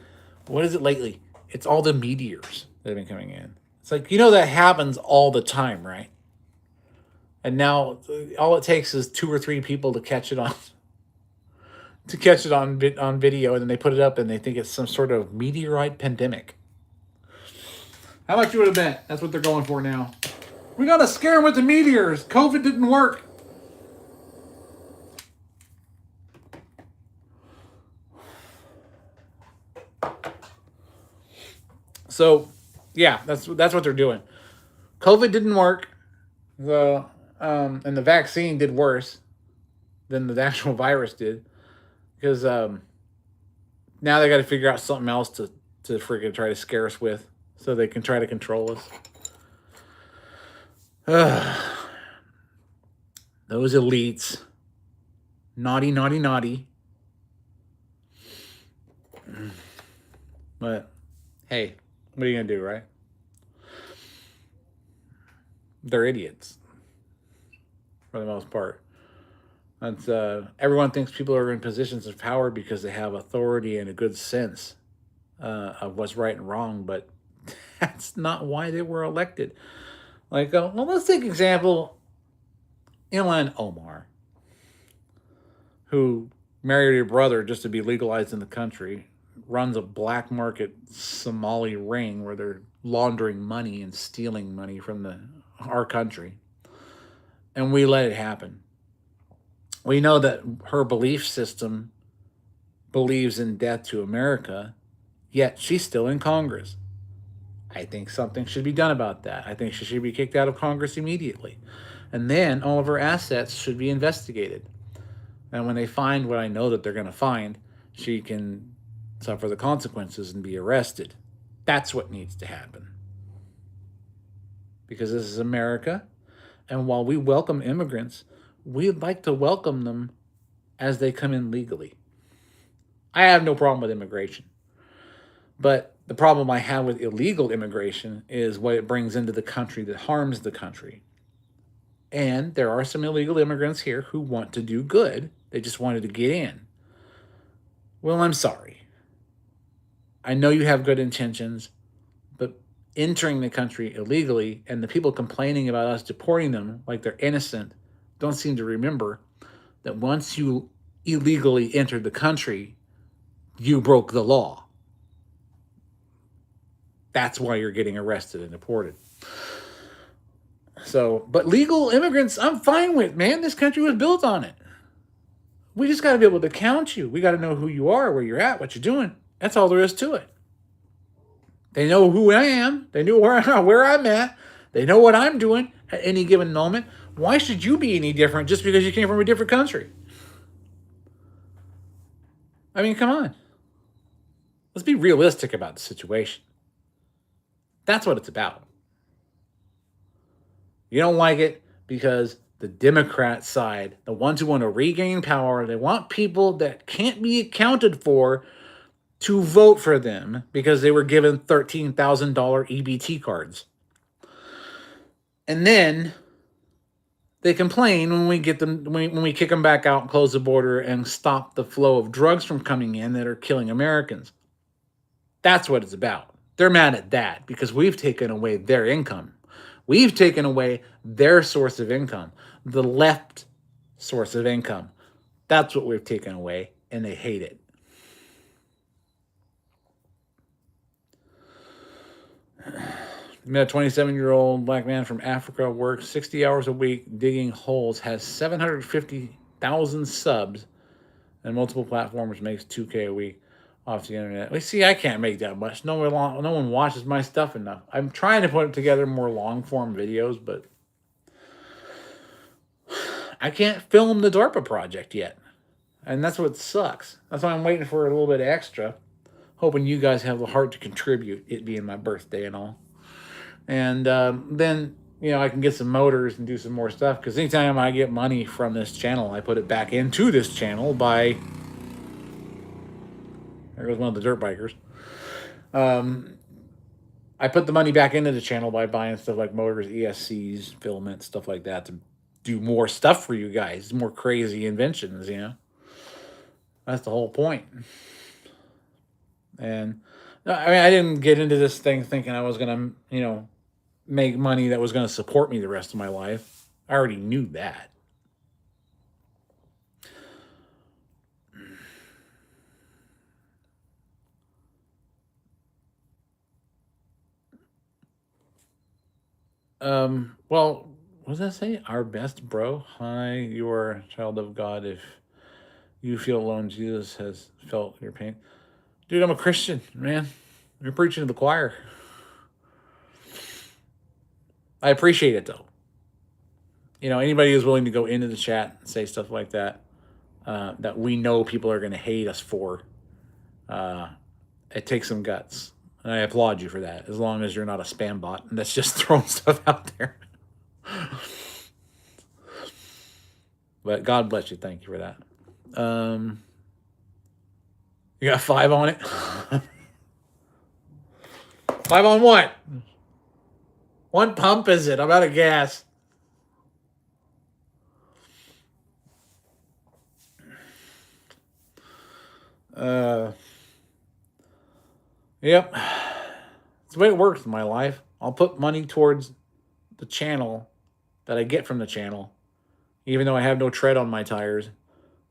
A: what is it lately? It's all the meteors that have been coming in. It's like, that happens all the time, right? And now all it takes is 2 or 3 people to catch it on video, and then they put it up and they think it's some sort of meteorite pandemic. How much you would have bet? That's what they're going for now. We gotta scare them with the meteors. COVID didn't work. So, yeah, that's what they're doing. COVID didn't work. And the vaccine did worse than the actual virus did, because now they got to figure out something else to freaking try to scare us with, so they can try to control us. Those elites, naughty, naughty, naughty. But hey, what are you gonna do, right? They're idiots for the most part. That's everyone thinks people are in positions of power because they have authority and a good sense of what's right and wrong, but that's not why they were elected. Like, well, let's take example, Ilhan Omar, who married her brother just to be legalized in the country, runs a black market Somali ring where they're laundering money and stealing money from our country, and we let it happen. We know that her belief system believes in death to America, yet she's still in Congress. I think something should be done about that. I think she should be kicked out of Congress immediately. And then all of her assets should be investigated. And when they find what I know that they're going to find, she can suffer the consequences and be arrested. That's what needs to happen. Because this is America. And while we welcome immigrants, we'd like to welcome them as they come in legally. I have no problem with immigration. But the problem I have with illegal immigration is what it brings into the country that harms the country. And there are some illegal immigrants here who want to do good. They just wanted to get in. Well, I'm sorry. I know you have good intentions, but entering the country illegally and the people complaining about us deporting them like they're innocent don't seem to remember that once you illegally entered the country, you broke the law. That's why you're getting arrested and deported. So, but legal immigrants, I'm fine with, man. This country was built on it. We just got to be able to count you. We got to know who you are, where you're at, what you're doing. That's all there is to it. They know who I am. They know where I'm at. They know what I'm doing at any given moment. Why should you be any different just because you came from a different country? I mean, come on. Let's be realistic about the situation. That's what it's about. You don't like it because the Democrat side, the ones who want to regain power, they want people that can't be accounted for to vote for them because they were given $13,000 EBT cards. And then they complain when we get them, when we kick them back out and close the border and stop the flow of drugs from coming in that are killing Americans. That's what it's about. They're mad at that because we've taken away their income. We've taken away their source of income, the left source of income. That's what we've taken away, and they hate it. Met a 27-year-old black man from Africa, works 60 hours a week digging holes, has 750,000 subs, and multiple platforms, makes $2K a week off the internet. Well, see, I can't make that much. No one watches my stuff enough. I'm trying to put together more long-form videos, but I can't film the DARPA project yet. And that's what sucks. That's why I'm waiting for a little bit extra, hoping you guys have the heart to contribute, it being my birthday and all. And then, I can get some motors and do some more stuff. Because anytime I get money from this channel, I put it back into this channel by... There goes one of the dirt bikers. I put the money back into the channel by buying stuff like motors, ESCs, filament, stuff like that to do more stuff for you guys. More crazy inventions, That's the whole point. And I didn't get into this thing thinking I was going to, make money that was going to support me the rest of my life. I already knew that. Well, what does that say? Our best, bro. Hi, you are a child of God. If you feel alone, Jesus has felt your pain. Dude, I'm a Christian, man. You're preaching to the choir. I appreciate it though. Anybody who's willing to go into the chat and say stuff like that, that we know people are going to hate us for, uh, it takes some guts. And I applaud you for that, as long as you're not a spam bot that's just throwing stuff out there. But God bless you. Thank you for that. You got 5 on it? 5 on what? What pump is it? I'm out of gas. Yep. It's the way it works in my life. I'll put money towards the channel that I get from the channel, even though I have no tread on my tires.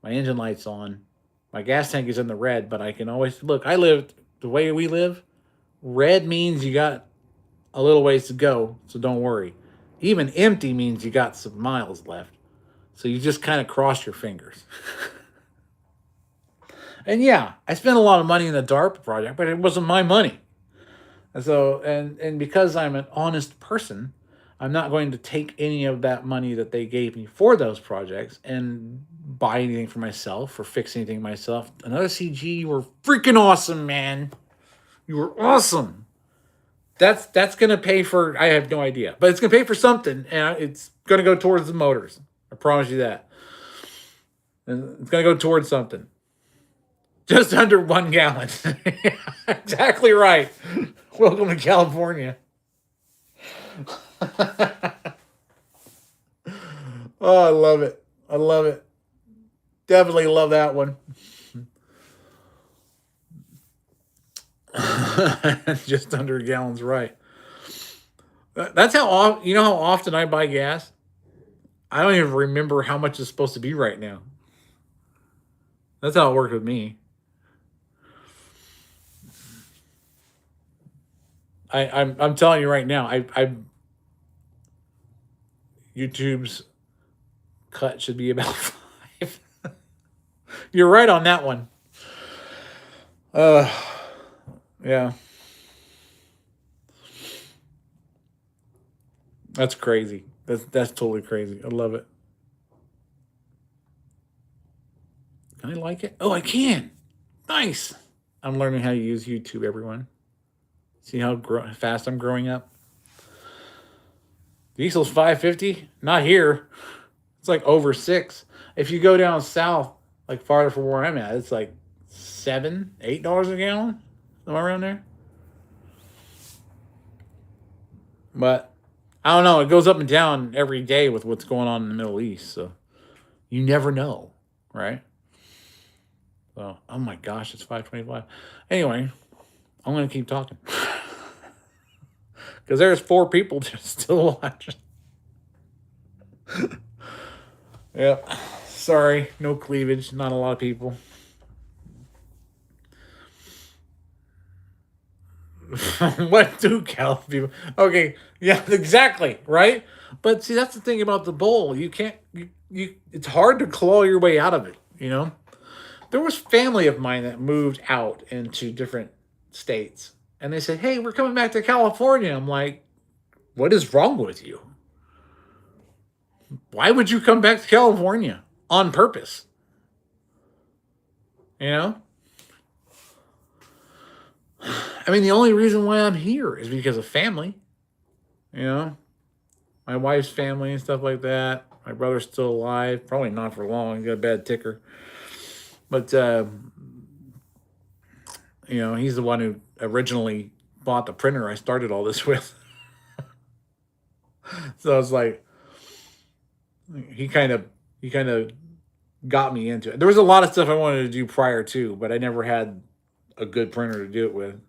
A: My engine light's on. My gas tank is in the red, but I can always look. I live the way we live. Red means you got a little ways to go, so don't worry. Even empty means you got some miles left. So you just kind of cross your fingers. And yeah, I spent a lot of money in the DARPA project, but it wasn't my money. And so, and because I'm an honest person, I'm not going to take any of that money that they gave me for those projects and buy anything for myself or fix anything myself. Another CG, you were freaking awesome, man. You were awesome. That's gonna pay for, I have no idea, but it's gonna pay for something, and it's gonna go towards the motors. I promise you that. And it's gonna go towards something. Just under 1 gallon. Exactly right. Welcome to California. Oh, I love it. I love it. Definitely love that one. Just under a gallon's right. That's how, how often I buy gas? I don't even remember how much it's supposed to be right now. That's how it worked with me. I'm telling you right now, I YouTube's cut should be about 5. You're right on that one. Yeah. That's crazy. That's totally crazy. I love it. Can I like it? Oh, I can. Nice. I'm learning how to use YouTube, everyone. See how fast I'm growing up? Diesel's 550? Not here. It's like over 6. If you go down south, like farther from where I'm at, it's like $7, $8 a gallon. Somewhere around there. But I don't know. It goes up and down every day with what's going on in the Middle East. So you never know, right? So, oh my gosh, it's 5:25. Anyway, I'm going to keep talking. Because there's 4 people just still watching. Yep. Sorry, no cleavage. Not a lot of people. What do Cal people? Okay, yeah, exactly, right? But see, that's the thing about the bowl. You can't. You. It's hard to claw your way out of it. There was family of mine that moved out into different states, and they said, "Hey, we're coming back to California." I'm like, "What is wrong with you? Why would you come back to California on purpose?" You know? I mean, the only reason why I'm here is because of family. My wife's family and stuff like that. My brother's still alive. Probably not for long. He got a bad ticker. But, he's the one who originally bought the printer I started all this with. So it's like, he kind of got me into it. There was a lot of stuff I wanted to do prior to, but I never had a good printer to do it with.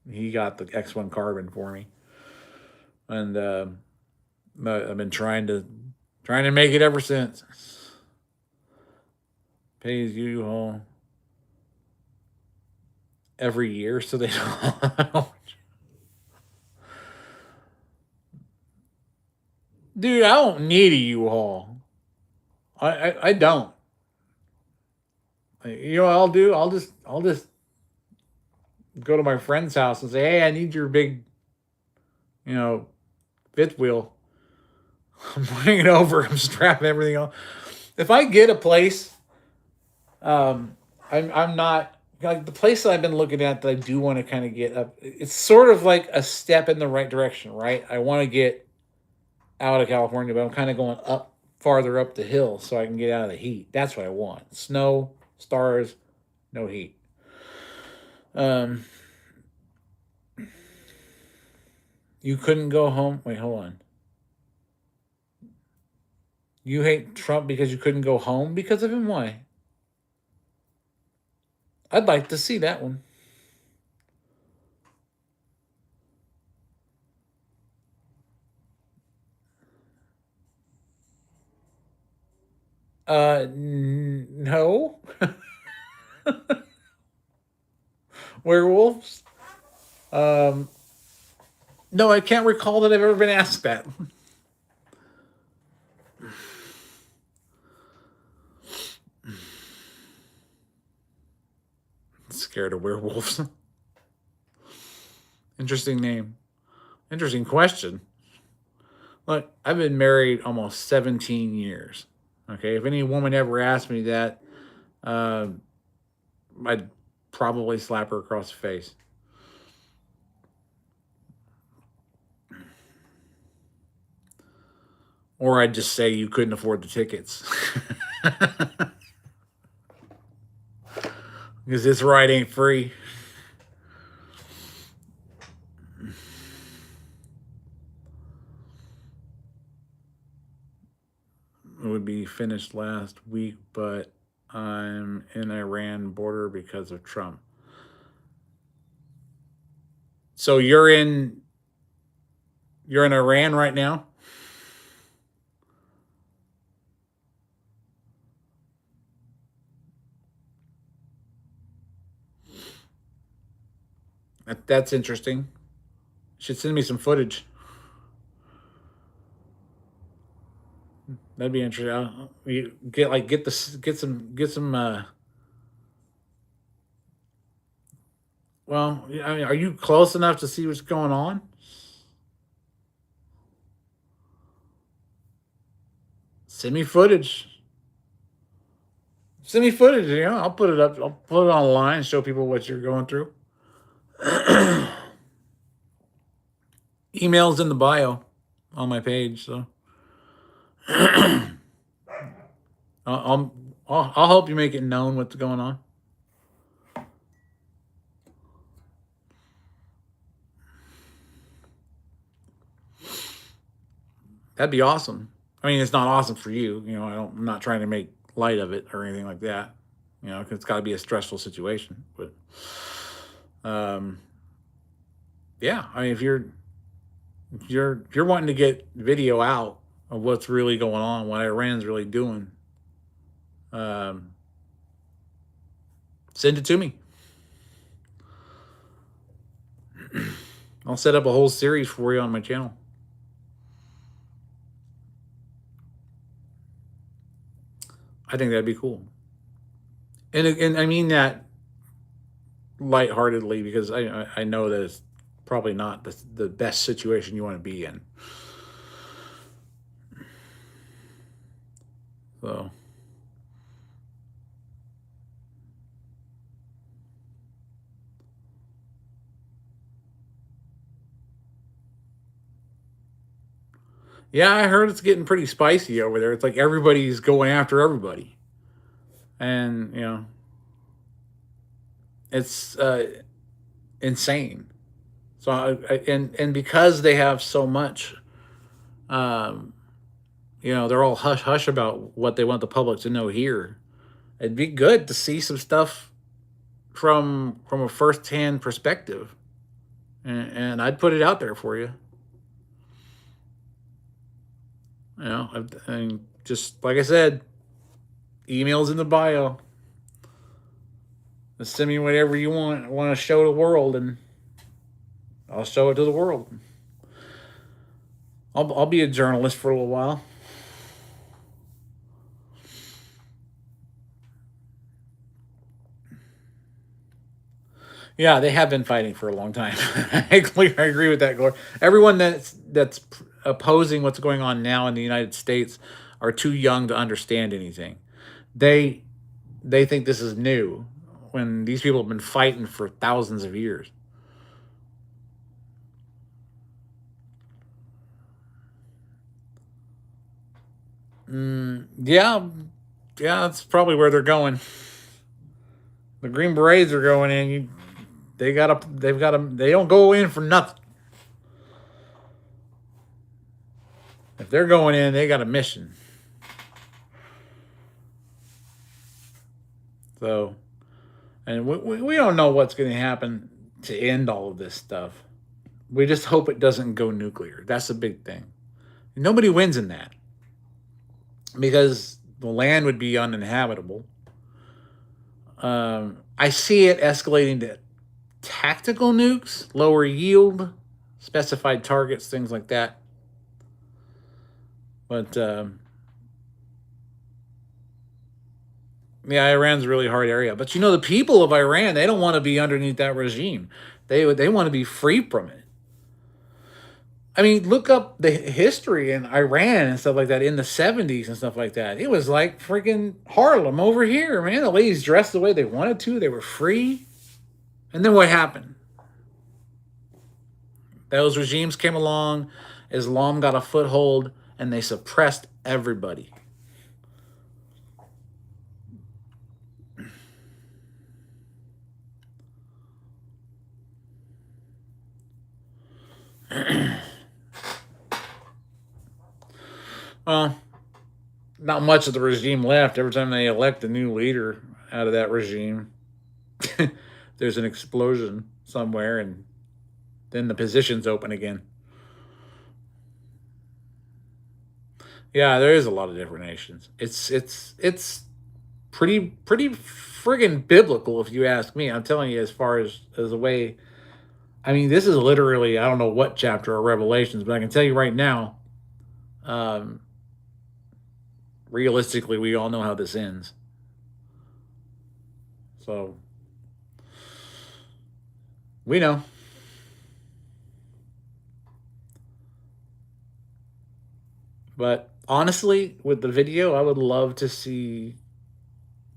A: He got the X1 Carbon for me. And, I've been trying to make it ever since. Pays you all every year, so they don't. Dude, I don't need a U-Haul. I don't. You know what I'll do? I'll just go to my friend's house and say, hey, I need your big, you know, fifth wheel. I'm bringing it over. I'm strapping everything on. If I get a place, I'm not like the place that I've been looking at that I do want to kind of get up. It's sort of like a step in the right direction, right? I want to get out of California, but I'm kind of going up farther up the hill so I can get out of the heat. That's what I want. Snow, stars, no heat. Um, you couldn't go home. Wait, hold on. You hate Trump because you couldn't go home because of him? Why? I'd like to see that one. No. Werewolves? Um, no, I can't recall that I've ever been asked that. Scared of werewolves. Interesting name. Interesting question. Look, I've been married almost 17 years. Okay, if any woman ever asked me that, uh, I'd probably slap her across the face. Or I'd just say you couldn't afford the tickets. Because this ride ain't free. It would be finished last week, but I'm in Iran border because of Trump. So you're in Iran right now? That's interesting. You should send me some footage. That'd be interesting. You get some. Well, I mean, are you close enough to see what's going on? Send me footage. Send me footage. You know, I'll put it up. I'll put it online. Show people what you're going through. Emails in the bio on my page. So I'll, I'll help you make it known what's going on. That'd be awesome. I mean, it's not awesome for you. You know, I'm not trying to make light of it or anything like that. You know, 'cause it's got to be a stressful situation. But, yeah. I mean, if you're wanting to get video out of what's really going on, what Iran's really doing, um, send it to me. I'll set up a whole series for you on my channel. I think that'd be cool. And I mean that lightheartedly because I know that it's probably not the best situation you want to be in. So yeah, I heard it's getting pretty spicy over there. It's like everybody's going after everybody, and you know, it's insane. So and because they have so much, um, you know, they're all hush hush about what they want the public to know here. It'd be good to see some stuff from a first hand perspective, and I'd put it out there for you. You know, and just like I said, emails in the bio. Just send me whatever you want to show the world, and I'll show it to the world. I'll be a journalist for a little while. Yeah, they have been fighting for a long time. I agree with that, Gore. Everyone that's opposing what's going on now in the United States are too young to understand anything. They they think this is new when these people have been fighting for thousands of years. Yeah, yeah, that's probably where they're going. The Green Berets are going in. They don't go in for nothing. If they're going in, they got a mission. So, and we don't know what's going to happen to end all of this stuff. We just hope it doesn't go nuclear. That's a big thing. Nobody wins in that because the land would be uninhabitable. I see it escalating to tactical nukes, lower yield, specified targets, things like that. But yeah, Iran's a really hard area. But you know, the people of Iran, they don't want to be underneath that regime. They want to be free from it. I mean, look up the history in Iran and stuff like that in the 70s and stuff like that. It was like freaking Harlem over here, man. The ladies dressed the way they wanted to, they were free. And then what happened? Those regimes came along, Islam got a foothold, and they suppressed everybody. Well, not much of the regime left. Every time they elect a new leader out of that regime, there's an explosion somewhere, and then the positions open again. Yeah, there is a lot of different nations. It's pretty friggin' biblical if you ask me. I'm telling you, as far as a way. I mean, this is literally I don't know what chapter of Revelations, but I can tell you right now. Um, Realistically, we all know how this ends. So we know. But honestly, with the video, I would love to see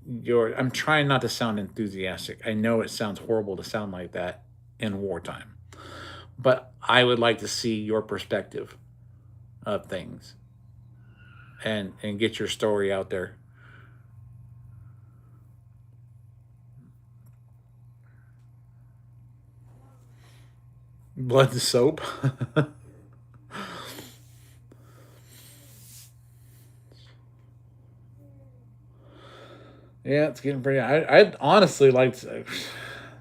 A: your. I'm trying not to sound enthusiastic. I know it sounds horrible to sound like that in wartime, but I would like to see your perspective of things and get your story out there. Blood to soap. Yeah, it's getting pretty. I'd honestly like to,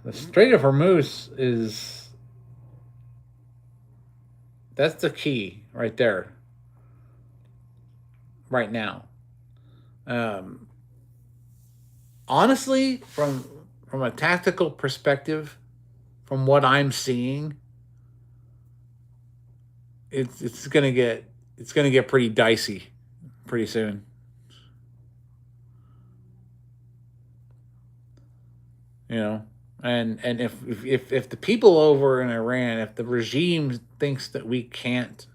A: the Strait of Hormuz is that's the key right there, right now. Um, Honestly, from a tactical perspective, from what I'm seeing, it's gonna get pretty dicey pretty soon. You know, and if the people over in Iran, if the regime thinks that we can't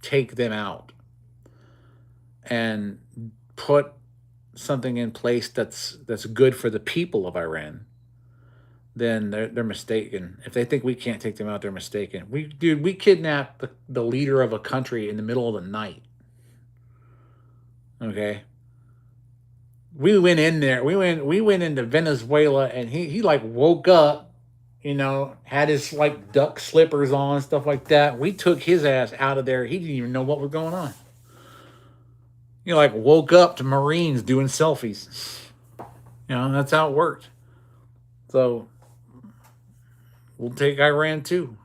A: take them out and put something in place that's good for the people of Iran, then they're mistaken. If they think we can't take them out, they're mistaken. We kidnapped the leader of a country in the middle of the night. Okay, we went in there. We went into Venezuela, and he like woke up. You know, had his like duck slippers on, stuff like that. We took his ass out of there. He didn't even know what was going on. You know, like woke up to Marines doing selfies. You know, that's how it worked. So we'll take Iran too.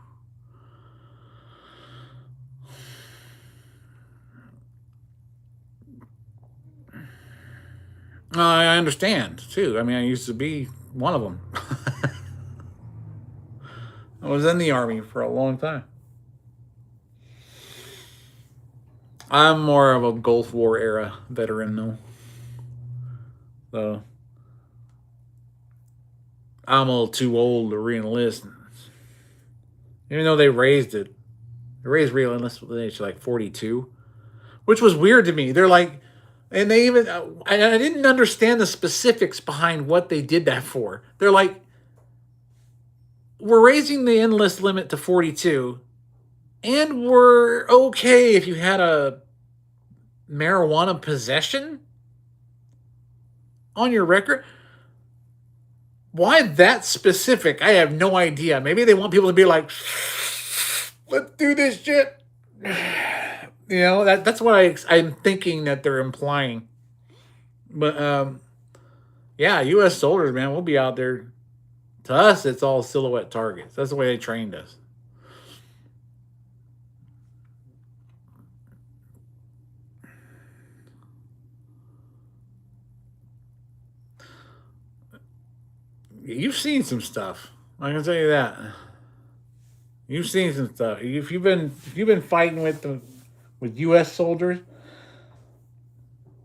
A: I understand too. I mean, I used to be one of them. I was in the army for a long time. I'm more of a Gulf War era veteran, though. So I'm a little too old to re-enlist. Even though they raised it, they raised re-enlistment age to like 42, which was weird to me. They're like, and they even, I didn't understand the specifics behind what they did that for. They're like, we're raising the enlist limit to 42, and we're okay if you had a marijuana possession on your record. Why that specific? I have no idea. Maybe they want people to be like, let's do this shit. You know, that's what I'm thinking that they're implying. But yeah, U.S. soldiers, man, we'll be out there. To us, it's all silhouette targets. That's the way they trained us. You've seen some stuff. I can tell you that. You've seen some stuff. If you've been fighting with U.S. soldiers,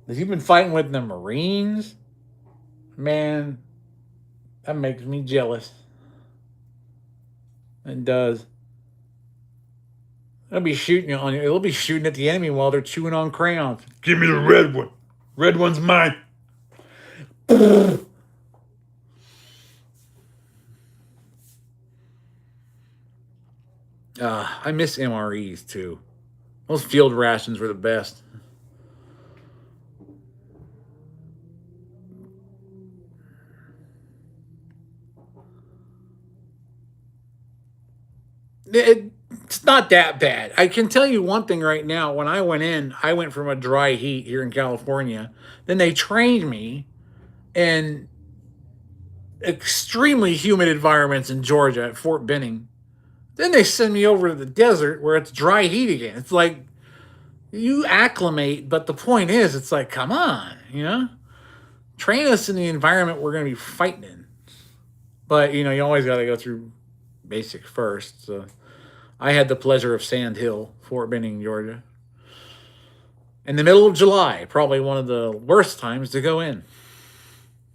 A: if you've been fighting with the Marines, man, that makes me jealous. It does. They'll be shooting on you. They'll be shooting at the enemy while they're chewing on crayons. Give me the red one. Red one's mine. I miss MREs too. Those field rations were the best. It's not that bad. I can tell you one thing right now. When I went in, I went from a dry heat here in California. Then they trained me in extremely humid environments in Georgia at Fort Benning. Then they send me over to the desert where it's dry heat again. It's like you acclimate, but the point is, it's like, come on, you know? Train us in the environment we're going to be fighting in. But, you know, you always got to go through basic first. So I had the pleasure of Sand Hill, Fort Benning, Georgia. In the middle of July, probably one of the worst times to go in.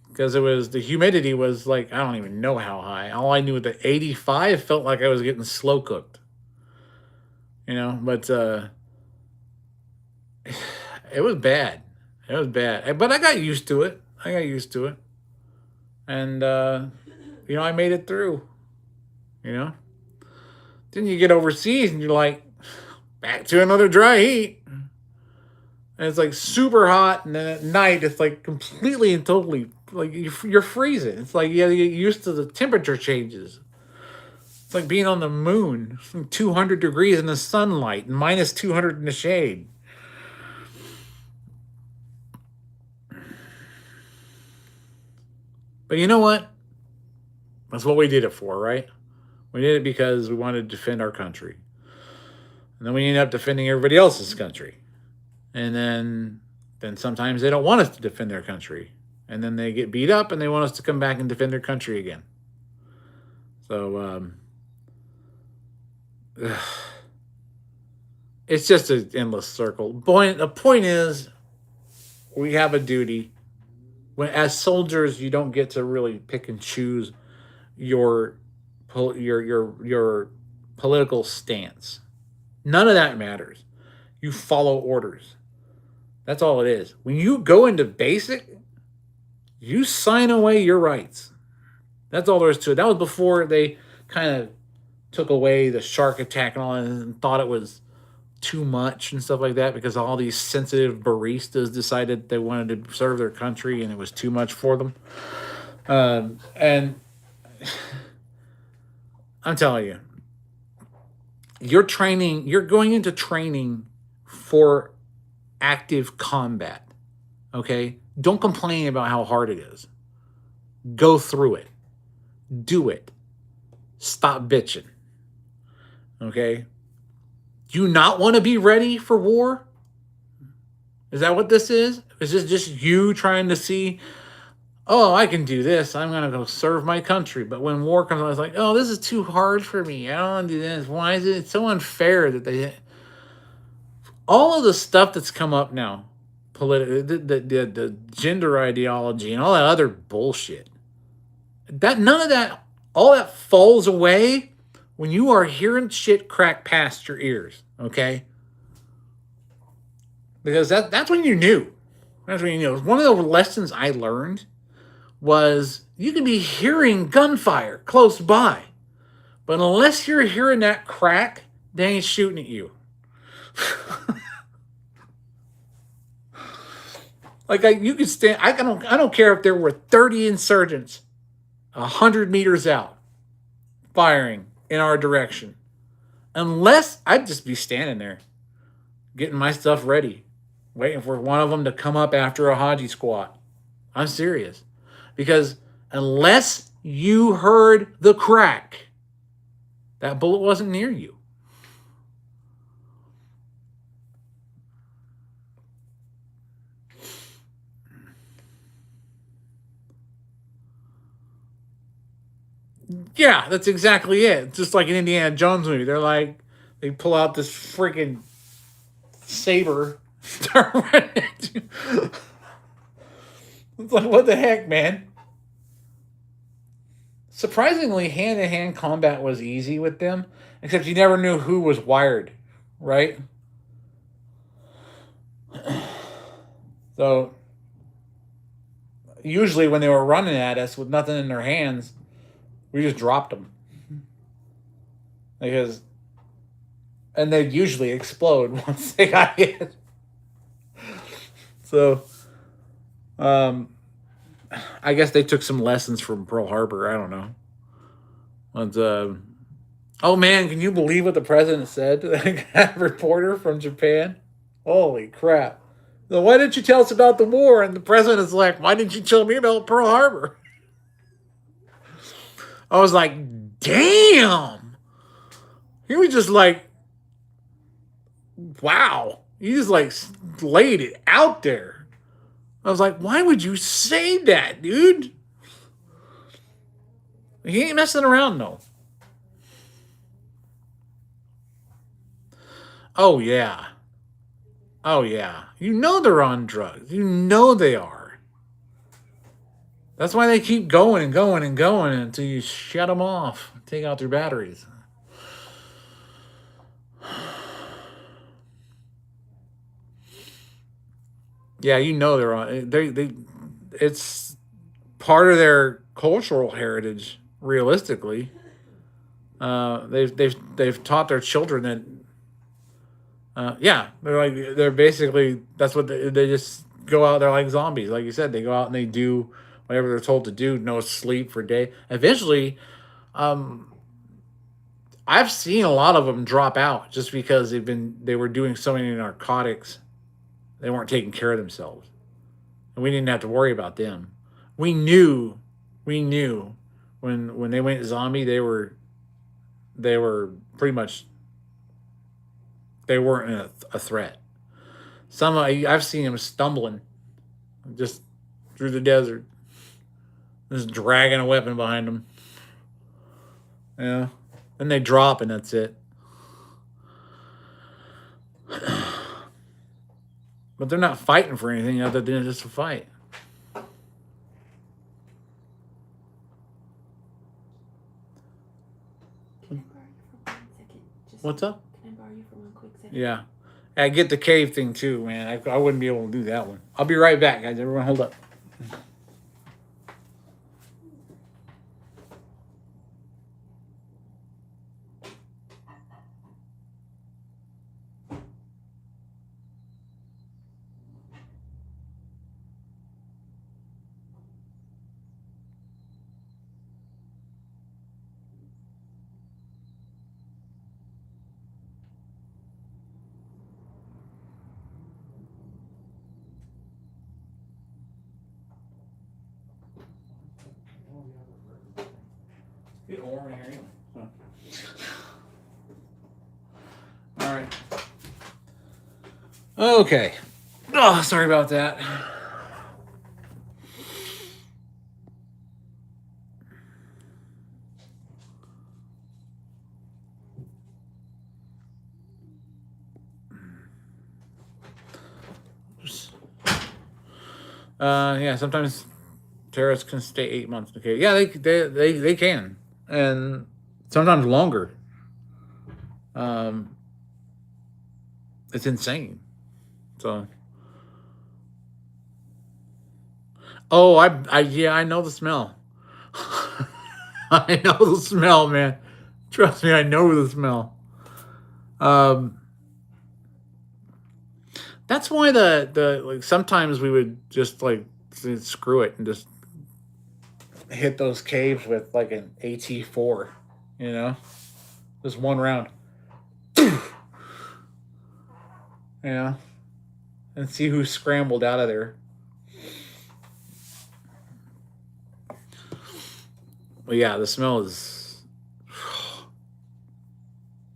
A: Because the humidity was like, I don't even know how high. All I knew was that 85 felt like I was getting slow cooked. You know, but it was bad. It was bad. But I got used to it. And, you know, I made it through. You know? Then you get overseas and you're like, back to another dry heat. And it's like super hot. And then at night, it's like completely and totally, like you're freezing. It's like you have to get used to the temperature changes. It's like being on the moon, 200 degrees in the sunlight and minus 200 in the shade. But you know what? That's what we did it for, right? We did it because we wanted to defend our country. And then we ended up defending everybody else's country. And then sometimes they don't want us to defend their country. And then they get beat up and they want us to come back and defend their country again. So, it's just an endless circle. The point is, we have a duty. As soldiers, you don't get to really pick and choose your political stance. None of that matters. You follow orders. That's all it is. When you go into basic, you sign away your rights. That's all there is to it. That was before they kind of took away the shark attack and all that and thought it was too much and stuff like that because all these sensitive baristas decided they wanted to serve their country and it was too much for them. And I'm telling you, you're going into training for active combat. Okay? Don't complain about how hard it is. Go through it. Do it. Stop bitching. Okay? Do you not want to be ready for war? Is that what this is? Is this just you trying to see, oh, I can do this. I'm going to go serve my country. But when war comes, I was like, oh, this is too hard for me. I don't want to do this. Why is it so unfair that they... all of the stuff that's come up now, the gender ideology and all that other bullshit, that none of that, all that falls away when you are hearing shit crack past your ears, okay? Because that's when you knew. That's when you knew. One of the lessons I learned was you can be hearing gunfire close by, but unless you're hearing that crack, they ain't shooting at you. Like you could stand. I don't care if there were 30 insurgents 100 meters out firing in our direction. Unless I'd just be standing there, getting my stuff ready, waiting for one of them to come up after a Haji squat. I'm serious. Because unless you heard the crack, that bullet wasn't near you. Yeah, that's exactly it. Just like an Indiana Jones movie. They're like, they pull out this freaking saber. Start running at you. It's like, what the heck, man? Surprisingly, hand-to-hand combat was easy with them, except you never knew who was wired, right? So, usually when they were running at us with nothing in their hands, we just dropped them. And they'd usually explode once they got hit. So, I guess they took some lessons from Pearl Harbor. I don't know. But, oh man, can you believe what the president said to that reporter from Japan? Holy crap. So why didn't you tell us about the war? And the president is like, why didn't you tell me about Pearl Harbor? I was like, damn. He was just like, wow. He just like laid it out there. I was like, why would you say that, dude? He ain't messing around, no. Oh, yeah. Oh, yeah. You know they're on drugs. You know they are. That's why they keep going and going and going until you shut them off. Take out their batteries. Yeah, you know they're on. It's part of their cultural heritage. Realistically, they've taught their children that. Yeah, they're basically that's what they just go out there like zombies, like you said. They go out and they do whatever they're told to do. No sleep for day. Eventually, I've seen a lot of them drop out just because they were doing so many narcotics. They weren't taking care of themselves. And we didn't have to worry about them. We knew when they went zombie, they were pretty much, they weren't a threat. Some I've seen them stumbling just through the desert, just dragging a weapon behind them. Yeah, and they drop and that's it. But they're not fighting for anything other than just a fight.
B: Can I borrow you for 1 second?
A: What's up?
B: Can I borrow you for 1 quick second?
A: Yeah. I get the cave thing too, man. I wouldn't be able to do that one. I'll be right back, guys. Everyone hold up. Get warm in here anyway. All right. Okay. Oh, sorry about that. Yeah, sometimes terrorists can stay 8 months. Okay, yeah, they can, and sometimes longer. Um, it's insane. So, oh, yeah, I know the smell. I know the smell, man. Trust me, I know the smell. Um, that's why the like sometimes we would just like screw it and just hit those caves with like an AT4, you know, just one round, you know, and see who scrambled out of there. But yeah, the smell is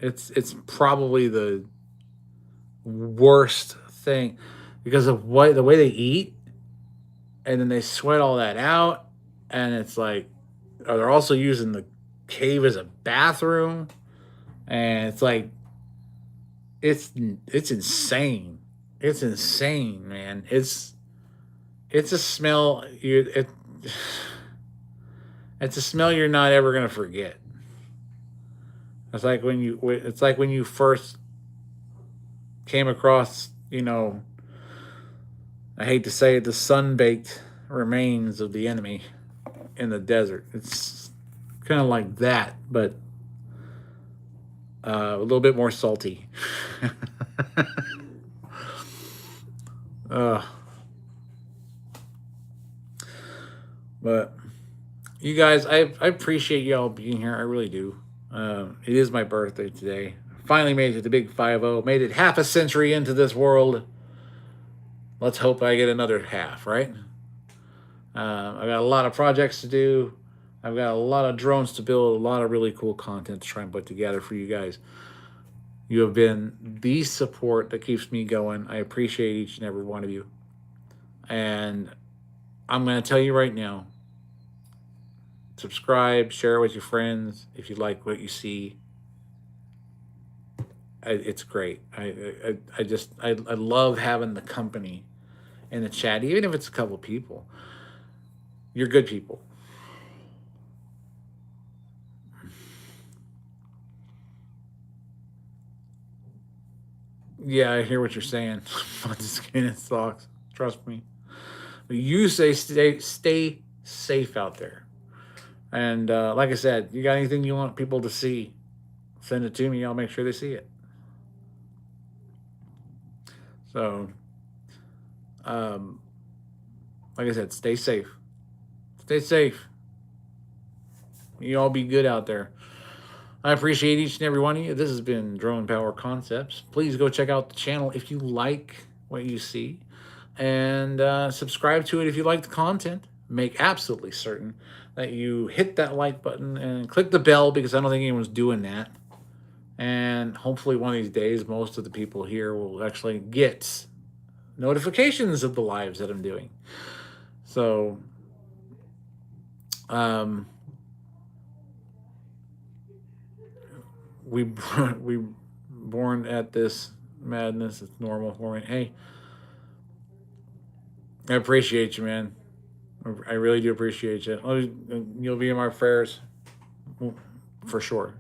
A: it's probably the worst thing because of what the way they eat, and then they sweat all that out, and it's like they're also using the cave as a bathroom, and it's like it's it's insane. It's insane, man. It's a smell it's a smell you're not ever gonna forget. It's like when you first came across, you know, I hate to say it, the sun baked remains of the enemy in the desert. It's kind of like that, but a little bit more salty. uh, but you guys, I appreciate y'all being here. I really do. It is my birthday today. Finally made it to Big 50. Made it half a century into this world. Let's hope I get another half, right? I've got a lot of projects to do. I've got a lot of drones to build, a lot of really cool content to try and put together for you guys. You have been the support that keeps me going. I appreciate each and every one of you. And I'm going to tell you right now, subscribe, share it with your friends if you like what you see. It's great. I love having the company in the chat, even if it's a couple people. You're good people. Yeah, I hear what you're saying about the skin and socks. Trust me. But you say stay safe out there. And like I said, you got anything you want people to see, send it to me. I'll make sure they see it. So, like I said, stay safe. Stay safe. You all be good out there. I appreciate each and every one of you. This has been Drone Power Concepts. Please go check out the channel if you like what you see. And subscribe to it if you like the content. Make absolutely certain that you hit that like button and click the bell because I don't think anyone's doing that. And hopefully one of these days, most of the people here will actually get notifications of the lives that I'm doing. So, we born at this madness. It's normal for me. Hey, I appreciate you, man. I really do appreciate you. You'll be in my prayers for sure.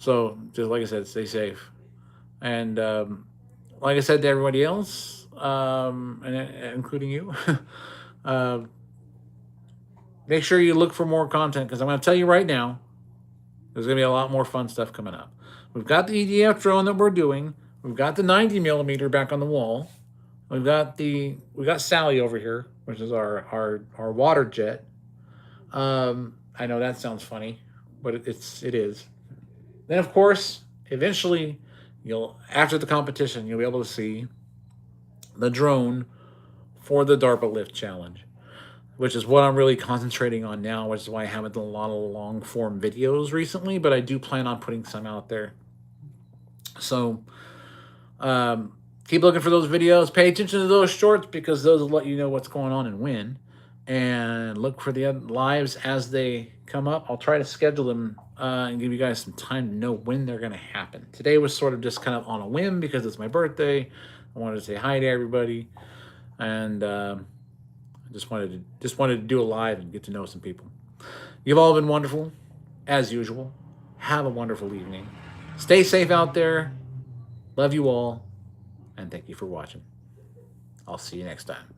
A: So, just like I said, stay safe. And like I said to everybody else, and including you, make sure you look for more content because I'm going to tell you right now, there's going to be a lot more fun stuff coming up. We've got the EDF drone that we're doing. We've got the 90 millimeter back on the wall. We got Sally over here, which is our water jet. I know that sounds funny, but it is. Then of course, eventually, after the competition, you'll be able to see the drone for the DARPA Lift Challenge, which is what I'm really concentrating on now, which is why I haven't done a lot of long form videos recently, but I do plan on putting some out there. So, keep looking for those videos. Pay attention to those shorts because those will let you know what's going on and when. And look for the other lives as they come up. I'll try to schedule them and give you guys some time to know when they're going to happen. Today was sort of just kind of on a whim because it's my birthday. I wanted to say hi to everybody. And I just wanted to do a live and get to know some people. You've all been wonderful, as usual. Have a wonderful evening. Stay safe out there. Love you all, and thank you for watching. I'll see you next time.